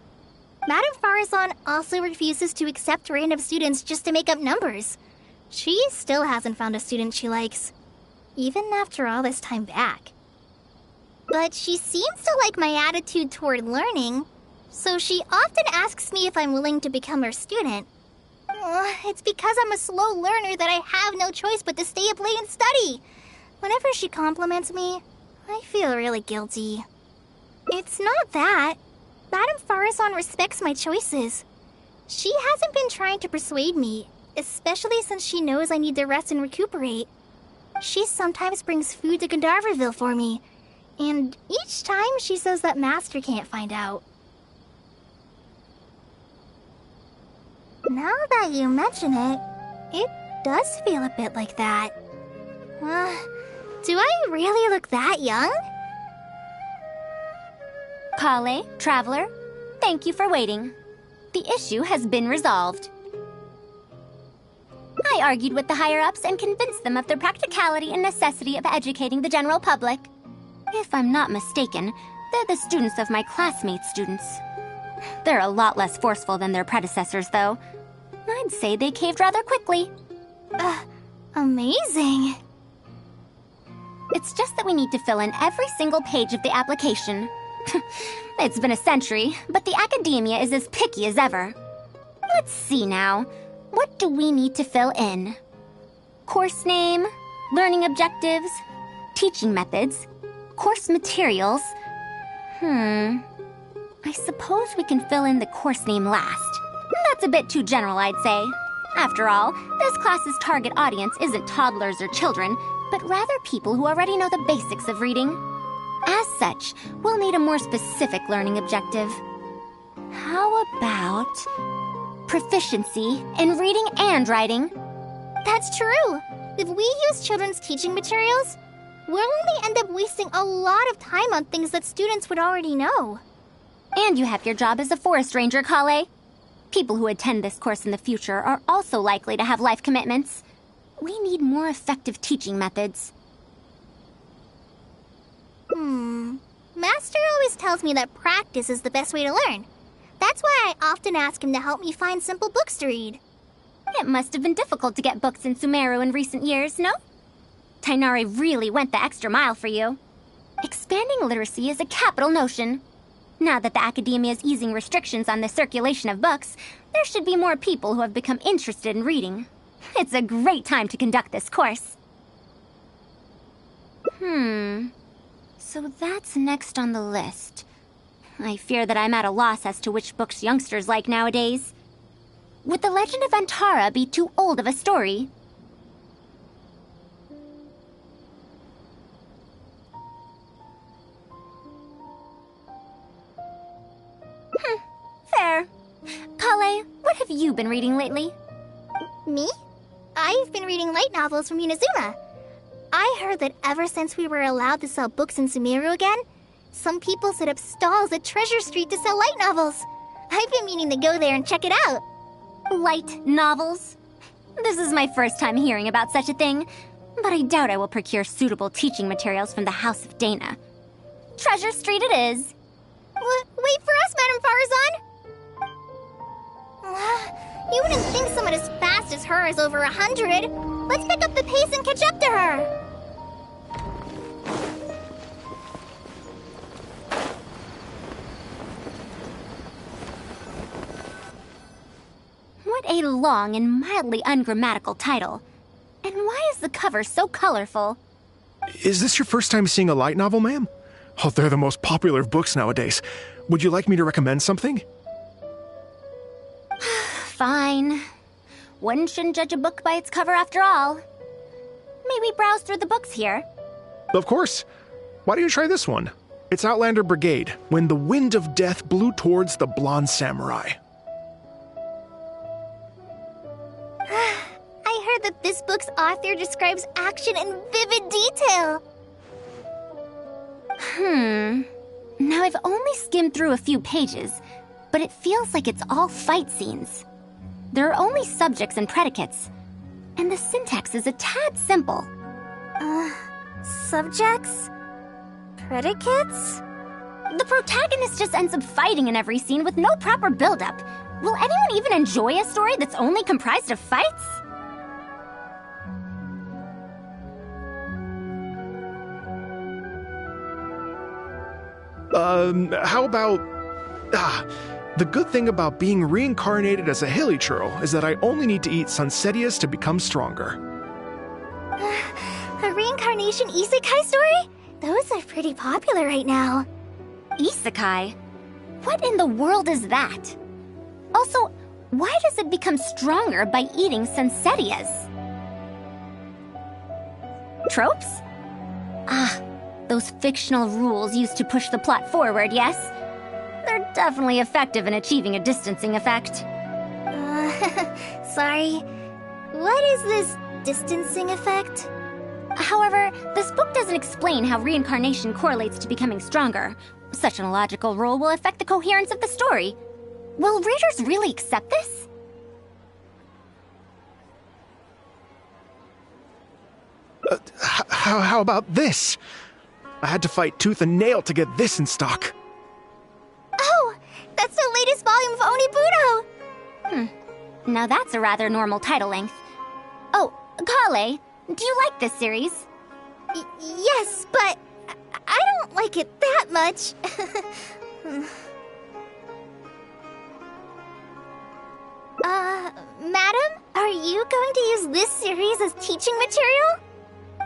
Madame Faruzan also refuses to accept random students just to make up numbers. She still hasn't found a student she likes, even after all this time back. But she seems to like my attitude toward learning, so she often asks me if I'm willing to become her student. It's because I'm a slow learner that I have no choice but to stay up late and study. Whenever she compliments me, I feel really guilty. It's not that. Madame Faruzan respects my choices. She hasn't been trying to persuade me, especially since she knows I need to rest and recuperate. She sometimes brings food to Gandharvaville for me, and each time she says that Master can't find out. Now that you mention it, it does feel a bit like that. Do I really look that young? Kale, Traveler, thank you for waiting. The issue has been resolved. I argued with the higher-ups and convinced them of the practicality and necessity of educating the general public. If I'm not mistaken, they're the students of my classmates' students. They're a lot less forceful than their predecessors, though. I'd say they caved rather quickly. Amazing. It's just that we need to fill in every single page of the application. It's been a century, but the academia is as picky as ever. Let's see now. What do we need to fill in? Course name, learning objectives, teaching methods, course materials. I suppose we can fill in the course name last. That's a bit too general, I'd say. After all, this class's target audience isn't toddlers or children, but rather people who already know the basics of reading. As such, we'll need a more specific learning objective. How about proficiency in reading and writing? That's true. If we use children's teaching materials, we'll only end up wasting a lot of time on things that students would already know. And you have your job as a forest ranger, Kale. People who attend this course in the future are also likely to have life commitments. We need more effective teaching methods. Master always tells me that practice is the best way to learn. That's why I often ask him to help me find simple books to read. It must have been difficult to get books in Sumeru in recent years, no? Tainari really went the extra mile for you. Expanding literacy is a capital notion. Now that the academia is easing restrictions on the circulation of books, there should be more people who have become interested in reading. It's a great time to conduct this course. So that's next on the list. I fear that I'm at a loss as to which books youngsters like nowadays. Would The Legend of Antara be too old of a story? Fair. Kale, what have you been reading lately? Me? I've been reading light novels from Inazuma. I heard that ever since we were allowed to sell books in Sumeru again, some people set up stalls at Treasure Street to sell light novels. I've been meaning to go there and check it out. Light novels? This is my first time hearing about such a thing, but I doubt I will procure suitable teaching materials from the House of Dana. Treasure Street it is. Wait for us, Madame Faruzan! You wouldn't think someone as fast as her is over 100. Let's pick up the pace and catch up to her. What a long and mildly ungrammatical title. And why is the cover so colorful? Is this your first time seeing a light novel, ma'am? Oh, they're the most popular of books nowadays. Would you like me to recommend something? Fine. One shouldn't judge a book by its cover after all. Maybe browse through the books here. Of course. Why don't you try this one? It's Outlander Brigade, When the Wind of Death Blew Towards the Blonde Samurai. I heard that this book's author describes action in vivid detail. Now I've only skimmed through a few pages, but it feels like it's all fight scenes. There are only subjects and predicates, and the syntax is a tad simple. Subjects? Predicates? The protagonist just ends up fighting in every scene with no proper build-up. Will anyone even enjoy a story that's only comprised of fights? How about... the good thing about being reincarnated as a hilly churl is that I only need to eat Sunsetias to become stronger. A reincarnation isekai story? Those are pretty popular right now. Isekai? What in the world is that? Also, why does it become stronger by eating Sunsetias? Tropes? Those fictional rules used to push the plot forward, yes? They're definitely effective in achieving a distancing effect. Sorry. What is this distancing effect? However, this book doesn't explain how reincarnation correlates to becoming stronger. Such an illogical rule will affect the coherence of the story. Will readers really accept this? How about this? I had to fight tooth and nail to get this in stock. Oh, that's the latest volume of Onibudo! Now that's a rather normal title length. Oh, Kale, do you like this series? Yes, but I don't like it that much. Madam, are you going to use this series as teaching material?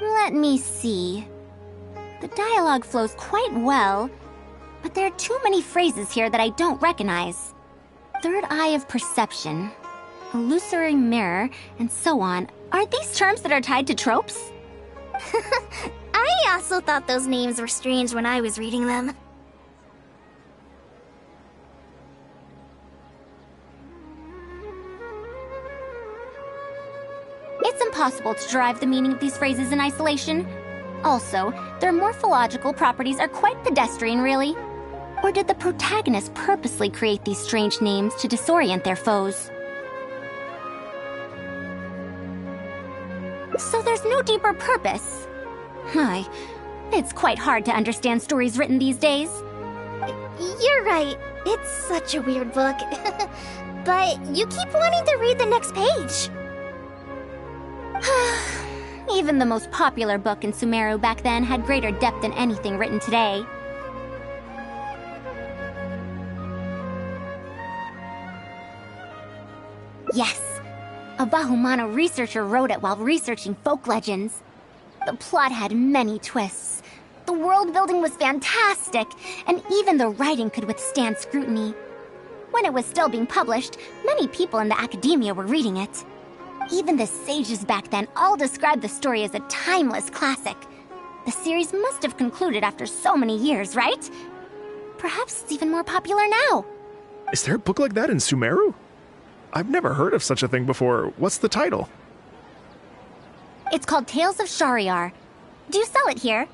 Let me see. The dialogue flows quite well, but there are too many phrases here that I don't recognize. Third eye of perception, illusory mirror, and so on. Are these terms that are tied to tropes? I also thought those names were strange when I was reading them. It's impossible to derive the meaning of these phrases in isolation. Also, their morphological properties are quite pedestrian, really. Or did the protagonist purposely create these strange names to disorient their foes? So there's no deeper purpose. It's quite hard to understand stories written these days. You're right. It's such a weird book. But you keep wanting to read the next page. Even the most popular book in Sumeru back then had greater depth than anything written today. Yes, a Bahumano researcher wrote it while researching folk legends. The plot had many twists. The world building was fantastic, and even the writing could withstand scrutiny. When it was still being published, many people in the academia were reading it. Even the sages back then all described the story as a timeless classic. The series must have concluded after so many years, right? Perhaps it's even more popular now. Is there a book like that in Sumeru? I've never heard of such a thing before. What's the title? It's called Tales of Shariar. Do you sell it here?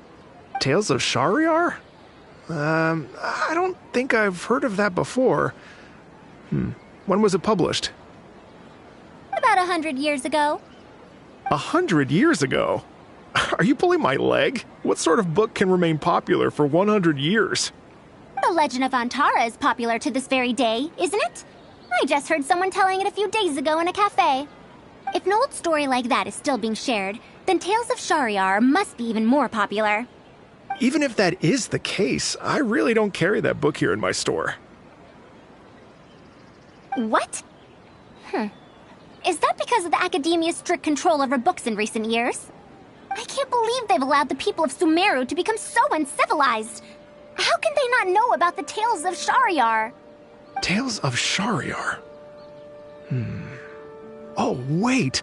Tales of Shariar? I don't think I've heard of that before. When was it published? About 100 years ago. 100 years ago? Are you pulling my leg? What sort of book can remain popular for 100 years? The Legend of Antara is popular to this very day, isn't it? I just heard someone telling it a few days ago in a cafe. If an old story like that is still being shared, then Tales of Shariar must be even more popular. Even if that is the case, I really don't carry that book here in my store. What? Is that because of the Academia's strict control over books in recent years? I can't believe they've allowed the people of Sumeru to become so uncivilized. How can they not know about the Tales of Shariar? Tales of Shariar? Oh, wait!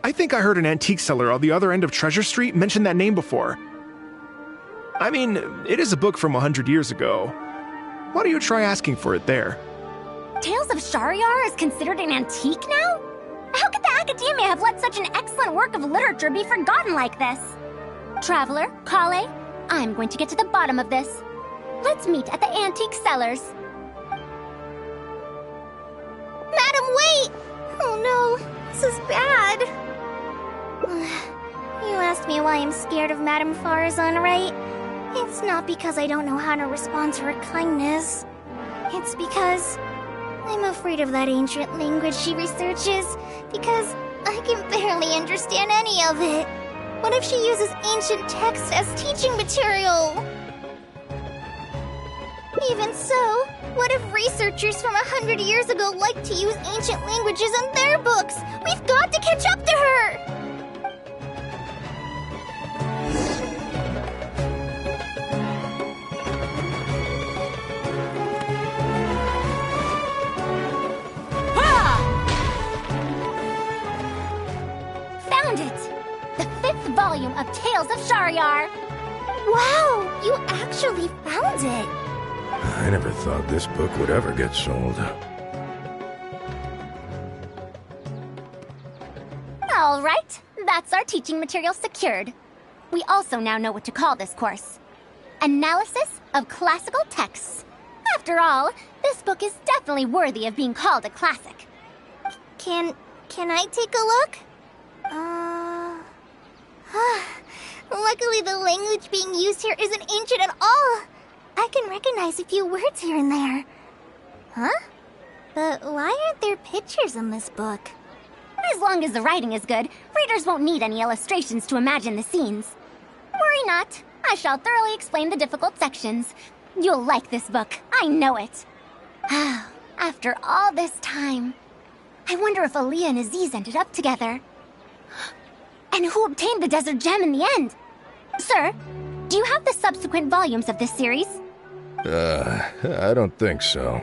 I think I heard an antique seller on the other end of Treasure Street mention that name before. I mean, it is a book from 100 years ago. Why don't you try asking for it there? Tales of Shariar is considered an antique now? How could the Academia have let such an excellent work of literature be forgotten like this? Traveler, Kale, I'm going to get to the bottom of this. Let's meet at the antique sellers. Madam, wait! Oh no, this is bad. You asked me why I'm scared of Madame Faruzan, right? It's not because I don't know how to respond to her kindness. It's because I'm afraid of that ancient language she researches, because I can barely understand any of it. What if she uses ancient texts as teaching material? Even so, what if researchers from 100 years ago like to use ancient languages in their books? We've got to catch up to her! Found it! The 5th volume of Tales of Shariar! Wow, you actually found it! I never thought this book would ever get sold. All right, that's our teaching material secured. We also now know what to call this course. Analysis of Classical Texts. After all, this book is definitely worthy of being called a classic. Can I take a look? Luckily the language being used here isn't ancient at all. I can recognize a few words here and there. Huh? But why aren't there pictures in this book? As long as the writing is good, readers won't need any illustrations to imagine the scenes. Worry not, I shall thoroughly explain the difficult sections. You'll like this book, I know it. After all this time, I wonder if Aaliyah and Aziz ended up together. And who obtained the desert gem in the end? Sir, do you have the subsequent volumes of this series? I don't think so.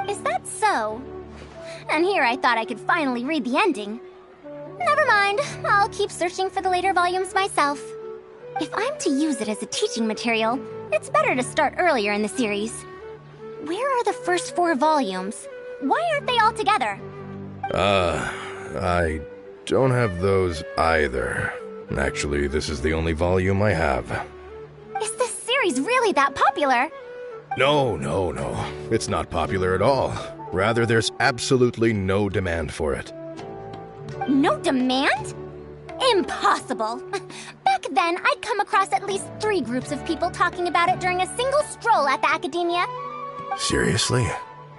Is that so? And here I thought I could finally read the ending. Never mind, I'll keep searching for the later volumes myself. If I'm to use it as a teaching material, it's better to start earlier in the series. Where are the first 4 volumes? Why aren't they all together? I don't have those either. Actually, this is the only volume I have. Is this series really that popular? No. It's not popular at all. Rather, there's absolutely no demand for it. No demand? Impossible! Back then, I'd come across at least 3 groups of people talking about it during a single stroll at the Academia. Seriously?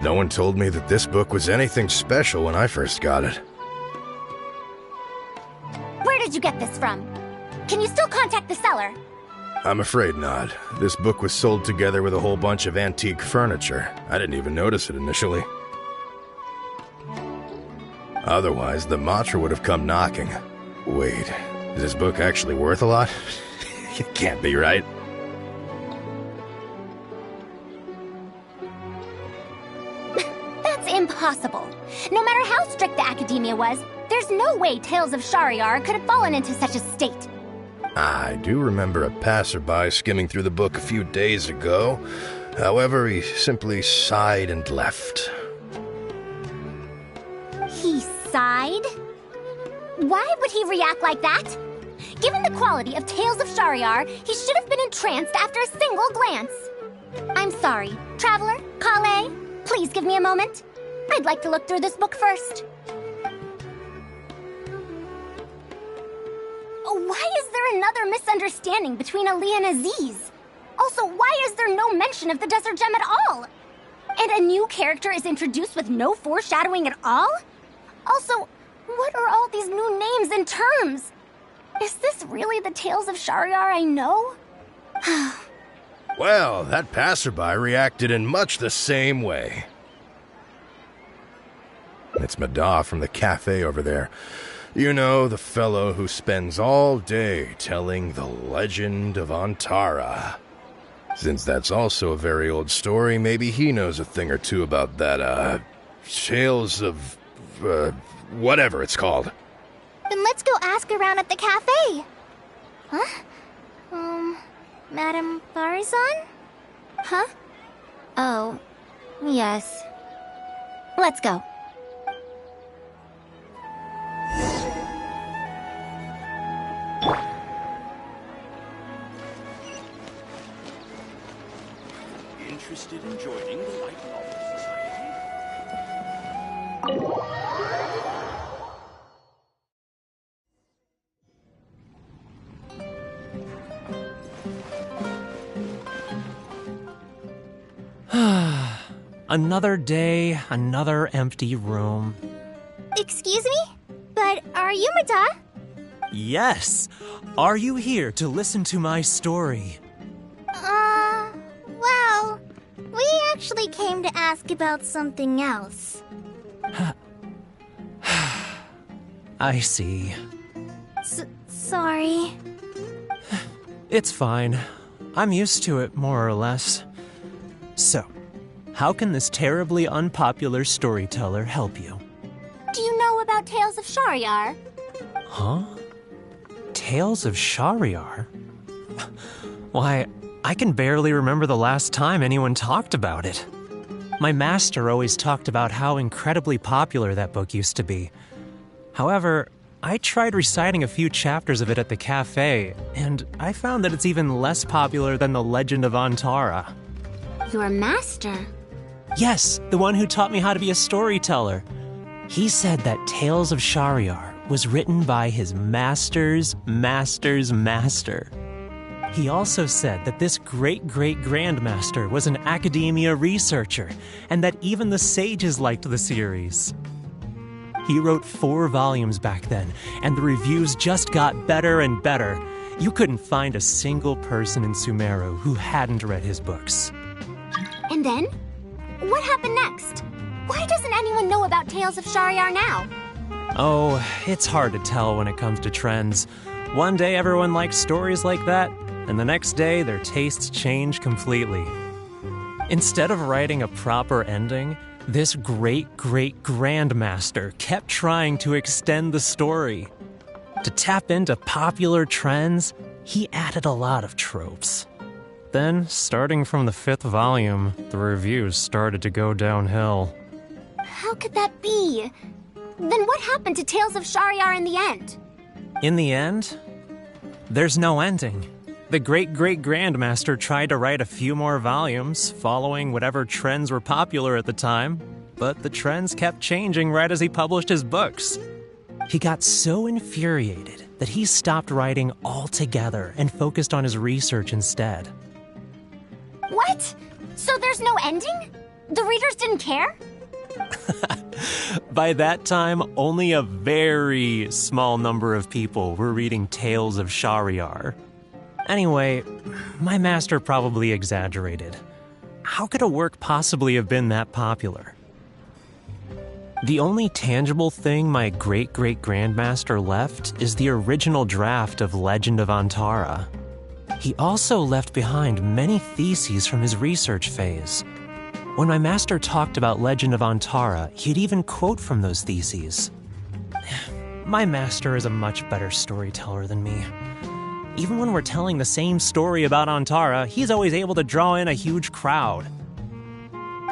No one told me that this book was anything special when I first got it. Where did you get this from? Can you still contact the seller? I'm afraid not. This book was sold together with a whole bunch of antique furniture. I didn't even notice it initially. Otherwise, the Matra would have come knocking. Wait, is this book actually worth a lot? It can't be, right? That's impossible. No matter how strict the Academia was, there's no way Tales of Shariar could have fallen into such a state. I do remember a passerby skimming through the book a few days ago. However, he simply sighed and left. He sighed? Why would he react like that? Given the quality of Tales of Shahryar, he should have been entranced after a single glance. I'm sorry. Traveler, Kale, please give me a moment. I'd like to look through this book first. Why is there another misunderstanding between Ali and Aziz? Also, why is there no mention of the Desert Gem at all? And a new character is introduced with no foreshadowing at all? Also, what are all these new names and terms? Is this really the Tales of Shahryar I know? Well, that passerby reacted in much the same way. It's Mada from the cafe over there. You know, the fellow who spends all day telling the legend of Antara. Since that's also a very old story, maybe he knows a thing or two about that, Tales of, whatever it's called. Then let's go ask around at the cafe. Huh? Madam Faruzan? Huh? Oh, yes. Let's go. Interested in joining the Light Novel Society? Another day, another empty room. Excuse me? But are you Mada? Yes! Are you here to listen to my story? Well, we actually came to ask about something else. I see. Sorry. It's fine. I'm used to it, more or less. So, how can this terribly unpopular storyteller help you? Do you know about Tales of Shahryar? Huh? Tales of Shahryar? Why, I can barely remember the last time anyone talked about it. My master always talked about how incredibly popular that book used to be. However, I tried reciting a few chapters of it at the cafe, and I found that it's even less popular than the Legend of Antara. Your master? Yes, the one who taught me how to be a storyteller. He said that Tales of Shahryar was written by his master's master's master. He also said that this great-great-grandmaster was an academia researcher, and that even the sages liked the series. He wrote 4 volumes back then, and the reviews just got better and better. You couldn't find a single person in Sumeru who hadn't read his books. And then? What happened next? Why doesn't anyone know about Tales of Shahryar now? Oh, it's hard to tell when it comes to trends. One day everyone likes stories like that, and the next day their tastes change completely. Instead of writing a proper ending, this great-great-grandmaster kept trying to extend the story. To tap into popular trends, he added a lot of tropes. Then, starting from the 5th volume, the reviews started to go downhill. How could that be? Then what happened to Tales of Shahryar in the end? In the end, there's no ending. The great-great-grandmaster tried to write a few more volumes, following whatever trends were popular at the time, but the trends kept changing right as he published his books. He got so infuriated that he stopped writing altogether and focused on his research instead. What? So there's no ending? The readers didn't care? By that time, only a very small number of people were reading Tales of Shahryar. Anyway, my master probably exaggerated. How could a work possibly have been that popular? The only tangible thing my great-great-grandmaster left is the original draft of Legend of Antara. He also left behind many theses from his research phase. When my master talked about Legend of Antara, he'd even quote from those theses. My master is a much better storyteller than me. Even when we're telling the same story about Antara, he's always able to draw in a huge crowd.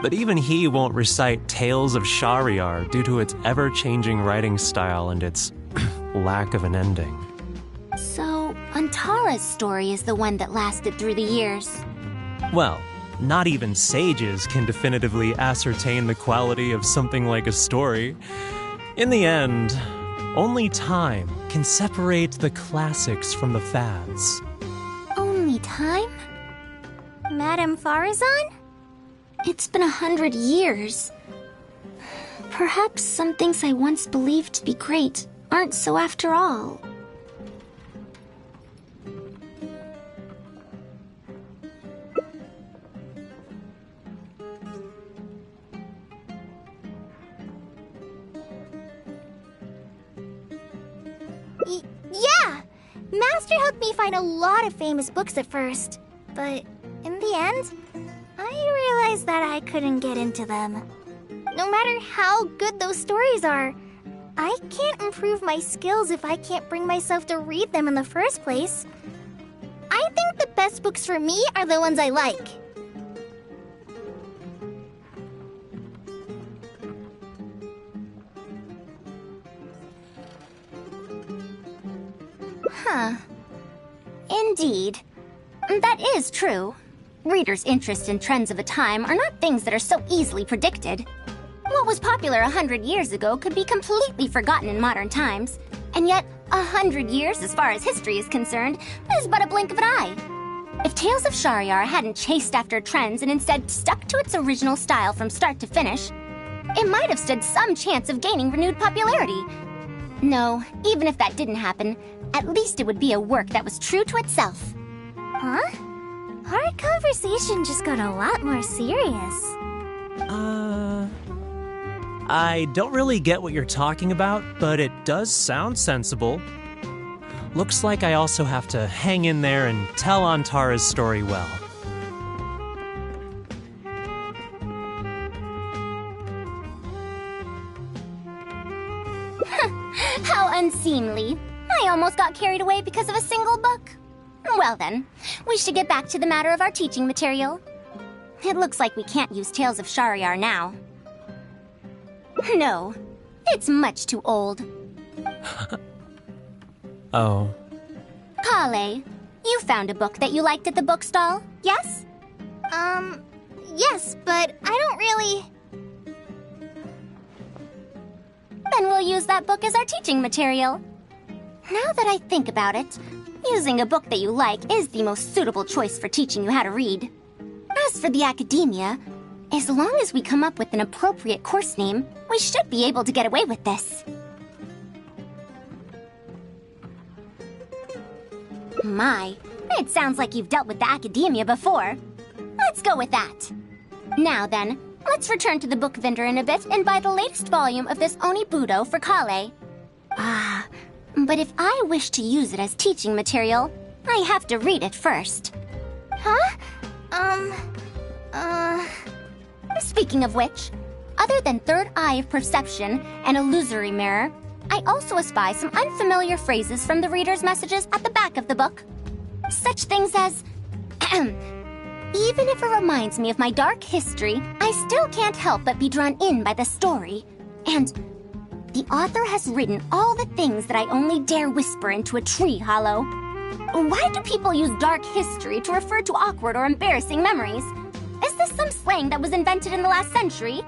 But even he won't recite Tales of Shahryar due to its ever-changing writing style and its lack of an ending. So, Antara's story is the one that lasted through the years. Well, not even sages can definitively ascertain the quality of something like a story. In the end, only time can separate the classics from the fads. Only time? Madame Faruzan? It's been 100 years. Perhaps some things I once believed to be great aren't so after all. Yeah! Master helped me find a lot of famous books at first, but in the end, I realized that I couldn't get into them. No matter how good those stories are, I can't improve my skills if I can't bring myself to read them in the first place. I think the best books for me are the ones I like. Huh. Indeed. That is true. Readers' interest in trends of a time are not things that are so easily predicted. What was popular 100 years ago could be completely forgotten in modern times. And yet, 100 years, as far as history is concerned, is but a blink of an eye. If Tales of Shariar hadn't chased after trends and instead stuck to its original style from start to finish, it might have stood some chance of gaining renewed popularity. No, even if that didn't happen, at least it would be a work that was true to itself. Huh? Our conversation just got a lot more serious. I don't really get what you're talking about, but it does sound sensible. Looks like I also have to hang in there and tell Antara's story well. How unseemly. I almost got carried away because of a single book. Well then, we should get back to the matter of our teaching material. It looks like we can't use Tales of Shariar now. No, it's much too old. Oh. Kale, you found a book that you liked at the bookstall, yes? Yes, but I don't really... Then we'll use that book as our teaching material. Now that I think about it, using a book that you like is the most suitable choice for teaching you how to read. As for the academia, as long as we come up with an appropriate course name, we should be able to get away with this. My, it sounds like you've dealt with the academia before. Let's go with that. Now then, let's return to the book vendor in a bit and buy the latest volume of this Onibudo for Kale. But if I wish to use it as teaching material, I have to read it first. Huh? Speaking of which, other than third eye of perception and illusory mirror, I also espy some unfamiliar phrases from the reader's messages at the back of the book. Such things as, even if it reminds me of my dark history, I still can't help but be drawn in by the story. And the author has written all the things that I only dare whisper into a tree hollow. Why do people use dark history to refer to awkward or embarrassing memories? Is this some slang that was invented in the last century?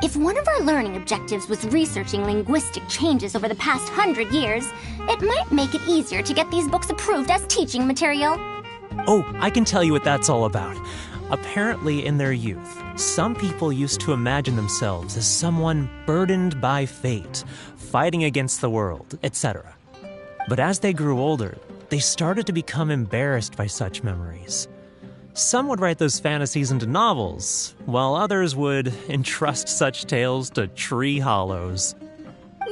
If one of our learning objectives was researching linguistic changes over the past 100 years, it might make it easier to get these books approved as teaching material. Oh, I can tell you what that's all about. Apparently, in their youth, some people used to imagine themselves as someone burdened by fate, fighting against the world, etc. But as they grew older, they started to become embarrassed by such memories. Some would write those fantasies into novels, while others would entrust such tales to tree hollows.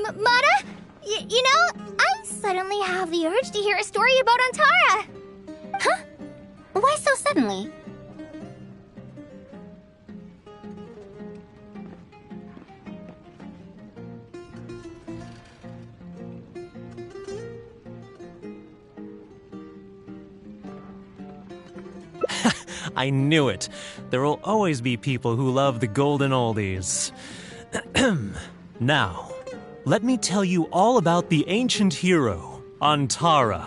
Mata? You know, I suddenly have the urge to hear a story about Antara. Huh? Why so suddenly? I knew it. There will always be people who love the golden oldies. Now, let me tell you all about the ancient hero, Antara.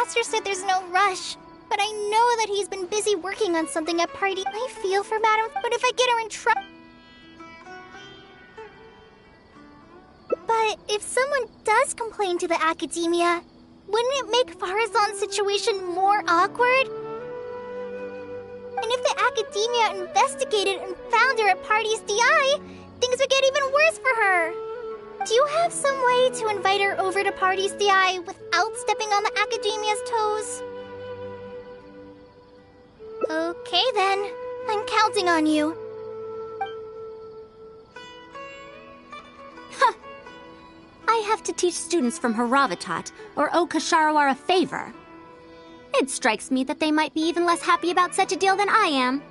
Master said there's no rush, but I know that he's been busy working on something at party. I feel for Madam, but if I get her in trouble... But if someone does complain to the Academia, wouldn't it make Faruzan's situation more awkward? And if the Academia investigated and found her at Party's DI, things would get even worse for her. Do you have some way to invite her over to Party's DI without stepping on the Academia's toes? Okay then, I'm counting on you. Huh. I have to teach students from Haravatat, or owe Kasharawar a favor. It strikes me that they might be even less happy about such a deal than I am.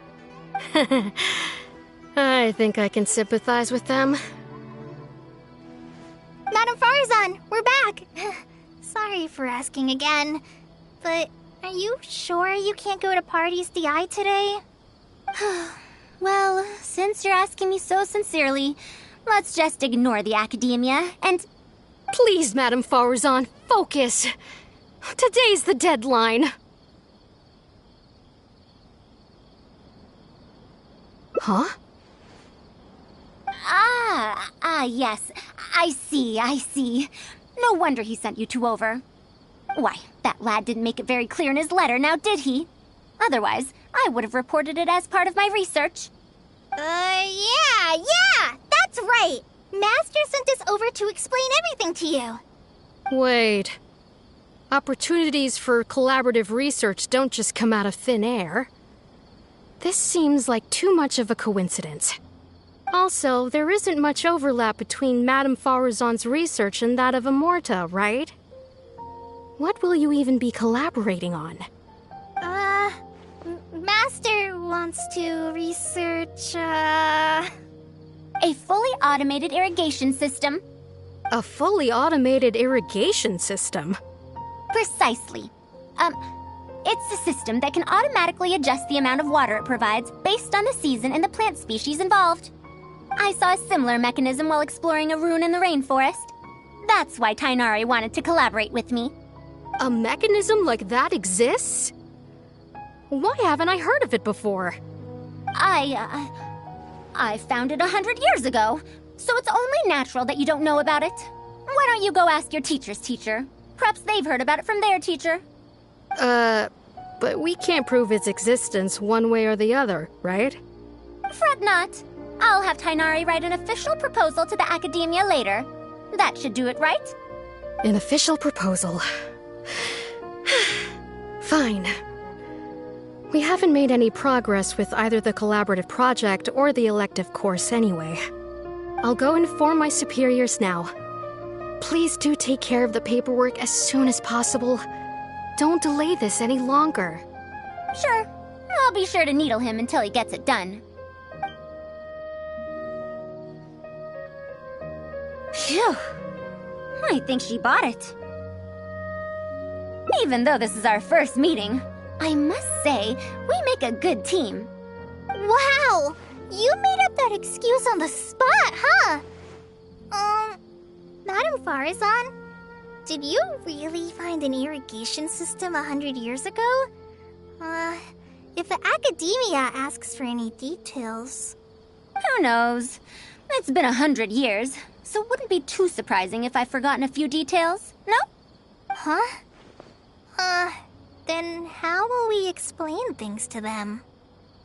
I think I can sympathize with them. Madam Faruzan, we're back! Sorry for asking again, but are you sure you can't go to Party's DI today? Well, since you're asking me so sincerely, let's just ignore the Academia and... Please, Madam Faruzan, focus! Today's the deadline. Huh? Yes. I see. No wonder he sent you two over. Why, that lad didn't make it very clear in his letter, now did he? Otherwise, I would have reported it as part of my research. Yeah, that's right! Master sent us over to explain everything to you. Wait. Opportunities for collaborative research don't just come out of thin air. This seems like too much of a coincidence. Also, there isn't much overlap between Madame Faruzan's research and that of Amorta, right? What will you even be collaborating on? Master wants to research, A fully automated irrigation system. A fully automated irrigation system? Precisely. It's a system that can automatically adjust the amount of water it provides based on the season and the plant species involved. I saw a similar mechanism while exploring a rune in the rainforest. That's why Tainari wanted to collaborate with me. A mechanism like that exists? Why haven't I heard of it before? I found it 100 years ago, so it's only natural that you don't know about it. Why don't you go ask your teacher's teacher? Perhaps they've heard about it from their teacher. But we can't prove its existence one way or the other, right? Fret not. I'll have Tainari write an official proposal to the Academia later. That should do it, right? An official proposal. Fine. We haven't made any progress with either the collaborative project or the elective course anyway. I'll go inform my superiors now. Please do take care of the paperwork as soon as possible. Don't delay this any longer. Sure. I'll be sure to needle him until he gets it done. Phew. I think she bought it. Even though this is our first meeting, I must say, we make a good team. Wow! You made up that excuse on the spot, huh? Madam Faruzan, did you really find an irrigation system 100 years ago? If the Academia asks for any details... Who knows? It's been 100 years, so it wouldn't be too surprising if I've forgotten a few details, no? Huh? Then how will we explain things to them?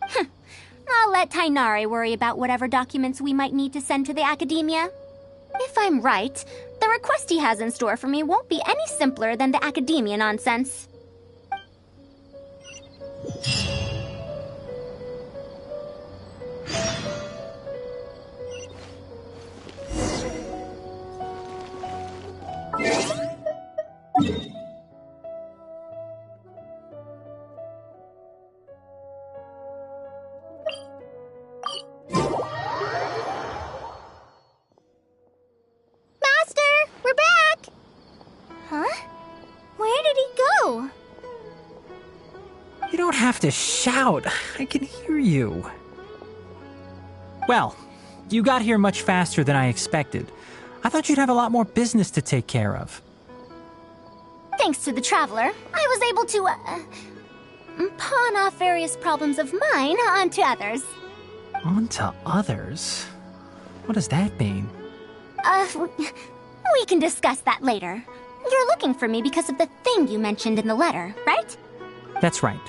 I'll let Tainari worry about whatever documents we might need to send to the Academia. If I'm right, the request he has in store for me won't be any simpler than the Academia nonsense. Have to shout. I can hear you. Well, you got here much faster than I expected. I thought you'd have a lot more business to take care of. Thanks to the Traveler, I was able to, pawn off various problems of mine onto others. Onto others? What does that mean? We can discuss that later. You're looking for me because of the thing you mentioned in the letter, right? That's right.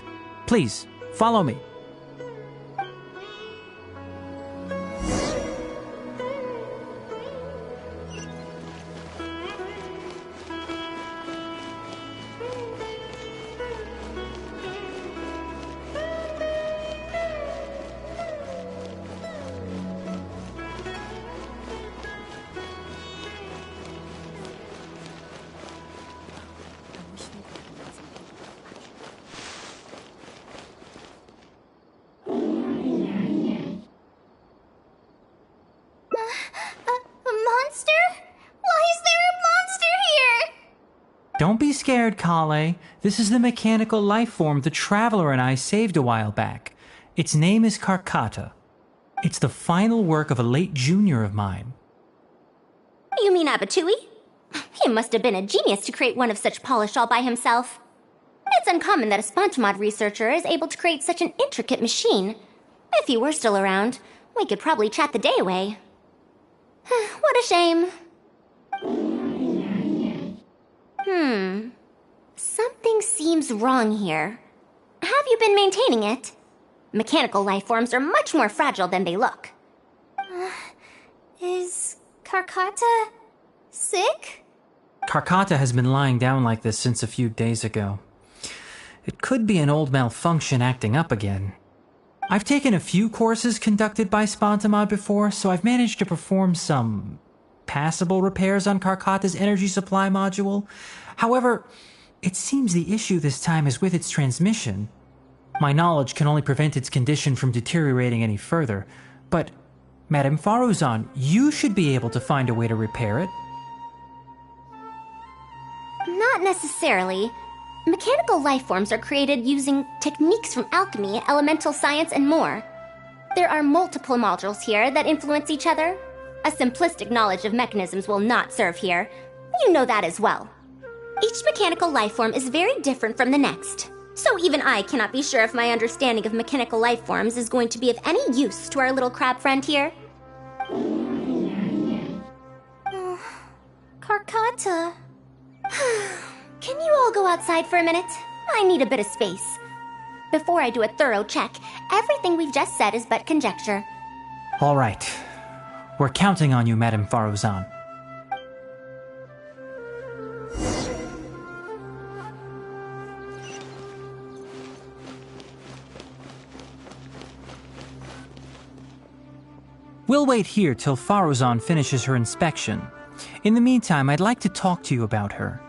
Please, follow me. Don't be scared, Kale. This is the mechanical life form the Traveler and I saved a while back. Its name is Karkata. It's the final work of a late junior of mine. You mean Abatui? He must have been a genius to create one of such polish all by himself. It's uncommon that a SpongeMod researcher is able to create such an intricate machine. If he were still around, we could probably chat the day away. What a shame. Something seems wrong here. Have you been maintaining it? Mechanical life forms are much more fragile than they look. Is Karkata sick? Karkata has been lying down like this since a few days ago. It could be an old malfunction acting up again. I've taken a few courses conducted by Spontamod before, so I've managed to perform some passable repairs on Karkata's energy supply module. However, it seems the issue this time is with its transmission. My knowledge can only prevent its condition from deteriorating any further, but Madame Faruzan, you should be able to find a way to repair it. Not necessarily. Mechanical life forms are created using techniques from alchemy, elemental science, and more. There are multiple modules here that influence each other. A simplistic knowledge of mechanisms will not serve here. You know that as well. Each mechanical life form is very different from the next. So even I cannot be sure if my understanding of mechanical life forms is going to be of any use to our little crab friend here. Karkata. Can you all go outside for a minute? I need a bit of space. Before I do a thorough check, everything we've just said is but conjecture. All right. We're counting on you, Madame Faruzan. We'll wait here till Faruzan finishes her inspection. In the meantime, I'd like to talk to you about her.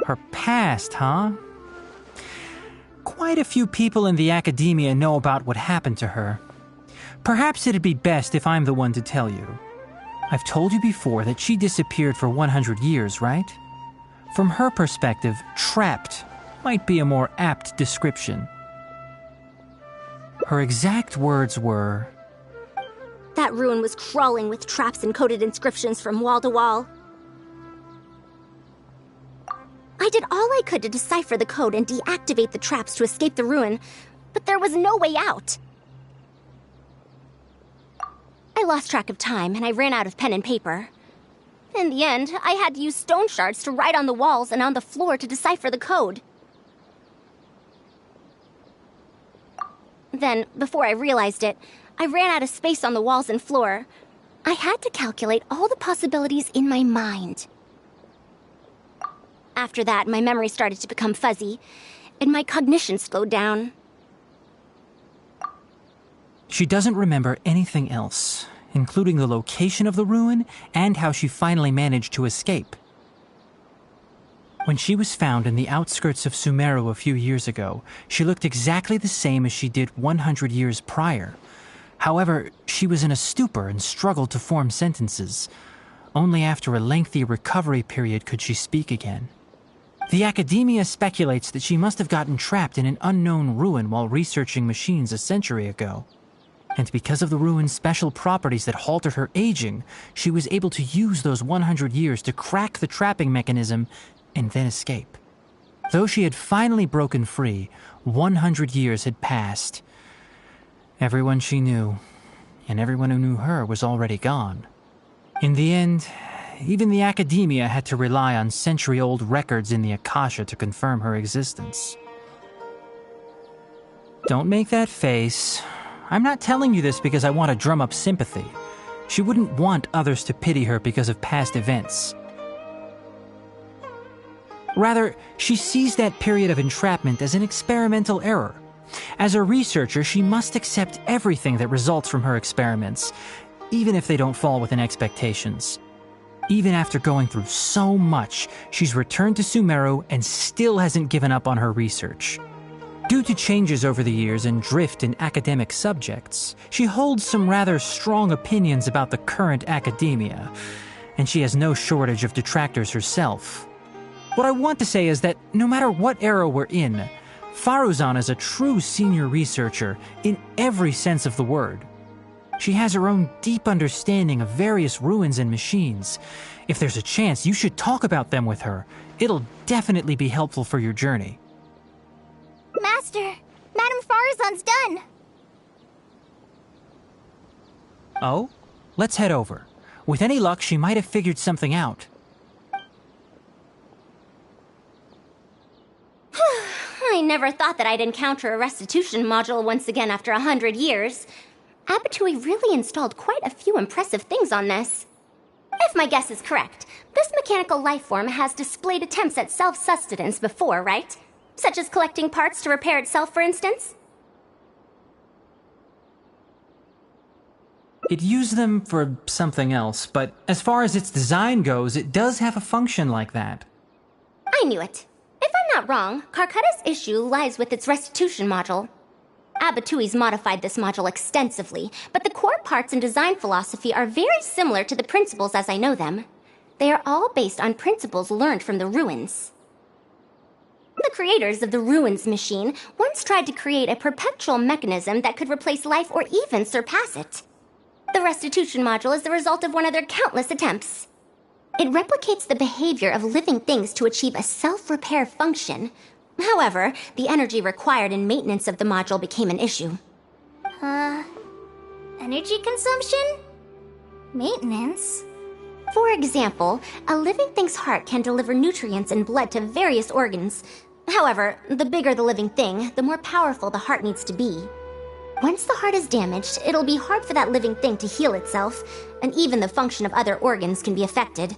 Her past, huh? Quite a few people in the academia know about what happened to her. Perhaps it'd be best if I'm the one to tell you. I've told you before that she disappeared for 100 years, right? From her perspective, trapped might be a more apt description. Her exact words were, "That ruin was crawling with traps and coded inscriptions from wall to wall. I did all I could to decipher the code and deactivate the traps to escape the ruin, but there was no way out. I lost track of time and I ran out of pen and paper. In the end, I had to use stone shards to write on the walls and on the floor to decipher the code. Then, before I realized it, I ran out of space on the walls and floor. I had to calculate all the possibilities in my mind. After that, my memory started to become fuzzy, and my cognition slowed down. She doesn't remember anything else, including the location of the ruin and how she finally managed to escape. When she was found in the outskirts of Sumeru a few years ago, she looked exactly the same as she did 100 years prior. However, she was in a stupor and struggled to form sentences. Only after a lengthy recovery period could she speak again. The academia speculates that she must have gotten trapped in an unknown ruin while researching machines a century ago. And because of the ruin's special properties that halted her aging, she was able to use those 100 years to crack the trapping mechanism and then escape. Though she had finally broken free, 100 years had passed. Everyone she knew, and everyone who knew her, was already gone. In the end, even the academia had to rely on century-old records in the Akasha to confirm her existence. Don't make that face. I'm not telling you this because I want to drum up sympathy. She wouldn't want others to pity her because of past events. Rather, she sees that period of entrapment as an experimental error. As a researcher, she must accept everything that results from her experiments, even if they don't fall within expectations. Even after going through so much, she's returned to Sumeru and still hasn't given up on her research. Due to changes over the years and drift in academic subjects, she holds some rather strong opinions about the current academia, and she has no shortage of detractors herself. What I want to say is that no matter what era we're in, Faruzan is a true senior researcher in every sense of the word. She has her own deep understanding of various ruins and machines. If there's a chance, you should talk about them with her. It'll definitely be helpful for your journey. Master, Madame Faruzan's done. Oh? Let's head over. With any luck, she might have figured something out. I never thought that I'd encounter a restitution module once again after 100 years. Abatui really installed quite a few impressive things on this. If my guess is correct, this mechanical life form has displayed attempts at self-sustenance before, right? Such as collecting parts to repair itself, for instance? It used them for something else, but as far as its design goes, it does have a function like that. I knew it. If I'm not wrong, Karkata's issue lies with its restitution module. Abatui's modified this module extensively, but the core parts and design philosophy are very similar to the principles as I know them. They are all based on principles learned from the ruins. The creators of the ruins machine once tried to create a perpetual mechanism that could replace life or even surpass it. The restitution module is the result of one of their countless attempts. It replicates the behavior of living things to achieve a self-repair function. However, the energy required in maintenance of the module became an issue. Energy consumption? Maintenance? For example, a living thing's heart can deliver nutrients and blood to various organs. However, the bigger the living thing, the more powerful the heart needs to be. Once the heart is damaged, it'll be hard for that living thing to heal itself, and even the function of other organs can be affected.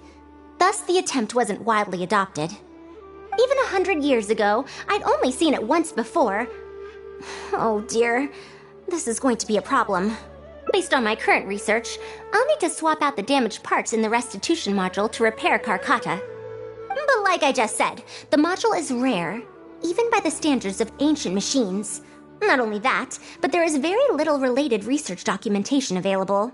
Thus, the attempt wasn't widely adopted. Even 100 years ago, I'd only seen it once before. Oh dear, this is going to be a problem. Based on my current research, I'll need to swap out the damaged parts in the restitution module to repair Karkata. But like I just said, the module is rare, even by the standards of ancient machines. Not only that, but there is very little related research documentation available.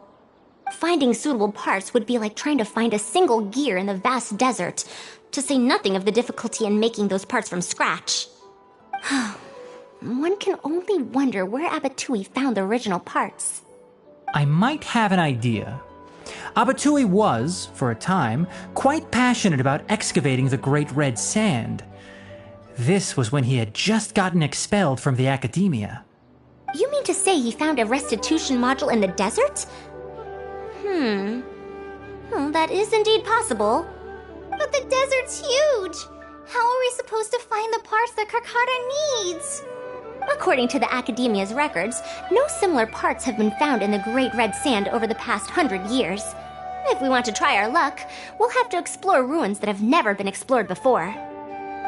Finding suitable parts would be like trying to find a single gear in the vast desert, to say nothing of the difficulty in making those parts from scratch. One can only wonder where Abatui found the original parts. I might have an idea. Abatui was, for a time, quite passionate about excavating the Great Red Sand. This was when he had just gotten expelled from the academia. You mean to say he found a restitution module in the desert? Well, that is indeed possible. But the desert's huge! How are we supposed to find the parts that Karkata needs? According to the Academia's records, no similar parts have been found in the Great Red Sand over the past 100 years. If we want to try our luck, we'll have to explore ruins that have never been explored before.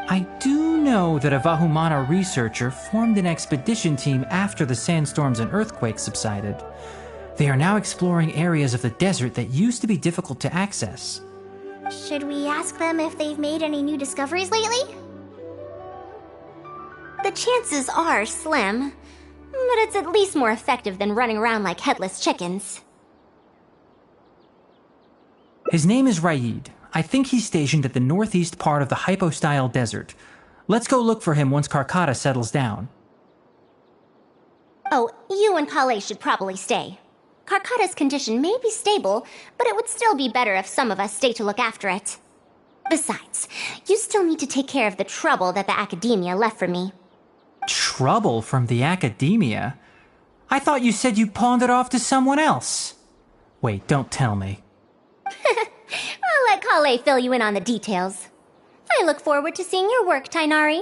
I do know that a Vahumana researcher formed an expedition team after the sandstorms and earthquakes subsided. They are now exploring areas of the desert that used to be difficult to access. Should we ask them if they've made any new discoveries lately? The chances are slim, but it's at least more effective than running around like headless chickens. His name is Raid. I think he's stationed at the northeast part of the Hypostyle Desert. Let's go look for him once Karkata settles down. Oh, you and Kale should probably stay. Karkata's condition may be stable, but it would still be better if some of us stay to look after it. Besides, you still need to take care of the trouble that the academia left for me. Trouble from the academia? I thought you said you pawned it off to someone else. Wait, don't tell me. I'll let Kale fill you in on the details. I look forward to seeing your work, Tainari.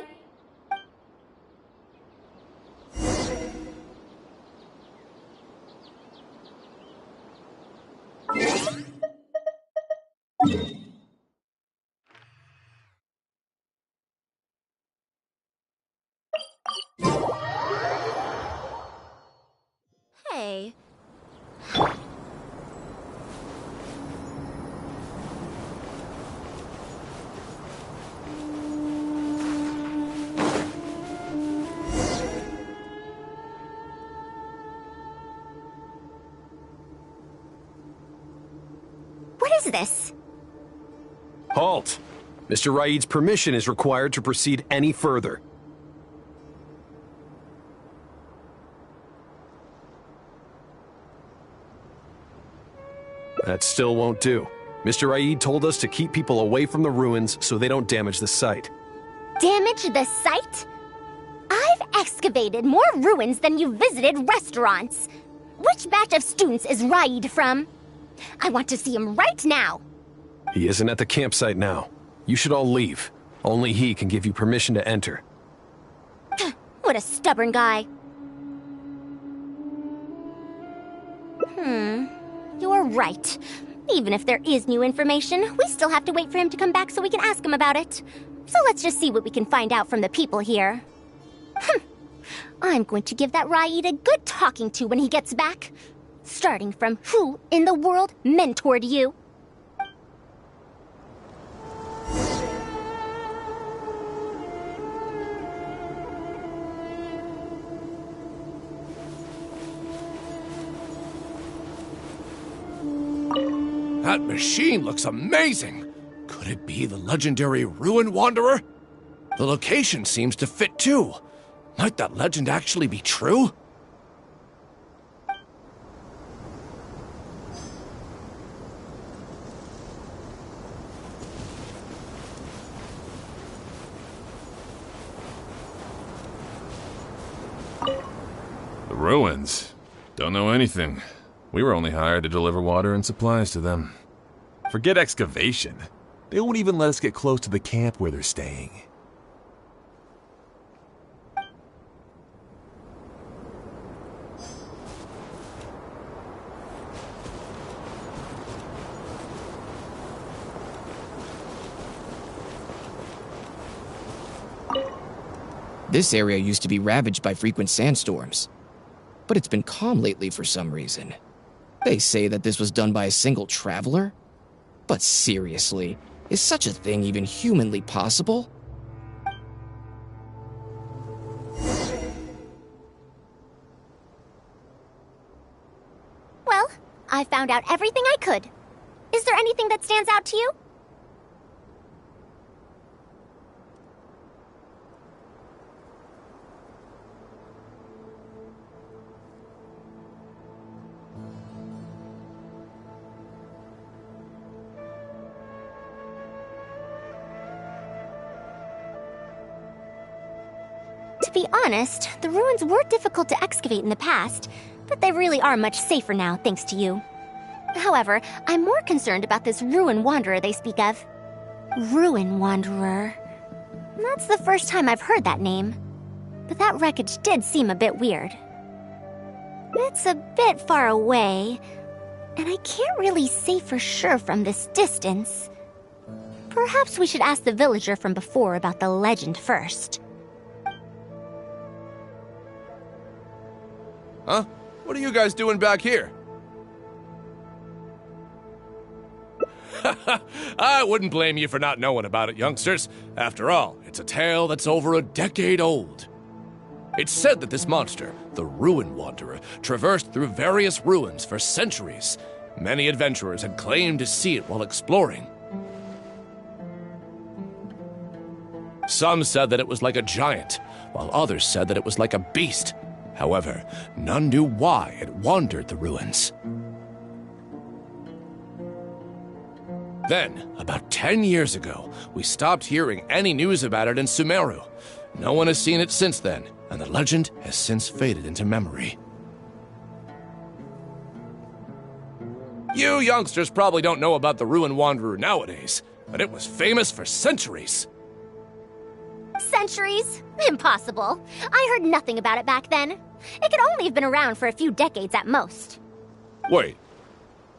Hey. What is this? Halt! Mr. Raid's permission is required to proceed any further. That still won't do. Mr. Raid told us to keep people away from the ruins so they don't damage the site. Damage the site? I've excavated more ruins than you've visited restaurants. Which batch of students is Raid from? I want to see him right now. He isn't at the campsite now. You should all leave. Only he can give you permission to enter. What a stubborn guy. You're right. Even if there is new information, we still have to wait for him to come back so we can ask him about it. So let's just see what we can find out from the people here. I'm going to give that Raid a good talking to when he gets back. Starting from who in the world mentored you? That machine looks amazing! Could it be the legendary Ruin Wanderer? The location seems to fit too. Might that legend actually be true? The ruins? Don't know anything. We were only hired to deliver water and supplies to them. Forget excavation. They won't even let us get close to the camp where they're staying. This area used to be ravaged by frequent sandstorms, but it's been calm lately for some reason. They say that this was done by a single traveler? But seriously, is such a thing even humanly possible? Well, I found out everything I could. Is there anything that stands out to you? To be honest, the ruins were difficult to excavate in the past, but they really are much safer now thanks to you. However, I'm more concerned about this Ruin Wanderer they speak of. Ruin Wanderer. That's the first time I've heard that name. But that wreckage did seem a bit weird. It's a bit far away, and I can't really say for sure from this distance. Perhaps we should ask the villager from before about the legend first. Huh? What are you guys doing back here? I wouldn't blame you for not knowing about it, youngsters. After all, it's a tale that's over a decade old. It's said that this monster, the Ruin Wanderer, traversed through various ruins for centuries. Many adventurers had claimed to see it while exploring. Some said that it was like a giant, while others said that it was like a beast. However, none knew why it wandered the ruins. Then, about 10 years ago, we stopped hearing any news about it in Sumeru. No one has seen it since then, and the legend has since faded into memory. You youngsters probably don't know about the Ruin Wanderer nowadays, but it was famous for centuries. Centuries? Impossible. I heard nothing about it back then. It could only have been around for a few decades at most. Wait,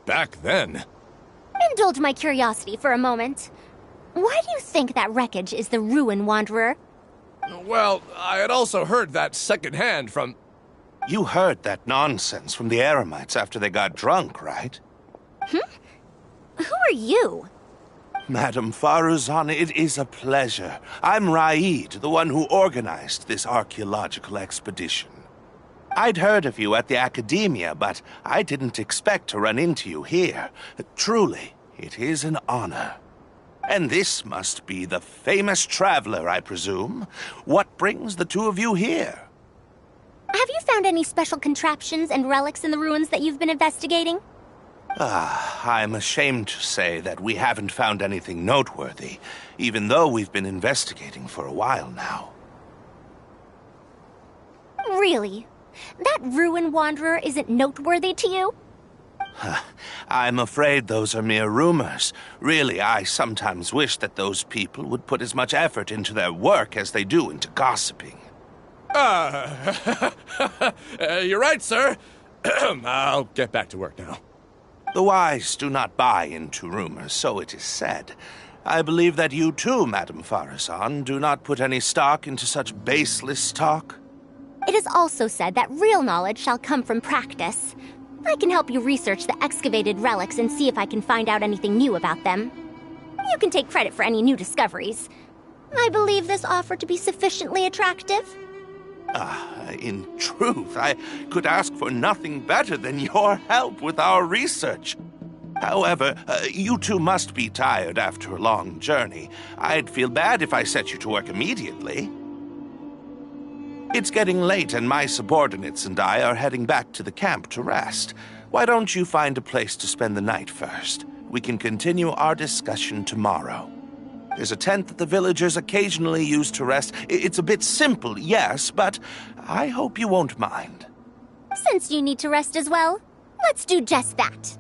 back then? Indulge my curiosity for a moment. Why do you think that wreckage is the Ruin Wanderer? Well, I had also heard that secondhand from... You heard that nonsense from the Eremites after they got drunk, right? Who are you? Madam Faruzan, it is a pleasure. I'm Raid, the one who organized this archaeological expedition. I'd heard of you at the Academia, but I didn't expect to run into you here. Truly, it is an honor. And this must be the famous traveler, I presume. What brings the two of you here? Have you found any special contraptions and relics in the ruins that you've been investigating? I'm ashamed to say that we haven't found anything noteworthy, even though we've been investigating for a while now. Really? That Ruin Wanderer isn't noteworthy to you? I'm afraid those are mere rumors. Really, I sometimes wish that those people would put as much effort into their work as they do into gossiping. You're right, sir. I'll get back to work now. The wise do not buy into rumors, so it is said. I believe that you too, Madam Faruzan, do not put any stock into such baseless talk. It is also said that real knowledge shall come from practice. I can help you research the excavated relics and see if I can find out anything new about them. You can take credit for any new discoveries. I believe this offer to be sufficiently attractive. In truth, I could ask for nothing better than your help with our research. However, you two must be tired after a long journey. I'd feel bad if I set you to work immediately. It's getting late and my subordinates and I are heading back to the camp to rest. Why don't you find a place to spend the night first? We can continue our discussion tomorrow. There's a tent that the villagers occasionally use to rest. It's a bit simple, yes, but I hope you won't mind. Since you need to rest as well, let's do just that.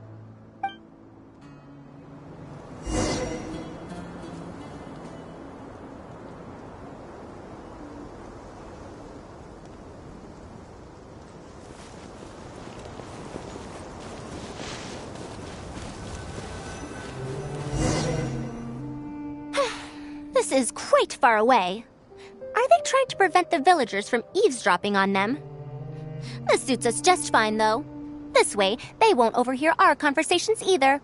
This is quite far away. Are they trying to prevent the villagers from eavesdropping on them? This suits us just fine, though. This way, they won't overhear our conversations either.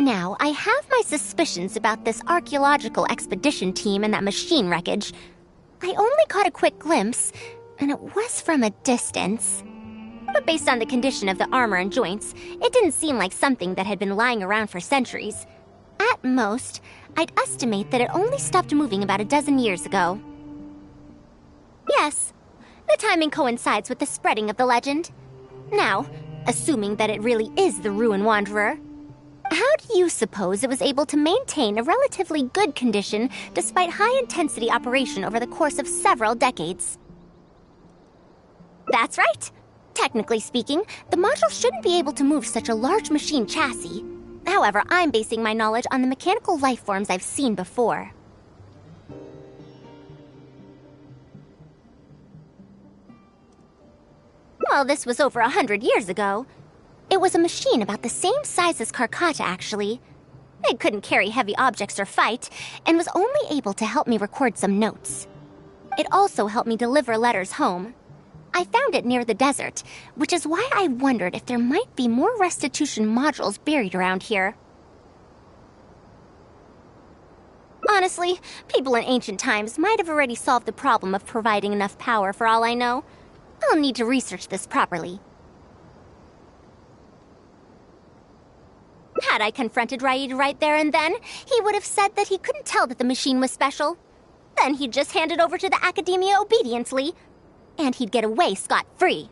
Now, I have my suspicions about this archaeological expedition team and that machine wreckage. I only caught a quick glimpse, and it was from a distance. But based on the condition of the armor and joints, it didn't seem like something that had been lying around for centuries. At most, I'd estimate that it only stopped moving about a dozen years ago. Yes, the timing coincides with the spreading of the legend. Now, assuming that it really is the Ruin Wanderer, how do you suppose it was able to maintain a relatively good condition despite high-intensity operation over the course of several decades? That's right. Technically speaking, the module shouldn't be able to move such a large machine chassis. However, I'm basing my knowledge on the mechanical life forms I've seen before. Well, this was over 100 years ago. It was a machine about the same size as Karkata, actually. It couldn't carry heavy objects or fight, and was only able to help me record some notes. It also helped me deliver letters home. I found it near the desert, which is why I wondered if there might be more restitution modules buried around here. Honestly, people in ancient times might have already solved the problem of providing enough power for all I know. I'll need to research this properly. Had I confronted Raid right there and then, he would have said that he couldn't tell that the machine was special. Then he'd just hand it over to the Academia obediently. and he'd get away scot-free.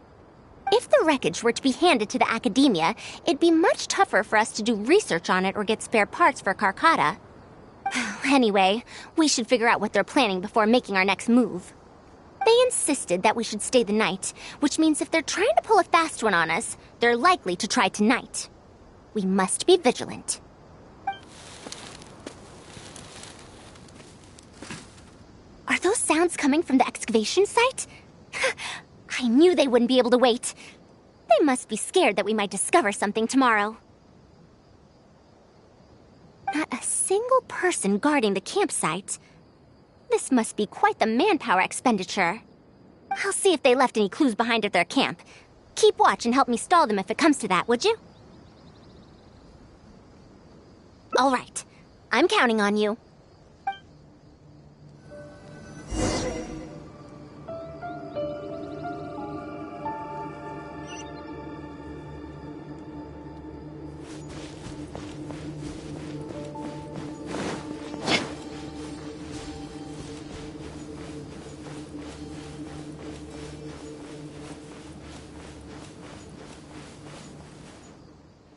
If the wreckage were to be handed to the academia, it'd be much tougher for us to do research on it or get spare parts for Karkata. Anyway, we should figure out what they're planning before making our next move. They insisted that we should stay the night, which means if they're trying to pull a fast one on us, they're likely to try tonight. We must be vigilant. Are those sounds coming from the excavation site? I knew they wouldn't be able to wait. They must be scared that we might discover something tomorrow. Not a single person guarding the campsite. This must be quite the manpower expenditure. I'll see if they left any clues behind at their camp. Keep watch and help me stall them if it comes to that, would you? All right. I'm counting on you.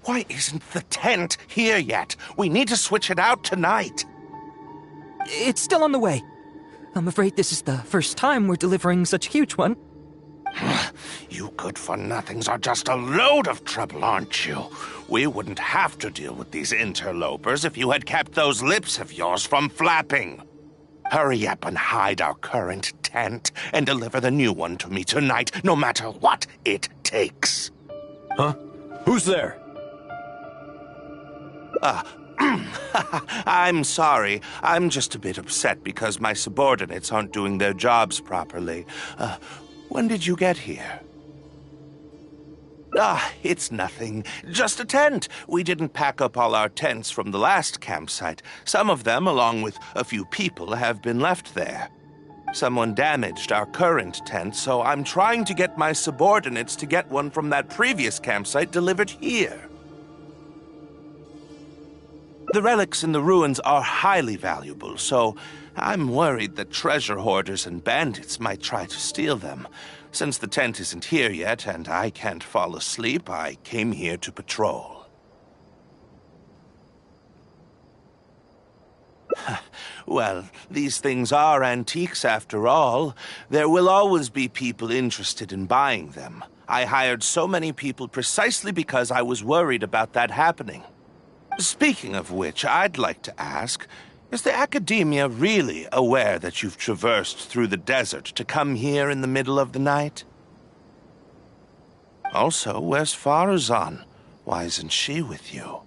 Why isn't the tent here yet? We need to switch it out tonight. It's still on the way. I'm afraid this is the first time we're delivering such a huge one. You good-for-nothings are just a load of trouble, aren't you? We wouldn't have to deal with these interlopers if you had kept those lips of yours from flapping. Hurry up and hide our current tent and deliver the new one to me tonight, no matter what it takes. Huh? Who's there? I'm sorry. I'm just a bit upset because my subordinates aren't doing their jobs properly. When did you get here? It's nothing. Just a tent. We didn't pack up all our tents from the last campsite. Some of them, along with a few people, have been left there. Someone damaged our current tent, so I'm trying to get my subordinates to get one from that previous campsite delivered here. The relics in the ruins are highly valuable, so I'm worried that treasure hoarders and bandits might try to steal them. Since the tent isn't here yet and I can't fall asleep, I came here to patrol. Well, these things are antiques after all. There will always be people interested in buying them. I hired so many people precisely because I was worried about that happening. Speaking of which, I'd like to ask, is the Academia really aware that you've traversed through the desert to come here in the middle of the night? Also, where's Faruzan? Why isn't she with you?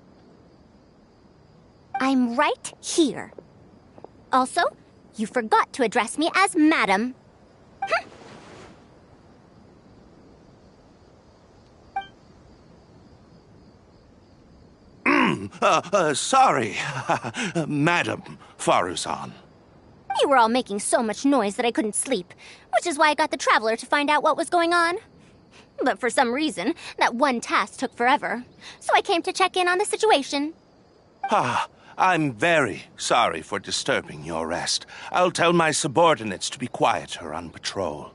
I'm right here. Also, you forgot to address me as Madam. Sorry, Madam Faruzan. You were all making so much noise that I couldn't sleep, which is why I got the Traveler to find out what was going on. But for some reason, that one task took forever, so I came to check in on the situation. I'm very sorry for disturbing your rest. I'll tell my subordinates to be quieter on patrol.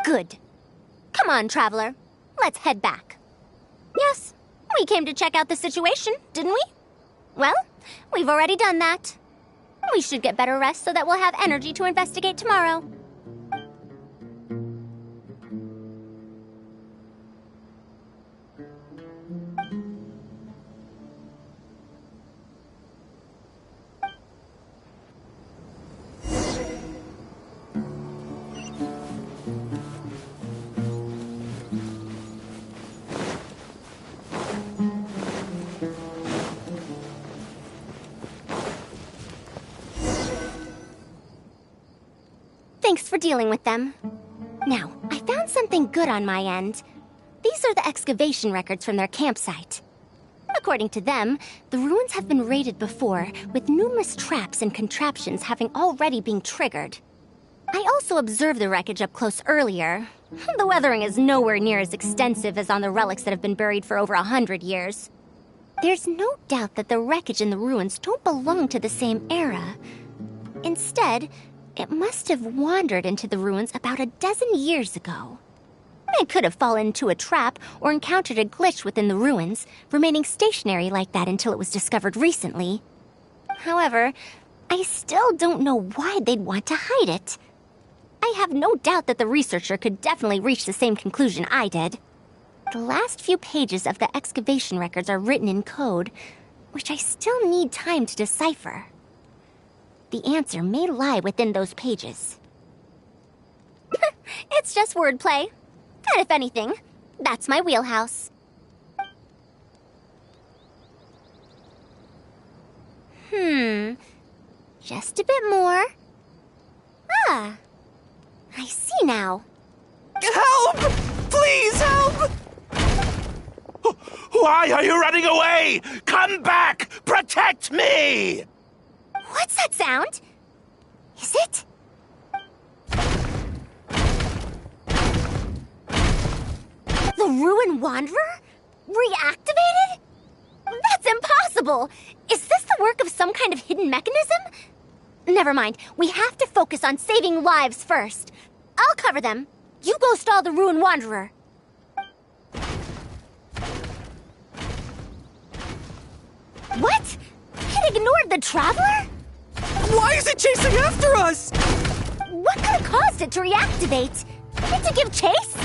Good. Come on, Traveler. Let's head back. Yes, we came to check out the situation, didn't we? Well, we've already done that. We should get better rest so that we'll have energy to investigate tomorrow. Thanks for dealing with them. Now, I found something good on my end. These are the excavation records from their campsite. According to them, the ruins have been raided before, with numerous traps and contraptions having already been triggered. I also observed the wreckage up close earlier. The weathering is nowhere near as extensive as on the relics that have been buried for over 100 years. There's no doubt that the wreckage and the ruins don't belong to the same era. Instead, It must have wandered into the ruins about a dozen years ago. It could have fallen into a trap or encountered a glitch within the ruins, remaining stationary like that until it was discovered recently. However, I still don't know why they'd want to hide it. I have no doubt that the researcher could definitely reach the same conclusion I did. The last few pages of the excavation records are written in code, which I still need time to decipher. The answer may lie within those pages. It's just wordplay. And if anything, that's my wheelhouse. Just a bit more. Ah, I see now. Help! Please help! Why are you running away? Come back! Protect me! What's that sound? Is it? The Ruin Wanderer? Reactivated? That's impossible! Is this the work of some kind of hidden mechanism? Never mind. We have to focus on saving lives first. I'll cover them. You go stall the Ruin Wanderer. What? It ignored the Traveler? Why is it chasing after us? What could have caused it to reactivate? To give chase?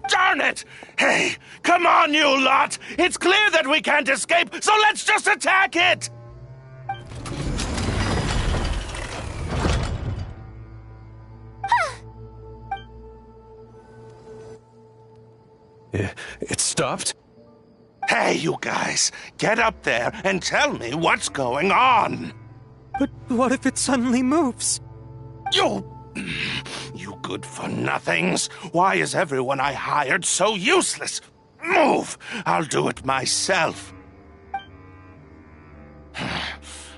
Darn it! Hey, come on, you lot! It's clear that we can't escape, so let's just attack it! It stopped? Hey, you guys, get up there and tell me what's going on! But what if it suddenly moves? You good-for-nothings! Why is everyone I hired so useless? Move! I'll do it myself.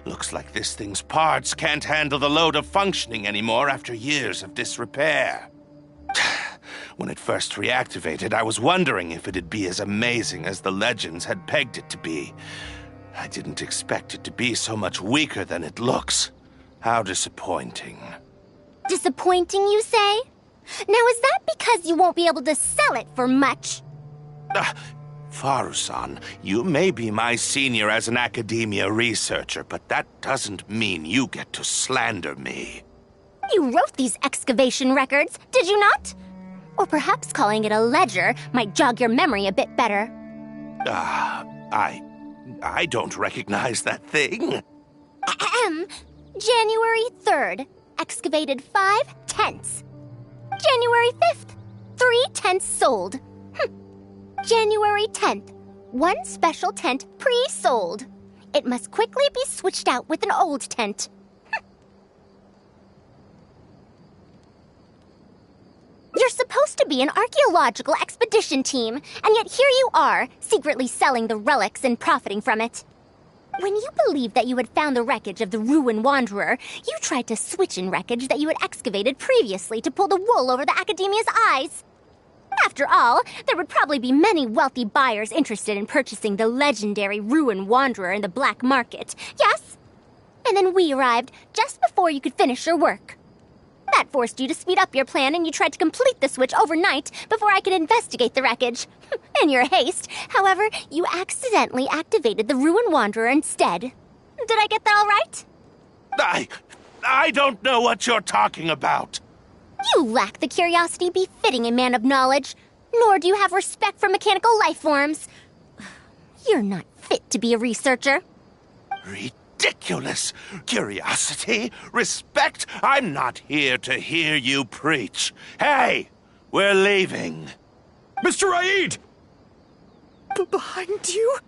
Looks like this thing's parts can't handle the load of functioning anymore after years of disrepair. When it first reactivated, I was wondering if it'd be as amazing as the legends had pegged it to be. I didn't expect it to be so much weaker than it looks. How disappointing. Disappointing, you say? Now, is that because you won't be able to sell it for much? Faruzan, you may be my senior as an academia researcher, but that doesn't mean you get to slander me. You wrote these excavation records, did you not? Or perhaps calling it a ledger might jog your memory a bit better. I don't recognize that thing. January 3rd, excavated 5 tents. January 5th, 3 tents sold. January 10th, 1 special tent pre-sold. It must quickly be switched out with an old tent. You're supposed to be an archaeological expedition team, and yet here you are, secretly selling the relics and profiting from it. When you believed that you had found the wreckage of the Ruin Wanderer, you tried to switch in wreckage that you had excavated previously to pull the wool over the Academia's eyes. After all, there would probably be many wealthy buyers interested in purchasing the legendary Ruin Wanderer in the black market, yes? And then we arrived just before you could finish your work. That forced you to speed up your plan, and you tried to complete the switch overnight before I could investigate the wreckage. In your haste, however, you accidentally activated the Ruin Wanderer instead. Did I get that all right? I don't know what you're talking about. You lack the curiosity befitting a man of knowledge, nor do you have respect for mechanical life forms. You're not fit to be a researcher. Ridiculous. Curiosity? Respect? I'm not here to hear you preach. Hey, we're leaving. Mr. Aid! Behind you?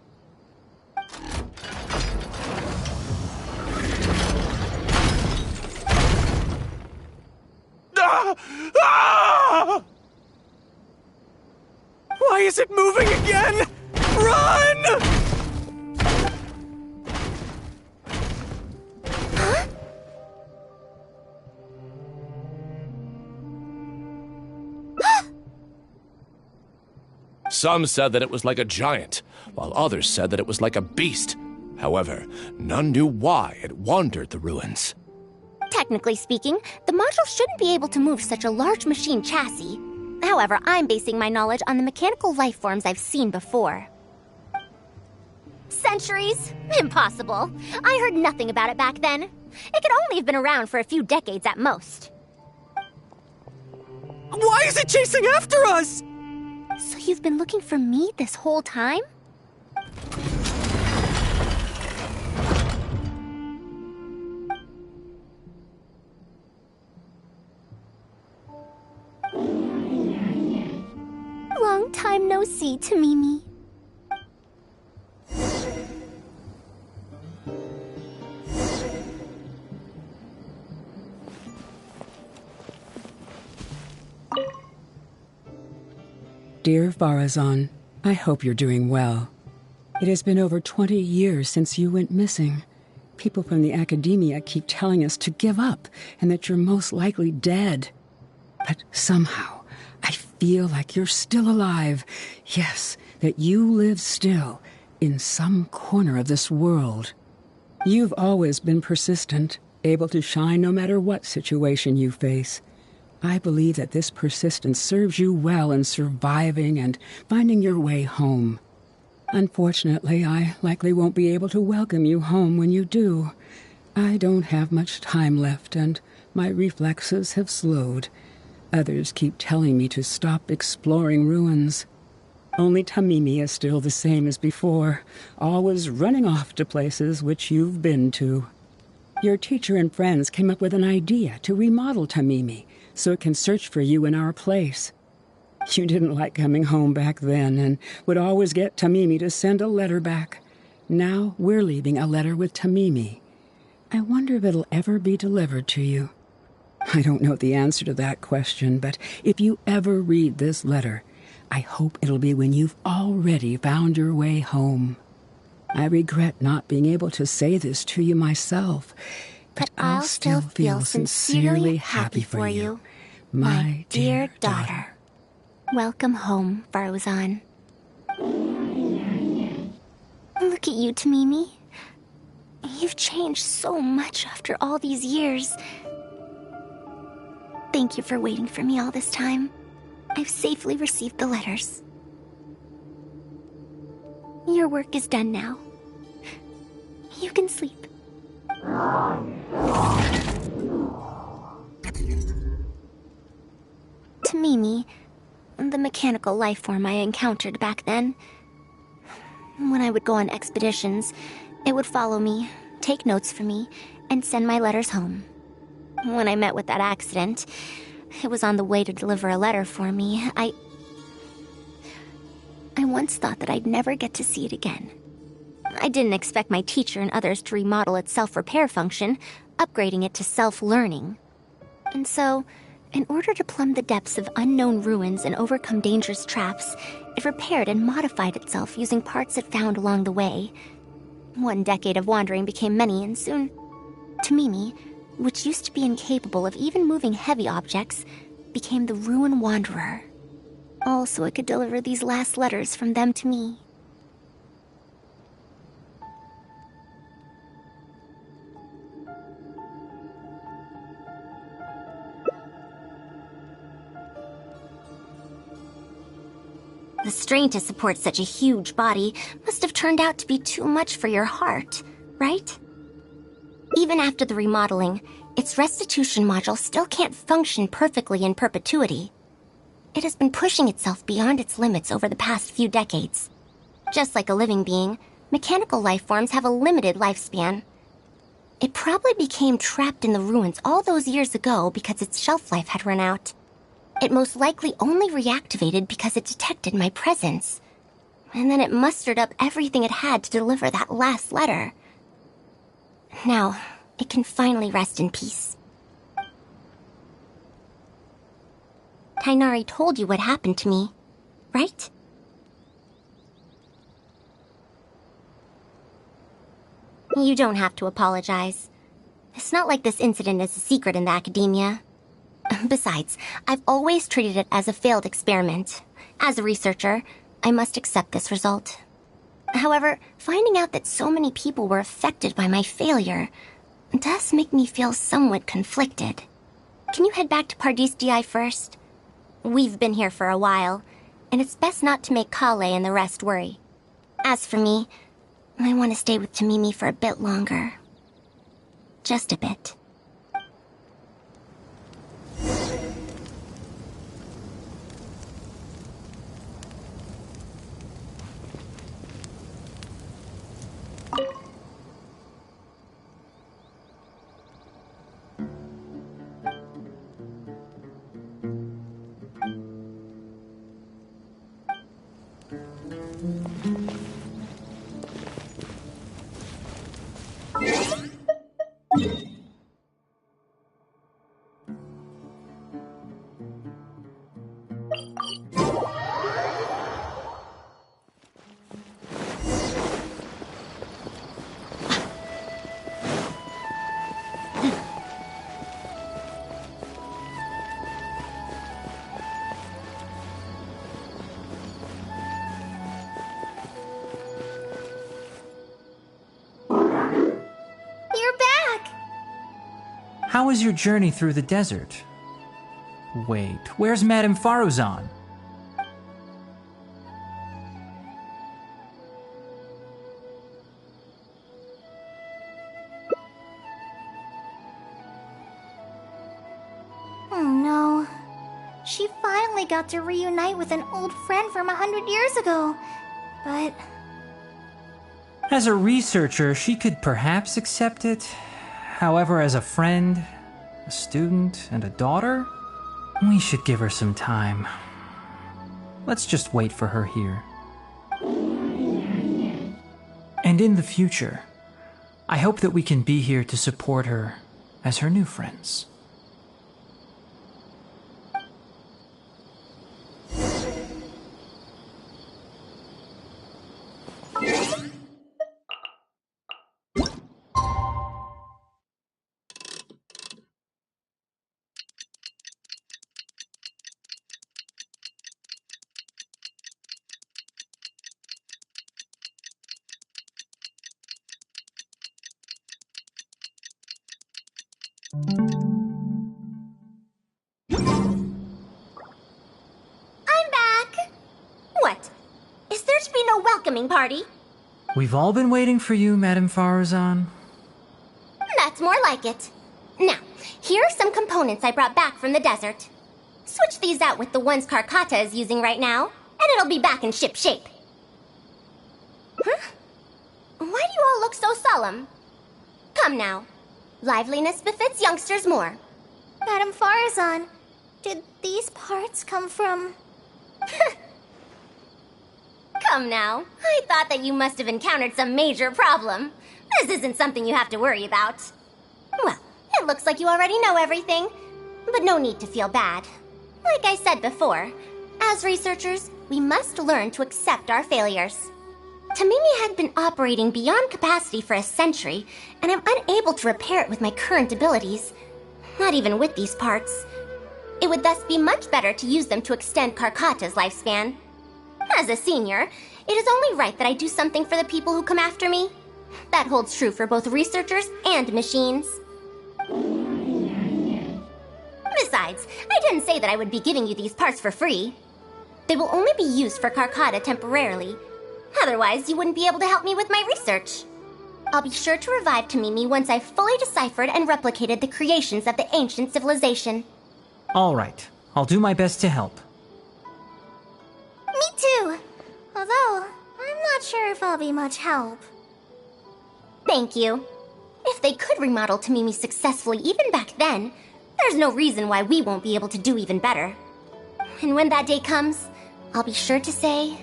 Why is it moving again? Run! Some said that it was like a giant, while others said that it was like a beast. However, none knew why it wandered the ruins. Technically speaking, the module shouldn't be able to move such a large machine chassis. However, I'm basing my knowledge on the mechanical life forms I've seen before. Centuries? Impossible. I heard nothing about it back then. It could only have been around for a few decades at most. Why is it chasing after us? So you've been looking for me this whole time? Long time no see, Tamimi. Dear Faruzan, I hope you're doing well. It has been over 20 years since you went missing. People from the academia keep telling us to give up and that you're most likely dead. But somehow, I feel like you're still alive. Yes, that you live still in some corner of this world. You've always been persistent, able to shine no matter what situation you face. I believe that this persistence serves you well in surviving and finding your way home. Unfortunately, I likely won't be able to welcome you home when you do. I don't have much time left, and my reflexes have slowed. Others keep telling me to stop exploring ruins. Only Tamimi is still the same as before, always running off to places which you've been to. Your teacher and friends came up with an idea to remodel Tamimi, so it can search for you in our place. You didn't like coming home back then and would always get Tamimi to send a letter back. Now we're leaving a letter with Tamimi. I wonder if it'll ever be delivered to you. I don't know the answer to that question, but if you ever read this letter, I hope it'll be when you've already found your way home. I regret not being able to say this to you myself, but I'll still feel sincerely happy for you, my dear daughter. Welcome home, Faruzan. Look at you, Tamimi. You've changed so much after all these years. Thank you for waiting for me all this time. I've safely received the letters. Your work is done now. You can sleep. Tamimi, the mechanical life form I encountered back then. When I would go on expeditions, it would follow me, take notes for me, and send my letters home. When I met with that accident, it was on the way to deliver a letter for me. I once thought that I'd never get to see it again. I didn't expect my teacher and others to remodel its self-repair function, upgrading it to self-learning. And so, in order to plumb the depths of unknown ruins and overcome dangerous traps, it repaired and modified itself using parts it found along the way. 1 decade of wandering became many, and soon, Tamimi, which used to be incapable of even moving heavy objects, became the Ruin Wanderer. All so it could deliver these last letters from them to me. The strain to support such a huge body must have turned out to be too much for your heart, right? Even after the remodeling, its restitution module still can't function perfectly in perpetuity. It has been pushing itself beyond its limits over the past few decades. Just like a living being, mechanical life forms have a limited lifespan. It probably became trapped in the ruins all those years ago because its shelf life had run out. It most likely only reactivated because it detected my presence. And then it mustered up everything it had to deliver that last letter. Now, it can finally rest in peace. Tighnari told you what happened to me, right? You don't have to apologize. It's not like this incident is a secret in the academia. Besides, I've always treated it as a failed experiment. As a researcher, I must accept this result. However, finding out that so many people were affected by my failure, does make me feel somewhat conflicted. Can you head back to Pardistii first? We've been here for a while, and it's best not to make Kale and the rest worry. As for me, I want to stay with Tamimi for a bit longer. Just a bit. How was your journey through the desert? Wait, where's Madame Faruzan? Oh no. She finally got to reunite with an old friend from 100 years ago. But... As a researcher, she could perhaps accept it. However, as a friend, a student, and a daughter, we should give her some time. Let's just wait for her here. And in the future, I hope that we can be here to support her as her new friends. I'm back! What? Is there to be no welcoming party? We've all been waiting for you, Madame Faruzan. That's more like it. Now, here are some components I brought back from the desert. Switch these out with the ones Karkata is using right now, and it'll be back in ship shape. Huh? Why do you all look so solemn? Come now. Liveliness befits youngsters more. Madame Faruzan, did these parts come from... Come now. I thought that you must have encountered some major problem. This isn't something you have to worry about. Well, it looks like you already know everything, but no need to feel bad. Like I said before, as researchers, we must learn to accept our failures. Tamimi had been operating beyond capacity for a century, and I'm unable to repair it with my current abilities. Not even with these parts. It would thus be much better to use them to extend Karkata's lifespan. As a senior, it is only right that I do something for the people who come after me. That holds true for both researchers and machines. Besides, I didn't say that I would be giving you these parts for free. They will only be used for Karkata temporarily. Otherwise, you wouldn't be able to help me with my research. I'll be sure to revive Tamimi once I've fully deciphered and replicated the creations of the ancient civilization. All right, I'll do my best to help. Me too. Although, I'm not sure if I'll be much help. Thank you. If they could remodel Tamimi successfully even back then, there's no reason why we won't be able to do even better. And when that day comes, I'll be sure to say,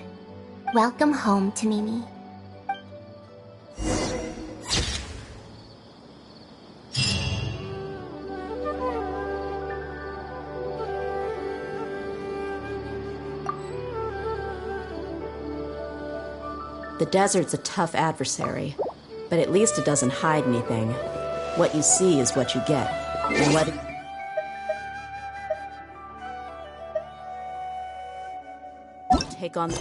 welcome home, Tamimi. The desert's a tough adversary, but at least it doesn't hide anything. What you see is what you get. And what... Take on...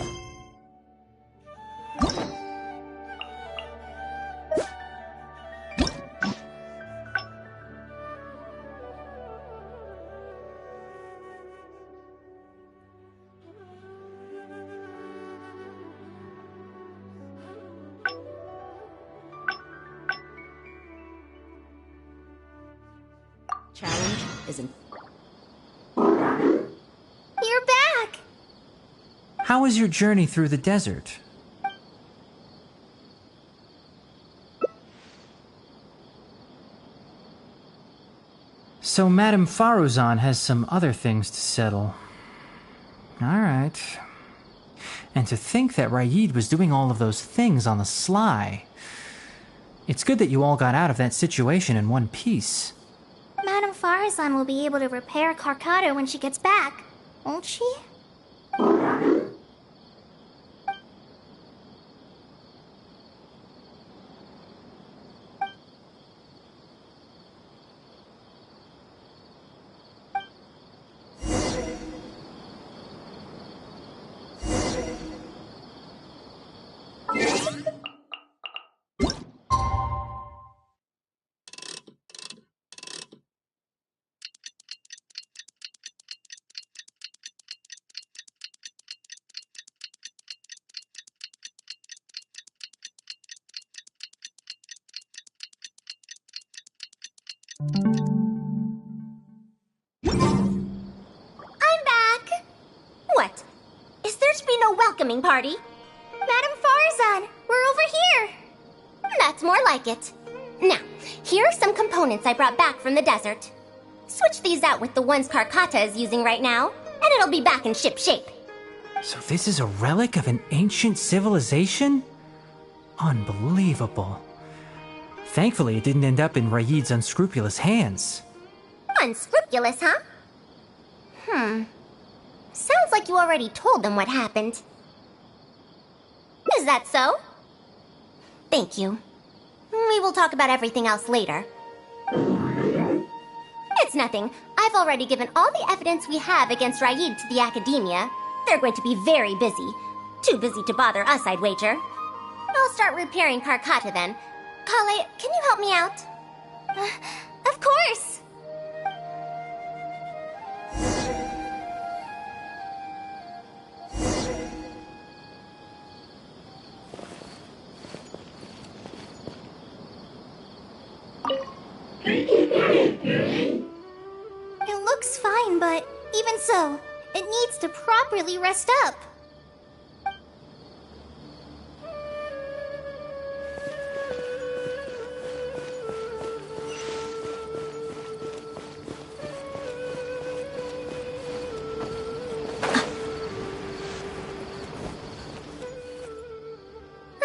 Challenge isn't. You're back! How was your journey through the desert? So Madame Faruzan has some other things to settle. Alright. And to think that Raid was doing all of those things on the sly. It's good that you all got out of that situation in one piece. Madame Faruzan will be able to repair Carcata when she gets back, won't she? I'm back! What? Is there to be no welcoming party? Madame Faruzan, we're over here! That's more like it. Now, here are some components I brought back from the desert. Switch these out with the ones Carcata is using right now, and it'll be back in ship shape. So this is a relic of an ancient civilization? Unbelievable. Thankfully, it didn't end up in Raid's unscrupulous hands. Unscrupulous, huh? Sounds like you already told them what happened. Is that so? Thank you. We will talk about everything else later. It's nothing. I've already given all the evidence we have against Raid to the Academia. They're going to be very busy. Too busy to bother us, I'd wager. I'll start repairing Carcata then. Kale, can you help me out? Of course! It looks fine, but even so, it needs to properly rest up.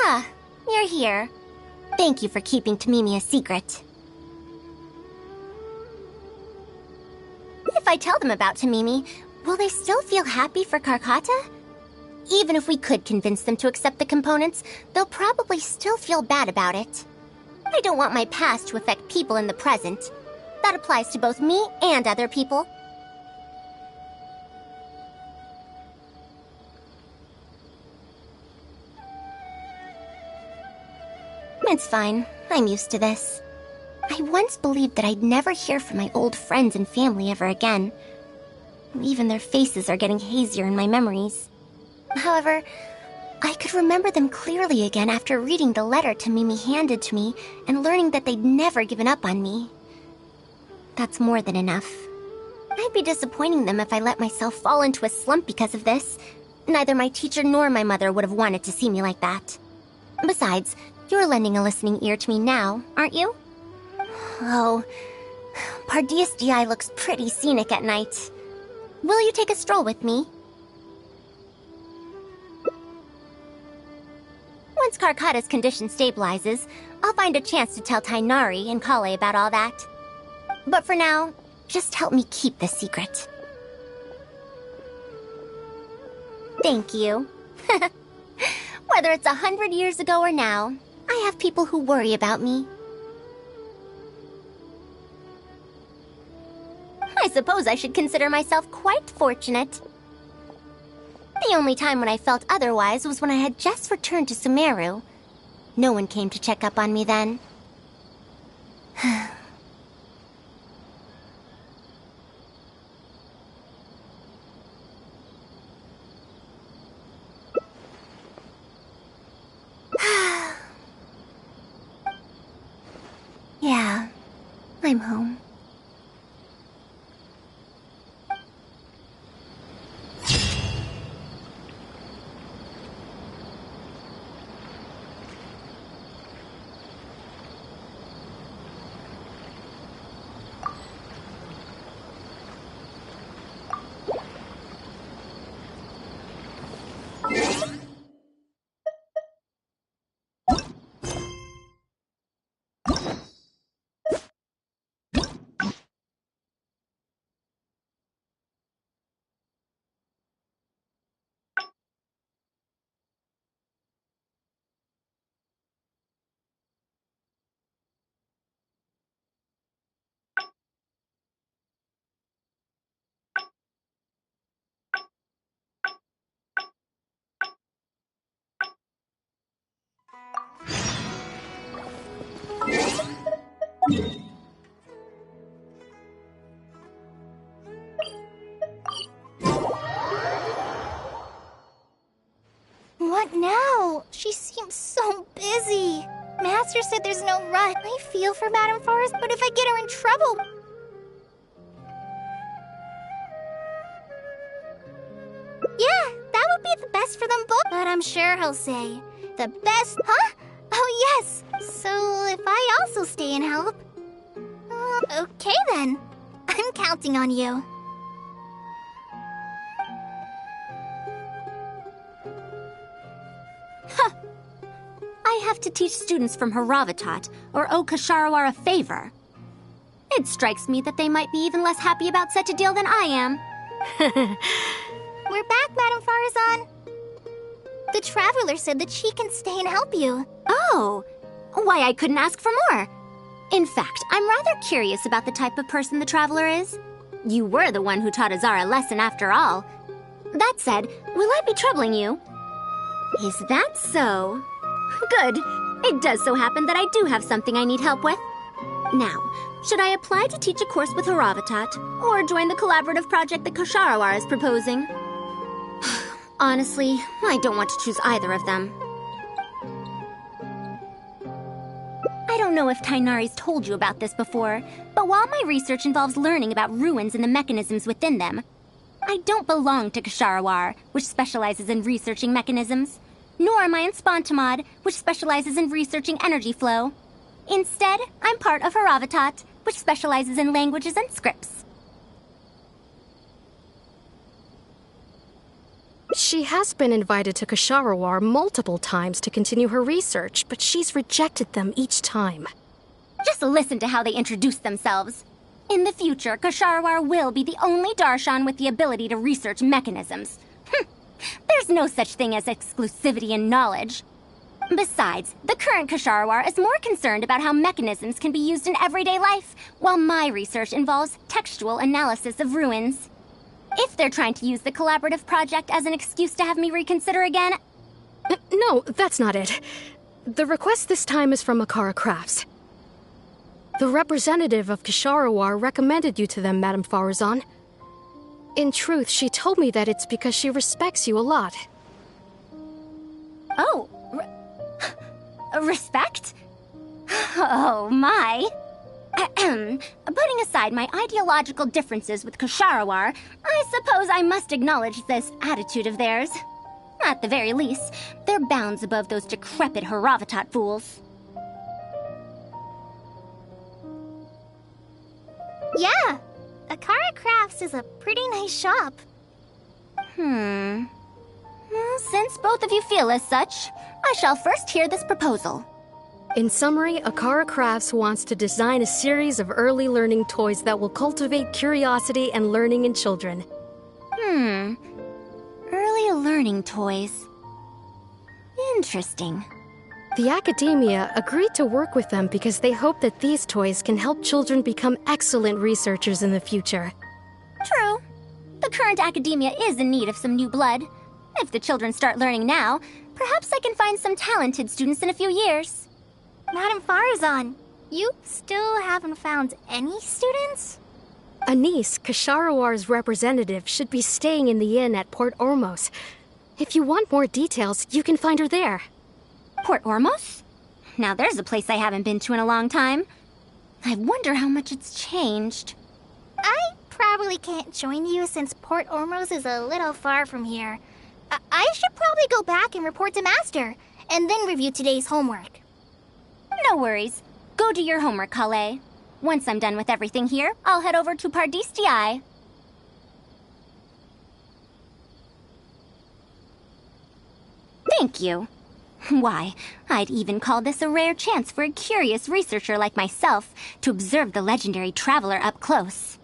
Ah, you're here. Thank you for keeping Tamimi a secret. If I tell them about Tamimi, will they still feel happy for Carcata? Even if we could convince them to accept the components, they'll probably still feel bad about it. I don't want my past to affect people in the present. That applies to both me and other people. It's fine. I'm used to this. I once believed that I'd never hear from my old friends and family ever again. Even their faces are getting hazier in my memories. However, I could remember them clearly again after reading the letter Tamimi handed to me and learning that they'd never given up on me. That's more than enough. I'd be disappointing them if I let myself fall into a slump because of this. Neither my teacher nor my mother would have wanted to see me like that. Besides, you're lending a listening ear to me now, aren't you? Oh, Pardeus Di looks pretty scenic at night. Will you take a stroll with me? Once Carcata's condition stabilizes, I'll find a chance to tell Tainari and Kale about all that. But for now, just help me keep this secret. Thank you. Whether it's 100 years ago or now, I have people who worry about me. I suppose I should consider myself quite fortunate. The only time when I felt otherwise was when I had just returned to Sumeru. No one came to check up on me then. Yeah, I'm home. What now? She seems so busy. Master said there's no rush. I feel for Madame Forrest, but if I get her in trouble... Yeah, that would be the best for them both. But I'm sure he'll say, the best, huh? Oh yes, so if I also stay and help... okay then. I'm counting on you. I have to teach students from Haravatat, or owe Kasharawar a favor. It strikes me that they might be even less happy about such a deal than I am. We're back, Madame Faruzan. The Traveler said that she can stay and help you. Oh, why I couldn't ask for more. In fact, I'm rather curious about the type of person the Traveler is. You were the one who taught Azara a lesson after all. That said, will I be troubling you? Is that so? Good. It does so happen that I do have something I need help with. Now, should I apply to teach a course with Haravatat, or join the collaborative project that Kasharawar is proposing? Honestly, I don't want to choose either of them. I don't know if Tainari's told you about this before, but while my research involves learning about ruins and the mechanisms within them, I don't belong to Kasharawar, which specializes in researching mechanisms, nor am I in Spontamod, which specializes in researching energy flow. Instead, I'm part of Haravatat, which specializes in languages and scripts. She has been invited to Kasharawar multiple times to continue her research, but she's rejected them each time. Just listen to how they introduce themselves. In the future, Kasharawar will be the only Darshan with the ability to research mechanisms. There's no such thing as exclusivity in knowledge. Besides, the current Kasharawar is more concerned about how mechanisms can be used in everyday life, while my research involves textual analysis of ruins. If they're trying to use the collaborative project as an excuse to have me reconsider again... No, that's not it. The request this time is from Akara Crafts. The representative of Kasharawar recommended you to them, Madame Faruzan. In truth, she told me that it's because she respects you a lot. Oh, respect? Oh, my. Putting aside my ideological differences with Kasharawar, I suppose I must acknowledge this attitude of theirs. At the very least, they're bounds above those decrepit Haravatat fools. Yeah, Akara Crafts is a pretty nice shop. Well, since both of you feel as such, I shall first hear this proposal. In summary, Akara Crafts wants to design a series of early learning toys that will cultivate curiosity and learning in children. Early learning toys. Interesting. The academia agreed to work with them because they hope that these toys can help children become excellent researchers in the future. True. The current academia is in need of some new blood. If the children start learning now, perhaps I can find some talented students in a few years. Madame Faruzan, you still haven't found any students? Anise, Kasharawar's representative, should be staying in the inn at Port Ormos. If you want more details, you can find her there. Port Ormos? Now there's a place I haven't been to in a long time. I wonder how much it's changed. I probably can't join you since Port Ormos is a little far from here. I should probably go back and report to Master, and then review today's homework. No worries. Go do your homework, Kale. Once I'm done with everything here, I'll head over to Pardistii. Thank you. Why, I'd even call this a rare chance for a curious researcher like myself to observe the legendary traveler up close.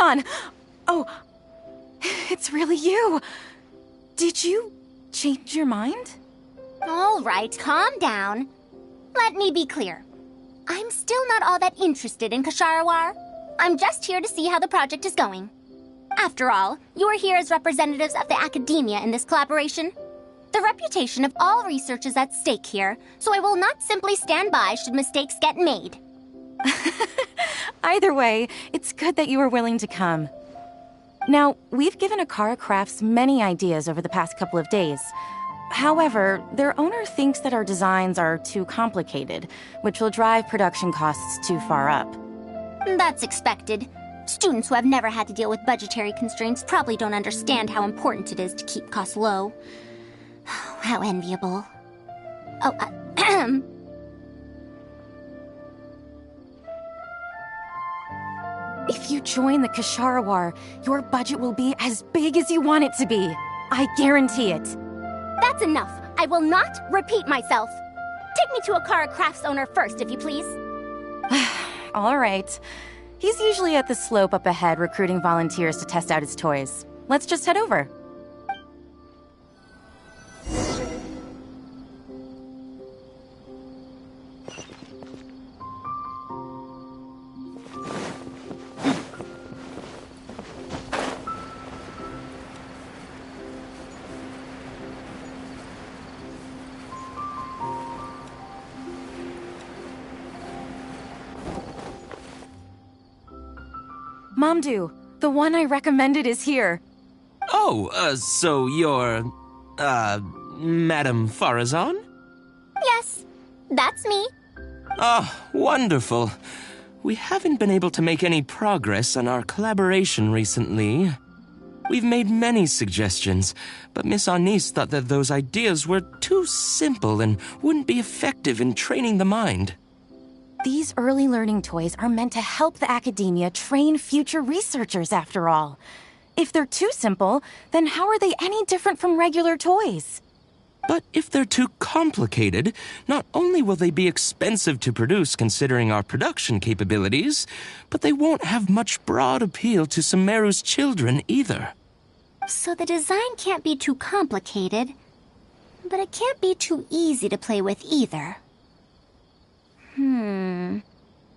Faruzan! Oh, it's really you. Did you change your mind? All right, calm down. Let me be clear. I'm still not all that interested in Kasharawar. I'm just here to see how the project is going. After all, you're here as representatives of the academia in this collaboration. The reputation of all research is at stake here, so I will not simply stand by should mistakes get made. Either way, it's good that you were willing to come. Now, we've given Akara Crafts many ideas over the past couple of days. However, their owner thinks that our designs are too complicated, which will drive production costs too far up. That's expected. Students who have never had to deal with budgetary constraints probably don't understand how important it is to keep costs low. How enviable. Oh, If you join the Kasharawar, your budget will be as big as you want it to be. I guarantee it. That's enough. I will not repeat myself. Take me to Akara Crafts owner first, if you please. All right. He's usually at the slope up ahead recruiting volunteers to test out his toys. Let's just head over. Mamdu, the one I recommended is here. Oh, so you're, Madam Faruzan? Yes, that's me. Ah, wonderful. We haven't been able to make any progress on our collaboration recently. We've made many suggestions, but Miss Anis thought that those ideas were too simple and wouldn't be effective in training the mind. These early learning toys are meant to help the academia train future researchers, after all. If they're too simple, then how are they any different from regular toys? But if they're too complicated, not only will they be expensive to produce considering our production capabilities, but they won't have much broad appeal to Sumeru's children either. So the design can't be too complicated, but it can't be too easy to play with either.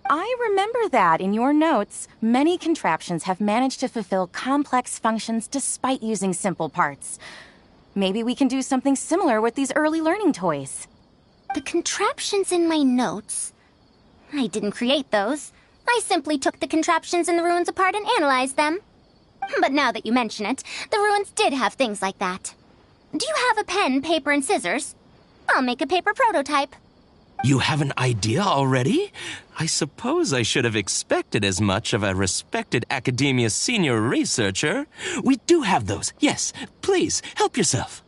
I remember that in your notes, many contraptions have managed to fulfill complex functions despite using simple parts. Maybe we can do something similar with these early learning toys. The contraptions in my notes? I didn't create those. I simply took the contraptions in the ruins apart and analyzed them. But now that you mention it, the ruins did have things like that. Do you have a pen, paper, and scissors? I'll make a paper prototype. You have an idea already? I suppose I should have expected as much of a respected academia senior researcher. We do have those. Yes, please, help yourself.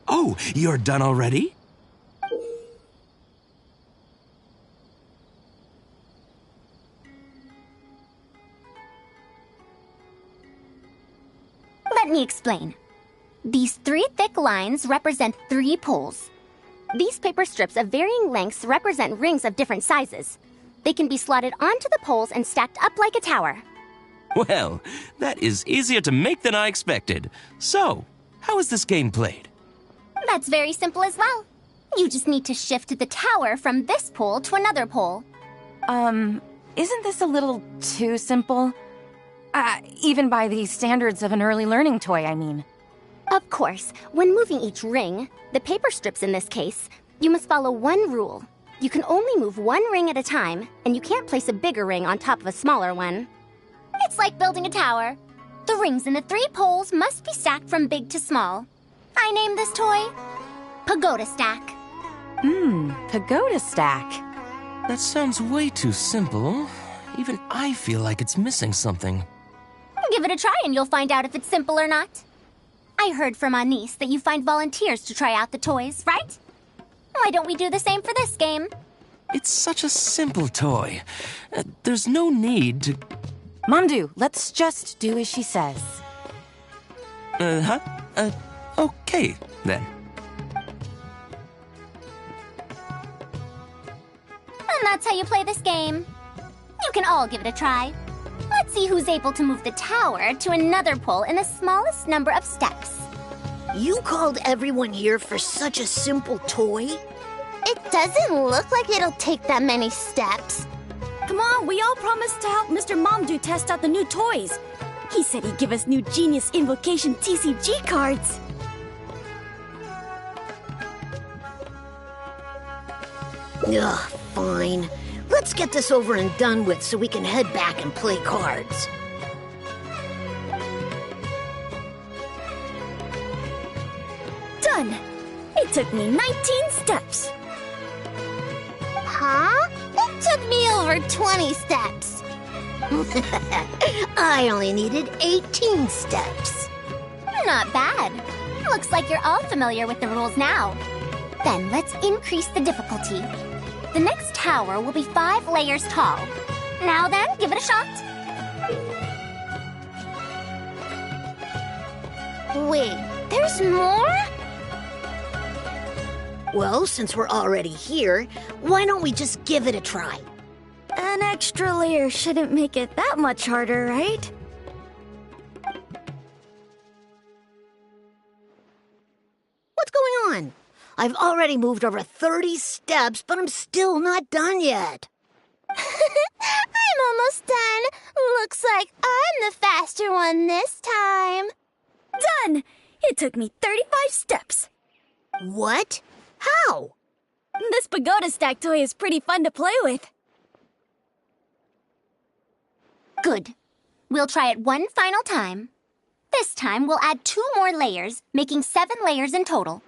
Oh, you're done already? Let me explain. These 3 thick lines represent 3 poles. These paper strips of varying lengths represent rings of different sizes. They can be slotted onto the poles and stacked up like a tower. Well, that is easier to make than I expected. So, how is this game played? That's very simple as well. You just need to shift the tower from this pole to another pole. Isn't this a little too simple? Even by the standards of an early learning toy, I mean. Of course, when moving each ring, the paper strips in this case, you must follow one rule. You can only move 1 ring at a time, and you can't place a bigger ring on top of a smaller one. It's like building a tower. The rings in the 3 poles must be stacked from big to small. I named this toy Pagoda Stack. Pagoda Stack. That sounds way too simple. Even I feel like it's missing something. Give it a try and you'll find out if it's simple or not. I heard from Anis that you find volunteers to try out the toys, right? Why don't we do the same for this game? It's such a simple toy. There's no need to... Mamdu, let's just do as she says. Okay, then. That's how you play this game. You can all give it a try. Let's see who's able to move the tower to another pole in the smallest number of steps. You called everyone here for such a simple toy? It doesn't look like it'll take that many steps. Come on, we all promised to help Mr. Mamdu test out the new toys. He said he'd give us new Genius Invocation TCG cards. Ugh, fine. Let's get this over and done with so we can head back and play cards. Done! It took me 19 steps. Huh? It took me over 20 steps. I only needed 18 steps. Not bad. Looks like you're all familiar with the rules now. Then let's increase the difficulty. The next tower will be 5 layers tall. Now then, give it a shot. Wait, there's more? Well, since we're already here, why don't we just give it a try? An extra layer shouldn't make it that much harder, right? What's going on? I've already moved over 30 steps, but I'm still not done yet. I'm almost done. Looks like I'm the faster one this time. Done! It took me 35 steps. What? How? This pagoda stack toy is pretty fun to play with. Good. We'll try it one final time. This time, we'll add 2 more layers, making 7 layers in total.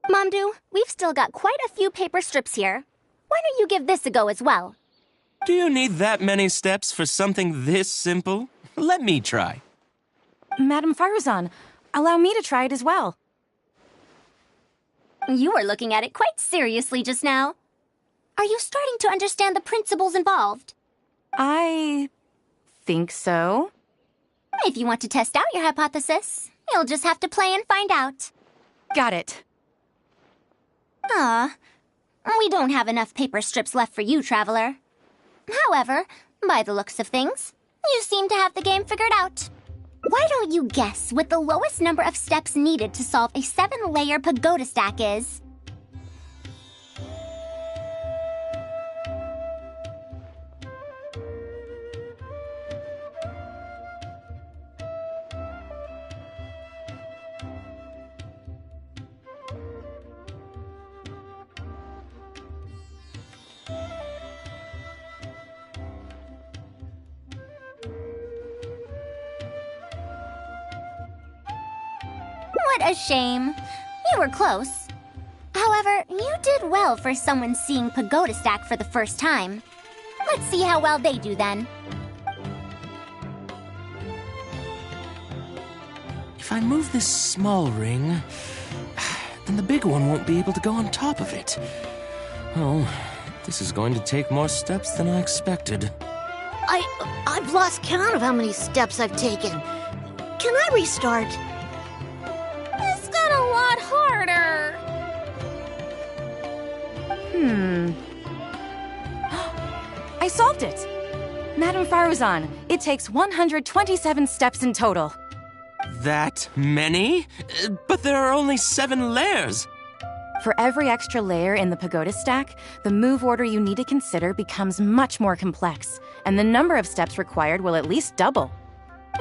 Mamdu, we've still got quite a few paper strips here. Why don't you give this a go as well? Do you need that many steps for something this simple? Let me try. Madam Faruzan, allow me to try it as well. You were looking at it quite seriously just now. Are you starting to understand the principles involved? I think so. If you want to test out your hypothesis, you'll just have to play and find out. Got it. We don't have enough paper strips left for you, Traveler. However, by the looks of things, you seem to have the game figured out. Why don't you guess what the lowest number of steps needed to solve a 7-layer pagoda stack is? What a shame. You were close. However, you did well for someone seeing pagoda stack for the first time. Let's see how well they do then. If I move this small ring, then the big one won't be able to go on top of it. Oh, this is going to take more steps than I expected. I've lost count of how many steps I've taken. Can I restart? This got a lot harder. I solved it! Madam Faruzan, it takes 127 steps in total. That many? But there are only 7 layers. For every extra layer in the pagoda stack, the move order you need to consider becomes much more complex, and the number of steps required will at least double.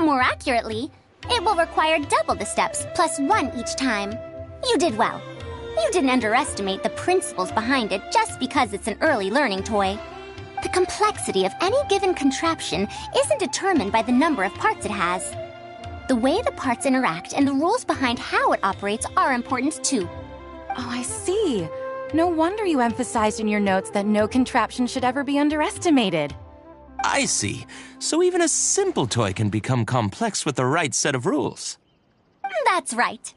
More accurately, it will require double the steps, plus 1 each time. You did well. You didn't underestimate the principles behind it just because it's an early learning toy. The complexity of any given contraption isn't determined by the number of parts it has. The way the parts interact and the rules behind how it operates are important too. Oh, I see. No wonder you emphasized in your notes that no contraption should ever be underestimated. I see. So even a simple toy can become complex with the right set of rules. That's right.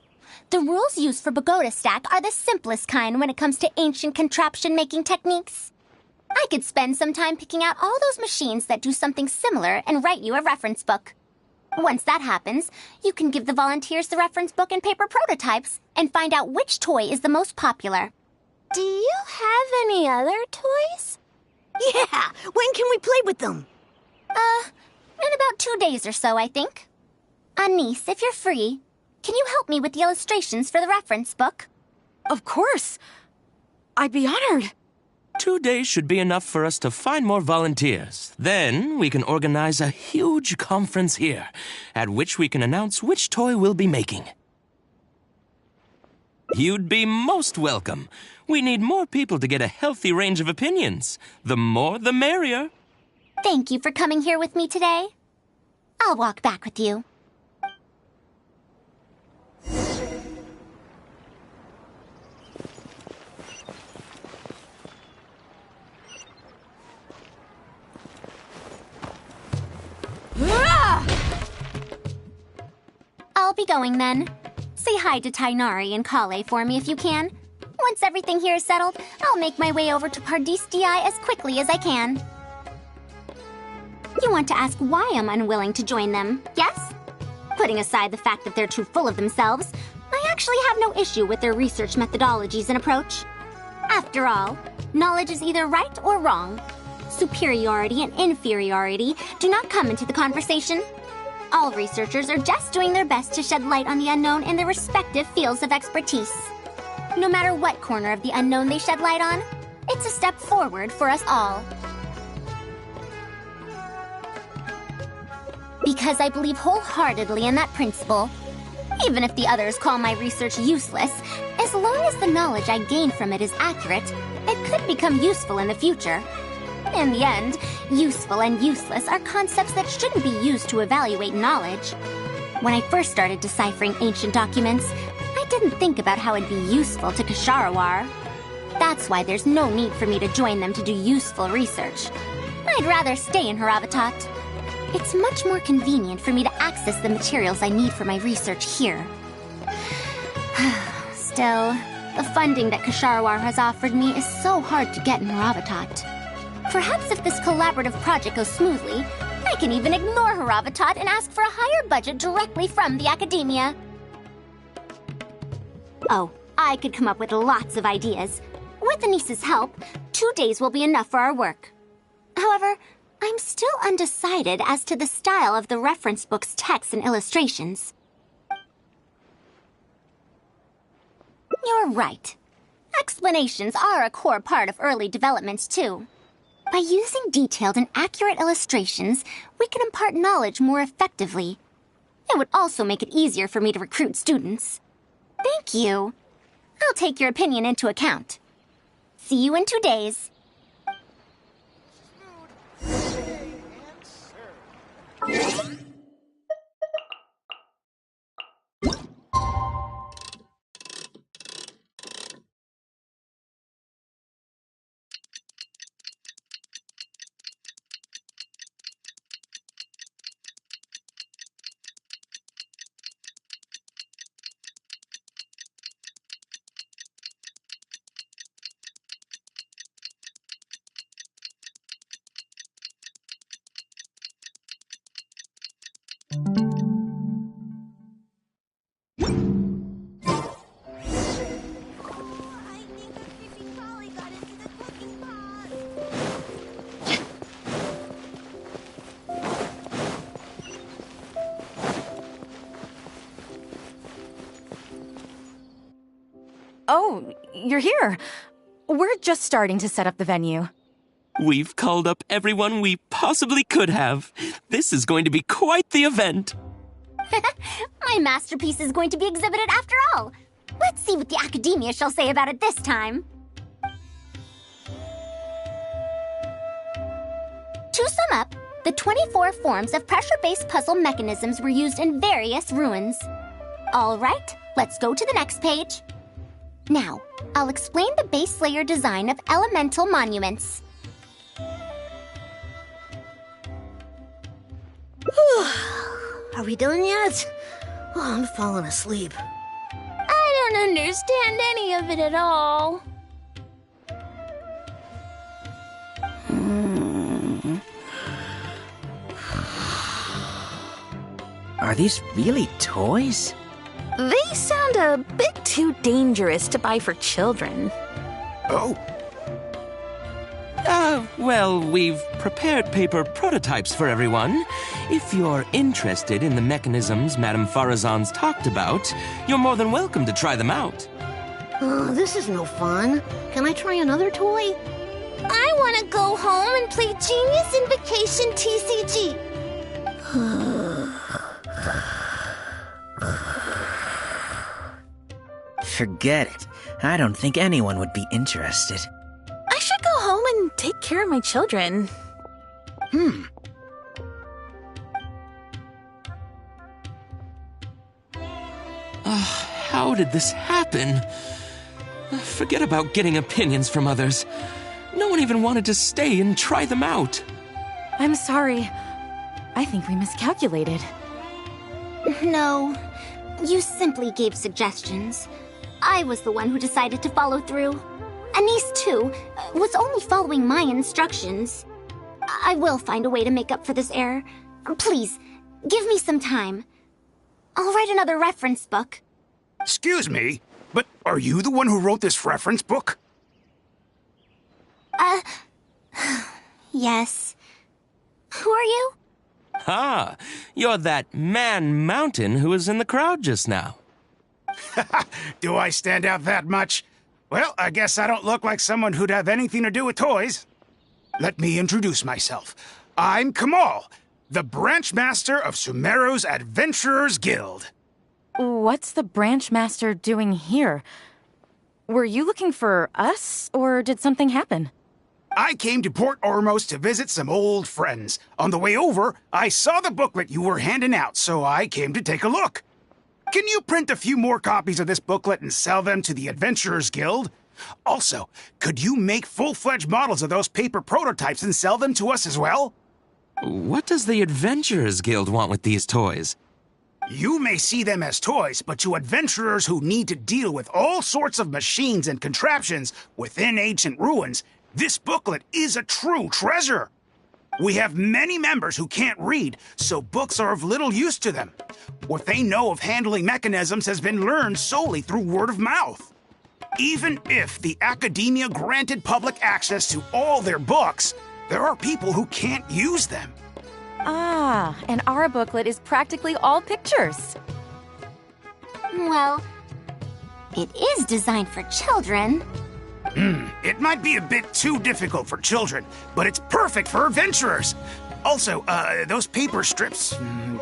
The rules used for pagoda stack are the simplest kind when it comes to ancient contraption-making techniques. I could spend some time picking out all those machines that do something similar and write you a reference book. Once that happens, you can give the volunteers the reference book and paper prototypes and find out which toy is the most popular. Do you have any other toys? Yeah! When can we play with them? In about 2 days or so, I think. Niece, if you're free, can you help me with the illustrations for the reference book? Of course. I'd be honored. 2 days should be enough for us to find more volunteers. Then we can organize a huge conference here, at which we can announce which toy we'll be making. You'd be most welcome. We need more people to get a healthy range of opinions. The more, the merrier. Thank you for coming here with me today. I'll walk back with you. I'll be going then. Say hi to Tainari and Kale for me if you can. Once everything here is settled, I'll make my way over to Pardis Di as quickly as I can. You want to ask why I'm unwilling to join them, yes? Putting aside the fact that they're too full of themselves, I actually have no issue with their research methodologies and approach. After all, knowledge is either right or wrong. Superiority and inferiority do not come into the conversation. All researchers are just doing their best to shed light on the unknown in their respective fields of expertise. No matter what corner of the unknown they shed light on, it's a step forward for us all. Because I believe wholeheartedly in that principle. Even if the others call my research useless, as long as the knowledge I gain from it is accurate, it could become useful in the future. In the end, useful and useless are concepts that shouldn't be used to evaluate knowledge. When I first started deciphering ancient documents, I didn't think about how it'd be useful to Kasharawar. That's why there's no need for me to join them to do useful research. I'd rather stay in Haravatat. It's much more convenient for me to access the materials I need for my research here. Still, the funding that Kasharawar has offered me is so hard to get in Haravatat. Perhaps if this collaborative project goes smoothly, I can even ignore Haravatat and ask for a higher budget directly from the academia. Oh, I could come up with lots of ideas. With Anissa's help, 2 days will be enough for our work. However, I'm still undecided as to the style of the reference book's text and illustrations. You're right. Explanations are a core part of early developments, too. By using detailed and accurate illustrations, we can impart knowledge more effectively. It would also make it easier for me to recruit students. Thank you. I'll take your opinion into account. See you in 2 days. Oh, you're here. We're just starting to set up the venue. We've called up everyone we possibly could have. This is going to be quite the event. My masterpiece is going to be exhibited after all. Let's see what the academia shall say about it this time. To sum up, the 24 forms of pressure-based puzzle mechanisms were used in various ruins. All right, let's go to the next page. Now, I'll explain the base layer design of elemental monuments. Are we done yet? Oh, I'm falling asleep. I don't understand any of it at all. Are these really toys? They sound a bit too dangerous to buy for children. Oh. Well, we've prepared paper prototypes for everyone. If you're interested in the mechanisms Madame Faruzan's talked about, you're more than welcome to try them out. Oh, this is no fun. Can I try another toy? I want to go home and play Genius Invocation TCG. Forget it. I don't think anyone would be interested. I should go home and take care of my children. How did this happen? Forget about getting opinions from others. No one even wanted to stay and try them out. I'm sorry. I think we miscalculated. No, you simply gave suggestions. I was the one who decided to follow through. Anise, too, was only following my instructions. I will find a way to make up for this error. Please, give me some time. I'll write another reference book. Excuse me, but are you the one who wrote this reference book? Yes. Who are you? Ah, you're that Man Mountain who was in the crowd just now. Do I stand out that much? Well, I guess I don't look like someone who'd have anything to do with toys. Let me introduce myself. I'm Kamal, the branch master of Sumeru's Adventurers Guild. What's the branch master doing here? Were you looking for us, or did something happen? I came to Port Ormos to visit some old friends. On the way over, I saw the booklet you were handing out, so I came to take a look. Can you print a few more copies of this booklet and sell them to the Adventurers Guild? Also, could you make full-fledged models of those paper prototypes and sell them to us as well? What does the Adventurers Guild want with these toys? You may see them as toys, but to adventurers who need to deal with all sorts of machines and contraptions within ancient ruins, this booklet is a true treasure. We have many members who can't read, so books are of little use to them. What they know of handling mechanisms has been learned solely through word of mouth. Even if the academia granted public access to all their books, there are people who can't use them. Ah, and our booklet is practically all pictures. Well, it is designed for children. It might be a bit too difficult for children, but it's perfect for adventurers. Also, those paper strips,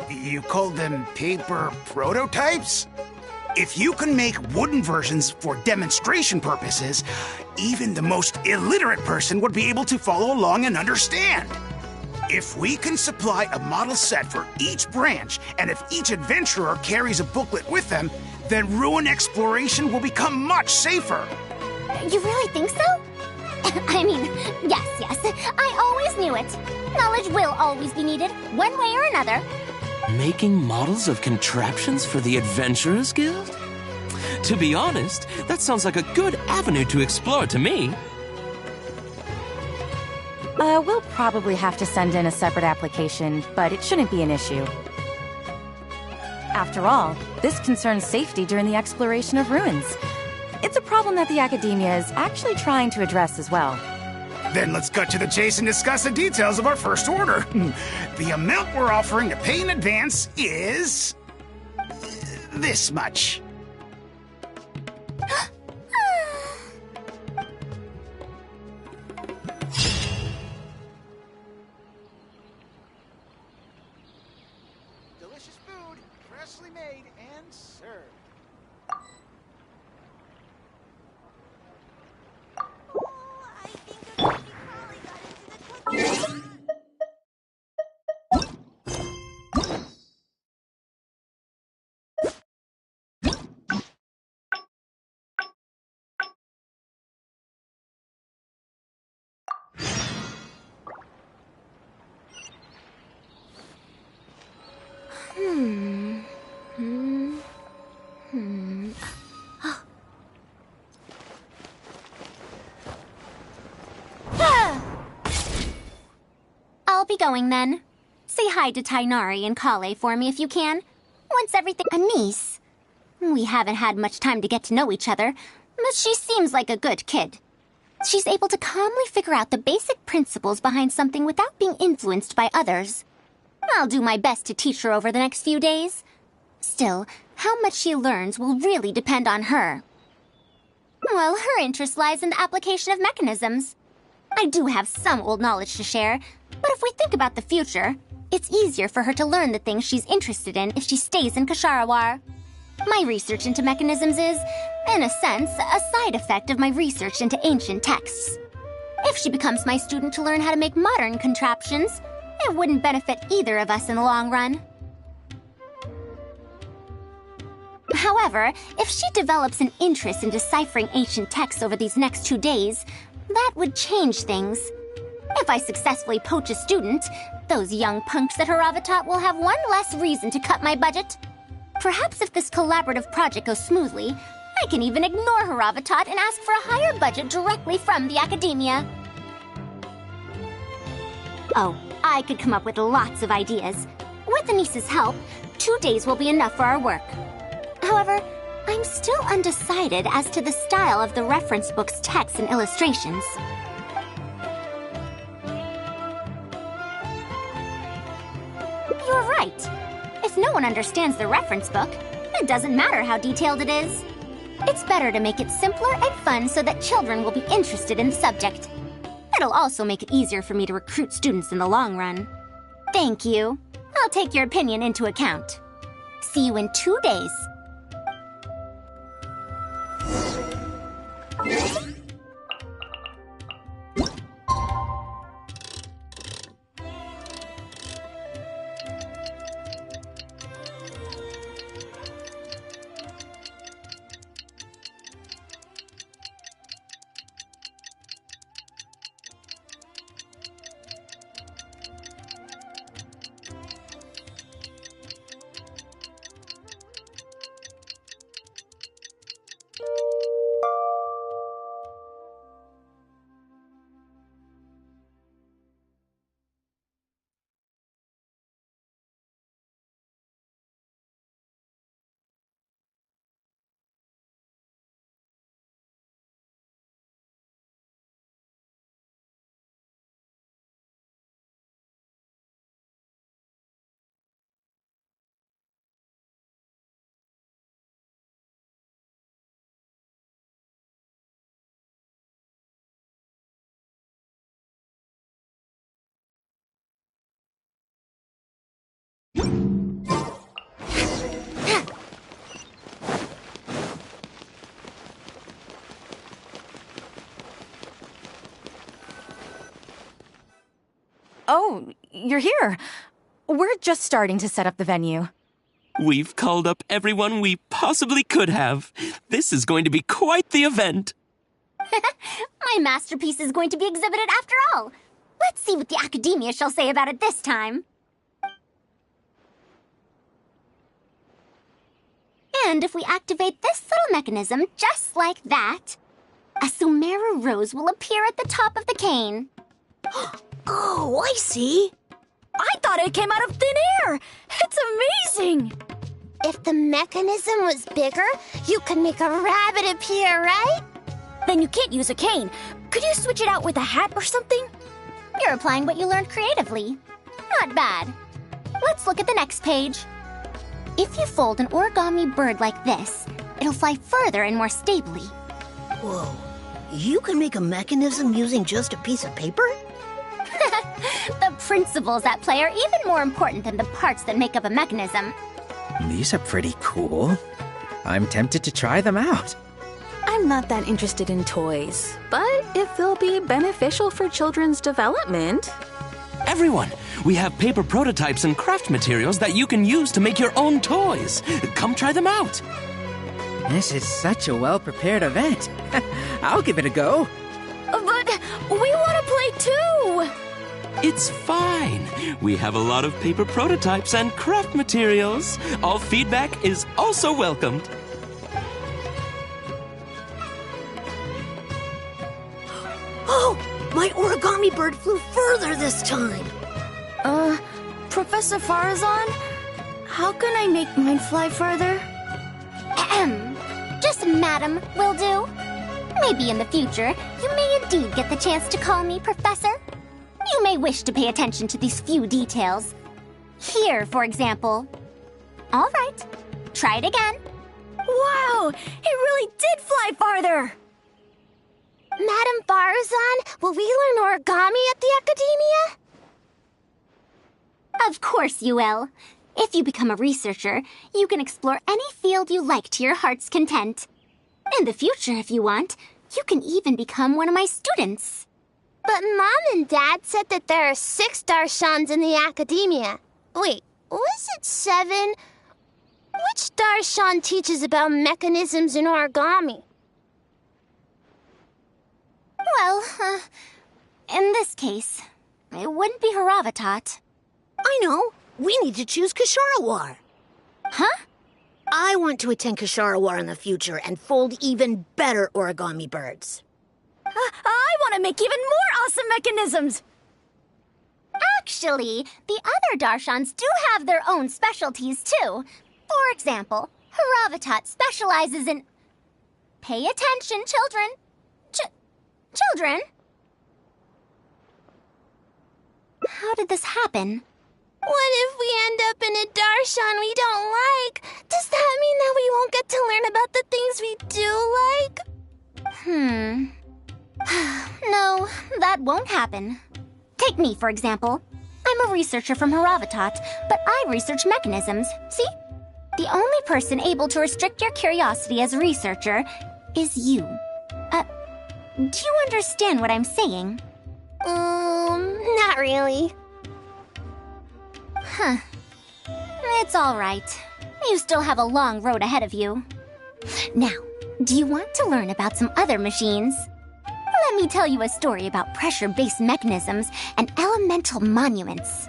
you called them paper prototypes? If you can make wooden versions for demonstration purposes, even the most illiterate person would be able to follow along and understand. If we can supply a model set for each branch, and if each adventurer carries a booklet with them, then ruin exploration will become much safer. You really think so? I mean, yes. I always knew it. Knowledge will always be needed, one way or another. Making models of contraptions for the Adventurers Guild? To be honest, that sounds like a good avenue to explore to me. We'll probably have to send in a separate application, but it shouldn't be an issue. After all, this concerns safety during the exploration of ruins. It's a problem that the academia is actually trying to address as well. Then let's cut to the chase and discuss the details of our first order. The amount we're offering to pay in advance is this much. Delicious food, freshly made and served. I'll be going then. Say hi to Tainari and Kale for me if you can. Once everything... Anise. We haven't had much time to get to know each other, but she seems like a good kid. She's able to calmly figure out the basic principles behind something without being influenced by others. I'll do my best to teach her over the next few days. Still, how much she learns will really depend on her. Well, her interest lies in the application of mechanisms. I do have some old knowledge to share, but if we think about the future, it's easier for her to learn the things she's interested in if she stays in Kasharawar. My research into mechanisms is, in a sense, a side effect of my research into ancient texts. If she becomes my student to learn how to make modern contraptions, it wouldn't benefit either of us in the long run. However, if she develops an interest in deciphering ancient texts over these next 2 days, that would change things. If I successfully poach a student, those young punks at Haravatat will have one less reason to cut my budget. Perhaps if this collaborative project goes smoothly, I can even ignore Haravatat and ask for a higher budget directly from the academia. Oh, I could come up with lots of ideas. With Anissa's help, 2 days will be enough for our work. However, I'm still undecided as to the style of the reference book's text and illustrations. You're right. If no one understands the reference book, it doesn't matter how detailed it is. It's better to make it simpler and fun so that children will be interested in the subject. It'll also make it easier for me to recruit students in the long run. Thank you. I'll take your opinion into account. See you in 2 days. Oh, you're here. We're just starting to set up the venue. We've called up everyone we possibly could have. This is going to be quite the event. My masterpiece is going to be exhibited after all. Let's see what the academia shall say about it this time. And if we activate this little mechanism just like that, a Sumeru rose will appear at the top of the cane. Oh, I see. I thought it came out of thin air. It's amazing. If the mechanism was bigger, you could make a rabbit appear, right? Then you can't use a cane. Could you switch it out with a hat or something? You're applying what you learned creatively. Not bad. Let's look at the next page. If you fold an origami bird like this, it'll fly further and more stably. Whoa. You can make a mechanism using just a piece of paper? The principles at play are even more important than the parts that make up a mechanism. These are pretty cool. I'm tempted to try them out. I'm not that interested in toys, but if they'll be beneficial for children's development... Everyone, we have paper prototypes and craft materials that you can use to make your own toys. Come try them out. This is such a well-prepared event. I'll give it a go. But we want to play too! It's fine. We have a lot of paper prototypes and craft materials. All feedback is also welcomed. Oh, my origami bird flew further this time. Professor Faruzan, how can I make mine fly further? Just madam will do. Maybe in the future, you may indeed get the chance to call me Professor. You may wish to pay attention to these few details. Here, for example. All right, try it again. Wow! It really did fly farther! Madam Faruzan, will we learn origami at the Academia? Of course you will. If you become a researcher, you can explore any field you like to your heart's content. In the future, if you want, you can even become one of my students. But Mom and Dad said that there are 6 Darshans in the Academia. Wait, was it 7? Which Darshan teaches about mechanisms in origami? Well, in this case, it wouldn't be Haravatat. I know. We need to choose Kasharawar. Huh? I want to attend Kasharawar in the future and fold even better origami birds. I want to make even more awesome mechanisms! Actually, the other Darshans do have their own specialties, too. For example, Haravatat specializes in... Pay attention, children. Children? How did this happen? What if we end up in a Darshan we don't like? Does that mean that we won't get to learn about the things we do like? No, that won't happen. Take me, for example. I'm a researcher from Haravatat, but I research mechanisms. See? The only person able to restrict your curiosity as a researcher is you. Do you understand what I'm saying? Not really. Huh. It's all right. You still have a long road ahead of you. Now, do you want to learn about some other machines? Let me tell you a story about pressure-based mechanisms and elemental monuments.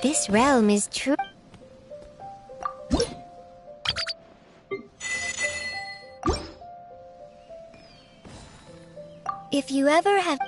This realm is true. If you ever have...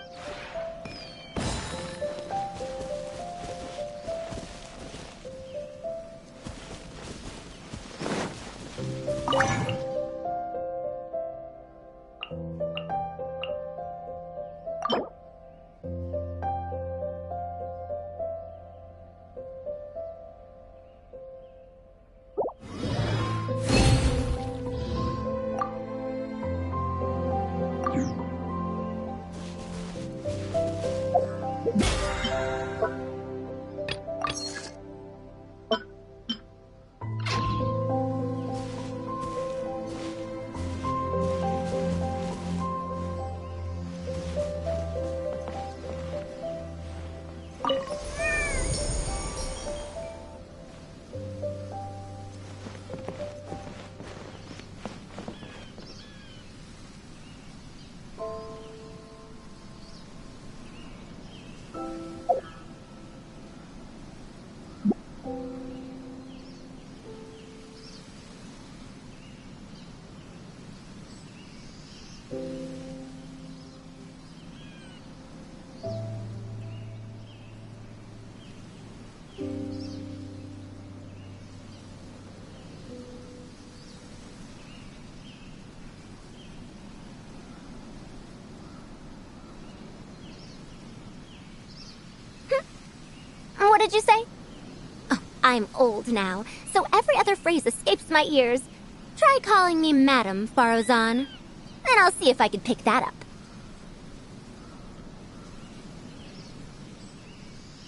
did you say? Oh, I'm old now, so every other phrase escapes my ears. Try calling me Madam, Faruzan, and I'll see if I can pick that up.